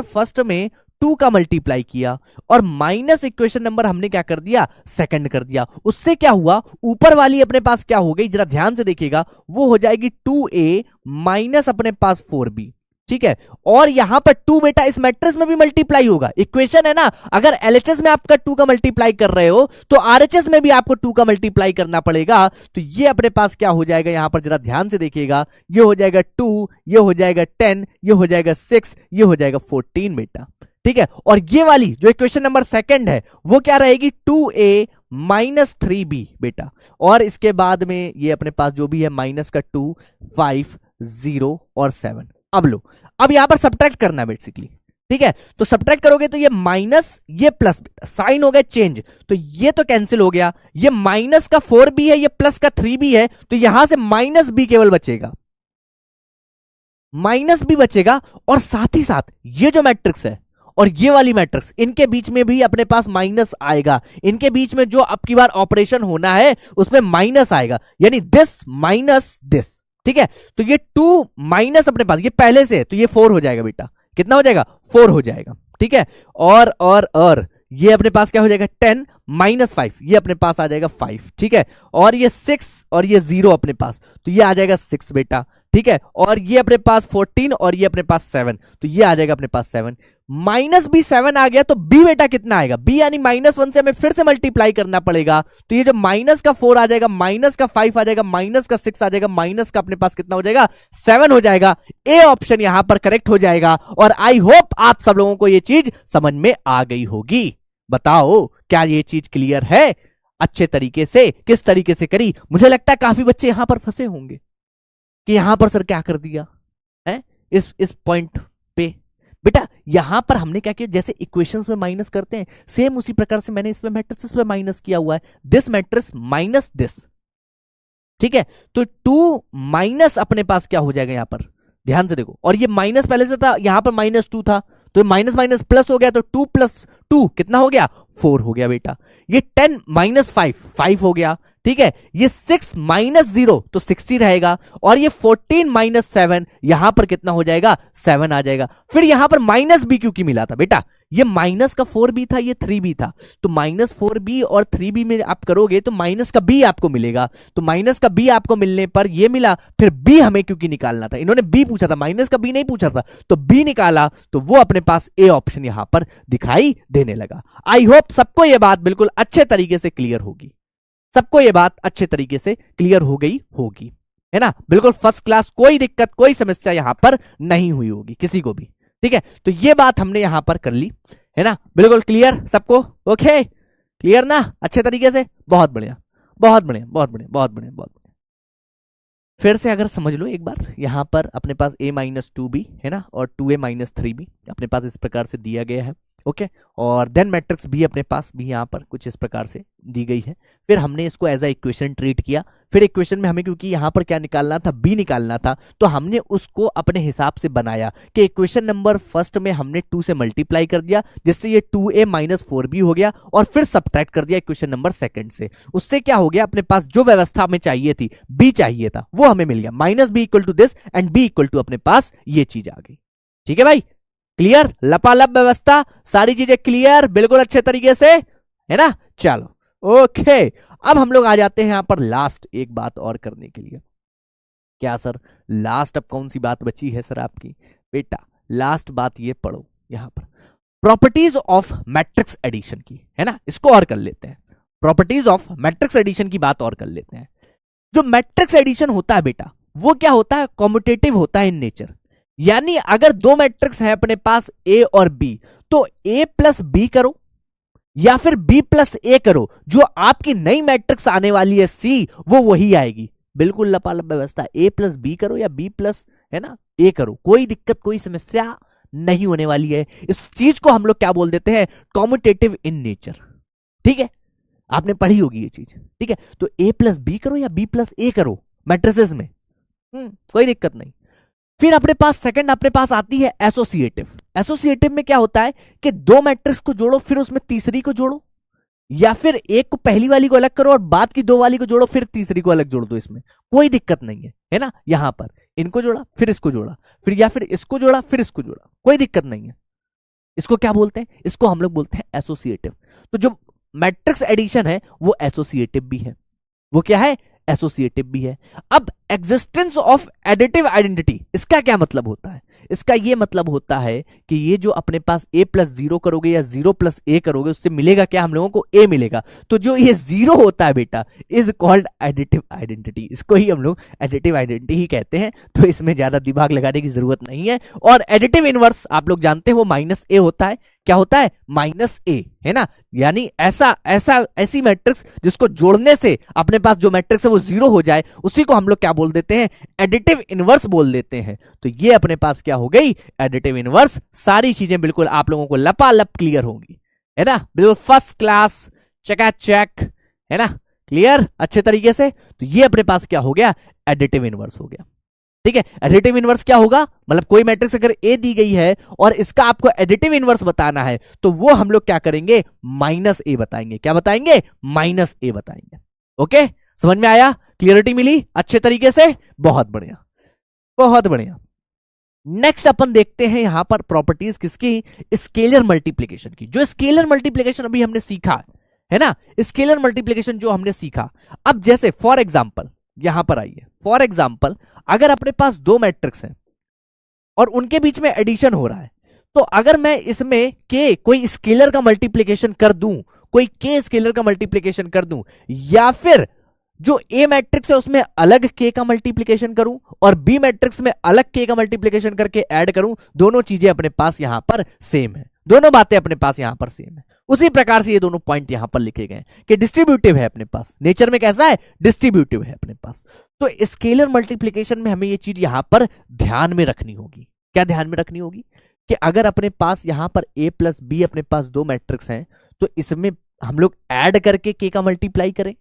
फर्स्ट में 2 का मल्टीप्लाई किया और माइनस इक्वेशन नंबर हमने क्या कर दिया, सेकंड कर दिया। उससे क्या हुआ, ऊपर वाली अपने पास क्या हो गई, जरा ध्यान से देखिएगा, वो हो जाएगी 2a माइनस अपने पास 4b। ठीक है, और यहां पर 2 बेटा इस मैट्रिक्स में भी मल्टीप्लाई होगा। इक्वेशन है ना, अगर एलएचएस में आपका 2 का मल्टीप्लाई कर रहे हो तो आरएचएस में भी आपको 2 का मल्टीप्लाई करना पड़ेगा। तो ये अपने पास क्या हो जाएगा, यहां पर जरा ध्यान से देखिएगा, ये हो जाएगा 2, ये हो जाएगा 10, ये हो जाएगा 6, ये हो जाएगा 14 बेटा। ठीक है, और ये वाली जो इक्वेशन नंबर सेकंड है वो क्या रहेगी, 2a माइनस 3b बेटा, और इसके बाद में ये अपने पास जो भी है माइनस का 2, 5, 0 और 7। अब लो, अब यहां पर सब्ट्रैक्ट करना है बेसिकली। ठीक है, तो सब्ट्रैक्ट करोगे तो ये माइनस ये प्लस, साइन हो गया चेंज, तो ये तो कैंसिल हो गया, ये माइनस का 4b है, ये प्लस का 3b है, तो यहां से माइनस b केवल बचेगा, माइनस b बचेगा। और साथ ही साथ ये जो मैट्रिक्स है और ये वाली मैट्रिक्स, इनके बीच में भी अपने पास माइनस आएगा, इनके बीच में जो अब की बार ऑपरेशन होना है उसमें माइनस आएगा, यानी दिस माइनस दिस। ठीक है, तो ये 2 माइनस अपने पास ये पहले से है तो ये 4 हो जाएगा बेटा, कितना हो जाएगा, 4 हो जाएगा। ठीक है, और ये अपने पास क्या हो जाएगा, 10 माइनस 5, ये अपने पास आ जाएगा 5। ठीक है, और ये 6 और ये 0 अपने पास, तो ये आ जाएगा 6 बेटा। ठीक है, और ये अपने पास 14 और ये अपने पास 7, तो ये आ जाएगा अपने पास 7। माइनस b 7 आ गया, तो b बेटा कितना आएगा, b यानी -1 से हमें फिर से मल्टीप्लाई करना पड़ेगा, तो ये जो माइनस का 4 आ जाएगा, माइनस का 5 आ जाएगा, माइनस का 6 आ जाएगा, माइनस का अपने पास कितना हो जाएगा, 7 हो जाएगा। ए ऑप्शन यहां पर करेक्ट हो जाएगा। और आई होप आप सब लोगों को ये चीज समझ में आ गई होगी। बताओ क्या ये चीज क्लियर है अच्छे तरीके से, किस तरीके से करी। मुझे लगता है काफी बच्चे यहां पर फंसे होंगे कि यहां पर सर क्या कर दिया है इस पॉइंट पे। बेटा यहां पर हमने क्या किया, जैसे इक्वेशंस में माइनस करते हैं सेम उसी प्रकार से मैंने इसमें मैट्रिक्स में माइनस किया हुआ है, दिस मैट्रिक्स माइनस दिस। ठीक है, तो 2 माइनस अपने पास क्या हो जाएगा यहां पर, ध्यान से देखो, और ये माइनस पहले से था, यहां पर -2 था, तो माइनस माइनस प्लस हो गया, तो 2 + 2 कितना हो गया, 4 हो गया बेटा। ये 10 - 5 5 हो गया। ठीक है, ये 6 - 0 तो 6 ही रहेगा, और ये 14 - 7 यहां पर कितना हो जाएगा, 7 आ जाएगा। फिर यहां पर -b क्योंकि मिला था बेटा, ये माइनस का 4b था, ये 3b था, तो -4b और 3b में आप करोगे तो माइनस का b आपको मिलेगा, तो माइनस का b आपको मिलने पर ये मिला। फिर b हमें क्योंकि निकालना था, इन्होंने b पूछा था, माइनस का b नहीं पूछा था, तो b निकाला, तो वो अपने पास ए ऑप्शन यहां पर दिखाई देने लगा। आई होप सबको ये बात बिल्कुल अच्छे तरीके से क्लियर होगी, सबको ये बात अच्छे तरीके से क्लियर हो गई होगी, है ना, बिल्कुल फर्स्ट क्लास, कोई दिक्कत कोई समस्या यहां पर नहीं हुई होगी किसी को भी। ठीक है, तो ये बात हमने यहां पर कर ली, है ना, बिल्कुल क्लियर सबको, ओके क्लियर ना अच्छे तरीके से, बहुत बढ़िया बहुत बढ़िया बहुत बढ़िया बहुत बढ़िया बहुत बढ़िया। फिर से अगर समझ लो एक बार, यहां पर अपने पास a - 2b है ना, और 2a - 3b अपने पास इस प्रकार से दिया गया है। ओके, और देन मैट्रिक्स भी अपने पास भी यहां पर कुछ इस प्रकार से दी गई है। फिर हमने इसको एज अ इक्वेशन ट्रीट किया। फिर इक्वेशन में हमें क्योंकि यहां पर क्या निकालना था, b निकालना था, तो हमने उसको अपने हिसाब से बनाया कि इक्वेशन नंबर फर्स्ट में हमने 2 से मल्टीप्लाई कर दिया, जिससे ये 2a - 4b हो गया, और फिर सब्ट्रैक्ट कर दिया इक्वेशन नंबर सेकंड से। उससे क्या हो गया, अपने पास जो व्यवस्था हमें चाहिए थी, b चाहिए था, वो हमें मिल गया, -b = दिस एंड b = अपने पास ये चीज आ गई। ठीक है भाई, क्लियर, लपालप व्यवस्था, सारी चीजें क्लियर बिल्कुल अच्छे तरीके से, है ना। चलो ओके, अब हम लोग आ जाते हैं यहां पर लास्ट एक बात और करने के लिए। क्या सर लास्ट अब कौन सी बात बची है सर आपकी, बेटा लास्ट बात ये पढ़ो यहां पर, प्रॉपर्टीज ऑफ मैट्रिक्स एडिशन की, है ना, इसको और कर लेते हैं, प्रॉपर्टीज ऑफ मैट्रिक्स एडिशन की बात और कर लेते हैं। जो मैट्रिक्स एडिशन होता है बेटा, वो क्या होता है, कॉम्यूटेटिव होता है इन नेचर, यानी अगर दो मैट्रिक्स है अपने पास ए और बी, तो a + b करो या फिर b + a करो, जो आपकी नई मैट्रिक्स आने वाली है c, वो वही आएगी। बिल्कुल लपालप व्यवस्था, a + b करो या b + है ना a करो, कोई दिक्कत कोई समस्या नहीं होने वाली है। इस चीज को हम लोग क्या बोल देते हैं, कॉम्यूटेटिव इन नेचर। ठीक है, आपने पढ़ी होगी ये चीज। ठीक है, तो a + b करो या b + a करो मैट्रिसेस में, कोई दिक्कत नहीं। फिर अपने पास सेकंड अपने पास आती है एसोसिएटिव। एसोसिएटिव में क्या होता है कि दो मैट्रिक्स को जोड़ो, फिर उसमें तीसरी को जोड़ो, या फिर एक को पहली वाली को अलग करो और बाद की दो वाली को जोड़ो, फिर तीसरी को अलग जोड़ दो, इसमें कोई दिक्कत नहीं है, है ना। यहां पर इनको जोड़ा फिर इसको जोड़ा, फिर या फिर इसको जोड़ा फिर इसको जोड़ा, कोई दिक्कत नहीं है। इसको क्या बोलते हैं? इसको हम लोग बोलते हैं एसोसिएटिव। तो जो मैट्रिक्स एडिशन है वो एसोसिएटिव भी है। वो क्या है? एसोसिएटिव भी है। अब एग्जिस्टेंस ऑफ एडिटिव आइडेंटिटी, इसका क्या मतलब होता है? इसका ये मतलब होता है कि ये जो अपने पास a प्लस जीरो करोगे या 0 प्लस ए करोगे, उससे मिलेगा क्या? हम लोगों को a मिलेगा। तो जो ये 0 होता है बेटा इज कॉल्ड एडिटिव आइडेंटिटी। इसको ही हम लोग एडिटिव आइडेंटिटी ही कहते हैं। तो इसमें ज्यादा दिमाग लगाने की जरूरत नहीं है। और एडिटिव इनवर्स आप लोग जानते हो माइनस ए होता है। क्या होता है? माइनस ए, है ना। यानी ऐसी मैट्रिक्स जिसको जोड़ने से अपने पास जो मैट्रिक्स है वो 0 हो जाए, उसी को हम लोग क्या बोल देते हैं? एडिटिव इनवर्स बोल देते हैं। तो ये अपने पास क्या हो गई? Additive inverse. सारी चीजें बिल्कुल आप लोगों को लपालप क्लियर होंगी, है ना, बिल्कुल फर्स्ट क्लास, चकाचक, है ना, क्लियर अच्छे तरीके से। तो ये अपने पास क्या हो गया? एडिटिव इनवर्स हो गया। ठीक है। एडिटिव इनवर्स क्या होगा? मतलब कोई मैट्रिक्स अगर ए दी गई है और इसका आपको एडिटिव इनवर्स बताना है तो वो हम लोग क्या करेंगे? माइनस ए बताएंगे। क्या बताएंगे? माइनस ए बताएंगे। ओके, समझ में आया? क्लियरिटी मिली अच्छे तरीके से? बहुत बढ़िया, बहुत बढ़िया। नेक्स्ट अपन देखते हैं यहां पर प्रॉपर्टीज किसकी? स्केलर मल्टीप्लीकेशन की। जो स्केलर मल्टीप्लीकेशन अभी हमने सीखा है ना, स्केलर मल्टीप्लीकेशन जो हमने सीखा, अब जैसे फॉर एग्जाम्पल यहां पर आइए, फॉर एग्जाम्पल अगर अपने पास दो मैट्रिक्स हैं और उनके बीच में एडिशन हो रहा है, तो अगर मैं इसमें के कोई स्केलर का मल्टीप्लिकेशन कर दूं, कोई के स्केलर का मल्टीप्लिकेशन कर दूं, या फिर जो ए मैट्रिक्स है उसमें अलग के का मल्टीप्लिकेशन करूं और बी मैट्रिक्स में अलग के का मल्टीप्लिकेशन करके ऐड करूं, दोनों चीजें अपने पास यहां पर सेम है, दोनों बातें अपने पास यहां पर सेम है। उसी प्रकार से ये दोनों पॉइंट यहां पर लिखे गए कि डिस्ट्रीब्यूटिव है अपने पास, नेचर में कैसा है? डिस्ट्रीब्यूटिव है अपने पास। तो स्केलर मल्टीप्लिकेशन में हमें ये चीज यहां पर ध्यान में रखनी होगी। क्या ध्यान में रखनी होगी? कि अगर अपने पास यहां पर a प्लस बी अपने पास दो मैट्रिक्स हैं, तो इसमें हम लोग ऐड करके k का मल्टीप्लाई करें,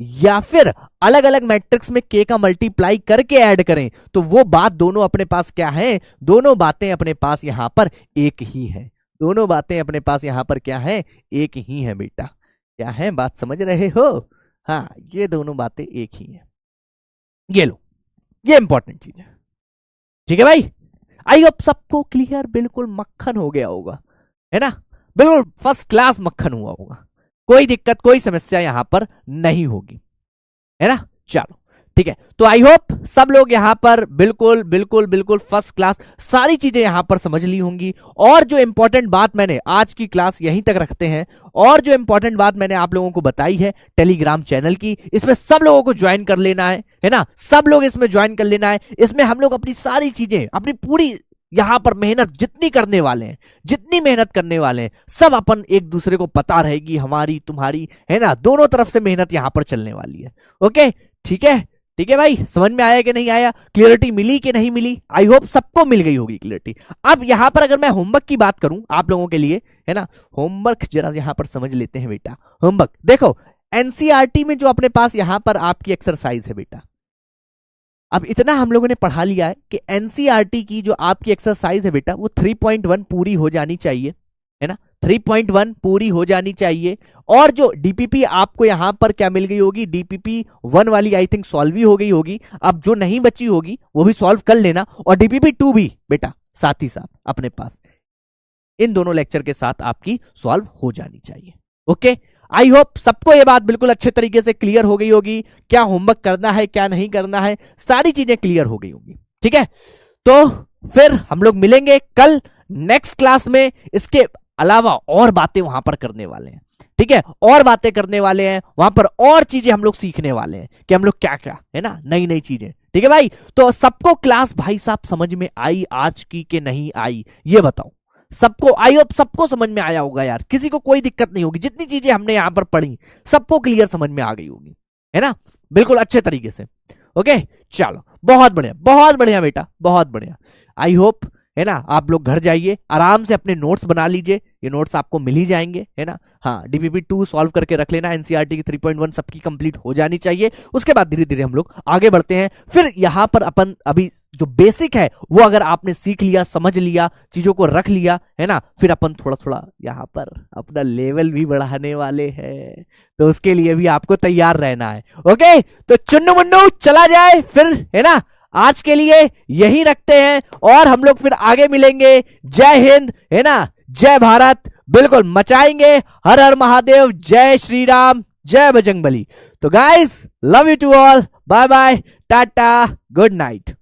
या फिर अलग अलग मैट्रिक्स में k का मल्टीप्लाई करके ऐड करें, तो वो बात दोनों अपने पास क्या है? दोनों बातें अपने पास यहां पर एक ही है। दोनों बातें अपने पास यहां पर क्या है? एक ही है बेटा। क्या है? बात समझ रहे हो? हाँ, ये दोनों बातें एक ही है। ये लो, ये इंपॉर्टेंट चीज है। ठीक है भाई, आई होप सबको क्लियर, बिल्कुल मक्खन हो गया होगा, है ना, बिल्कुल फर्स्ट क्लास मक्खन हुआ होगा, कोई दिक्कत कोई समस्या यहां पर नहीं होगी, है ना। चलो ठीक है, तो आई होप सब लोग यहां पर बिल्कुल बिल्कुल बिल्कुल फर्स्ट क्लास सारी चीजें यहां पर समझ ली होंगी। और जो इंपॉर्टेंट बात मैंने आज की क्लास यहीं तक रखते हैं, और जो इंपॉर्टेंट बात मैंने आप लोगों को बताई है टेलीग्राम चैनल की, इसमें सब लोगों को ज्वाइन कर लेना है ना, सब लोग इसमें ज्वाइन कर लेना है। इसमें हम लोग अपनी सारी चीजें, अपनी पूरी यहां पर मेहनत जितनी करने वाले हैं, जितनी मेहनत करने वाले हैं, सब अपन एक दूसरे को पता रहेगी, हमारी तुम्हारी, है ना, दोनों तरफ से मेहनत यहां पर चलने वाली है। ओके ठीक है, ठीक है भाई, समझ में आया कि नहीं आया? क्लियरिटी मिली कि नहीं मिली? आई होप सबको मिल गई होगी क्लियरिटी। अब यहां पर अगर मैं होमवर्क की बात करूं आप लोगों के लिए, है ना, होमवर्क जरा यहां पर समझ लेते हैं बेटा। होमवर्क देखो, एनसीईआरटी में जो अपने पास यहां पर आपकी एक्सरसाइज है बेटा, अब इतना हम लोगों ने पढ़ा लिया है कि एनसीईआरटी की जो आपकी एक्सरसाइज है बेटा वो 3.1 पूरी हो जानी चाहिए, है ना, 3.1 पूरी हो जानी चाहिए। और जो डीपीपी आपको यहां पर क्या मिल गई होगी? डीपीपी 1 वाली आई थिंक सॉल्व ही हो गई होगी। अब जो नहीं बची होगी वो भी सॉल्व कर लेना, और डीपीपी 2 भी बेटा साथ ही साथ अपने पास इन दोनों लेक्चर के साथ आपकी सॉल्व हो जानी चाहिए। ओके, आई होप सबको ये बात बिल्कुल अच्छे तरीके से क्लियर हो गई होगी, क्या होमवर्क करना है क्या नहीं करना है, सारी चीजें क्लियर हो गई होंगी। ठीक है, तो फिर हम लोग मिलेंगे कल नेक्स्ट क्लास में। इसके अलावा और बातें वहां पर करने वाले हैं, ठीक है, और बातें करने वाले हैं वहां पर, और चीजें हम लोग सीखने वाले हैं कि हम लोग क्या क्या, है ना, नई नई चीजें। ठीक है भाई, तो सबको क्लास भाई साहब समझ में आई आज की कि नहीं आई, ये बताओ। सबको आई होप सबको समझ में आया होगा यार, किसी को कोई दिक्कत नहीं होगी, जितनी चीजें हमने यहां पर पढ़ी सबको क्लियर समझ में आ गई होगी, है ना, बिल्कुल अच्छे तरीके से। ओके चलो, बहुत बढ़िया बेटा, बहुत बढ़िया। आई होप, है ना, आप लोग घर जाइए आराम से अपने नोट्स बना लीजिए, ये नोट्स आपको मिल ही जाएंगे, है ना। हाँ, डीपीपी 2 सॉल्व करके रख लेना, एनसीईआरटी की 3.1 सबकी कंप्लीट हो जानी चाहिए। उसके बाद धीरे धीरे हम लोग आगे बढ़ते हैं। फिर यहां पर अपन अभी जो बेसिक है वो अगर आपने सीख लिया, समझ लिया, चीजों को रख लिया, है ना, फिर अपन थोड़ा थोड़ा यहां पर अपना लेवल भी बढ़ाने वाले हैं, तो उसके लिए भी आपको तैयार रहना है। ओके, तो चुन्नू मुन्नू चला जाए फिर, है ना, आज के लिए यही रखते हैं और हम लोग फिर आगे मिलेंगे। जय हिंद, है ना, जय भारत, बिल्कुल मचाएंगे। हर हर महादेव, जय श्री राम, जय बजरंगबली। तो guys, love you to all, bye bye, tata, good night.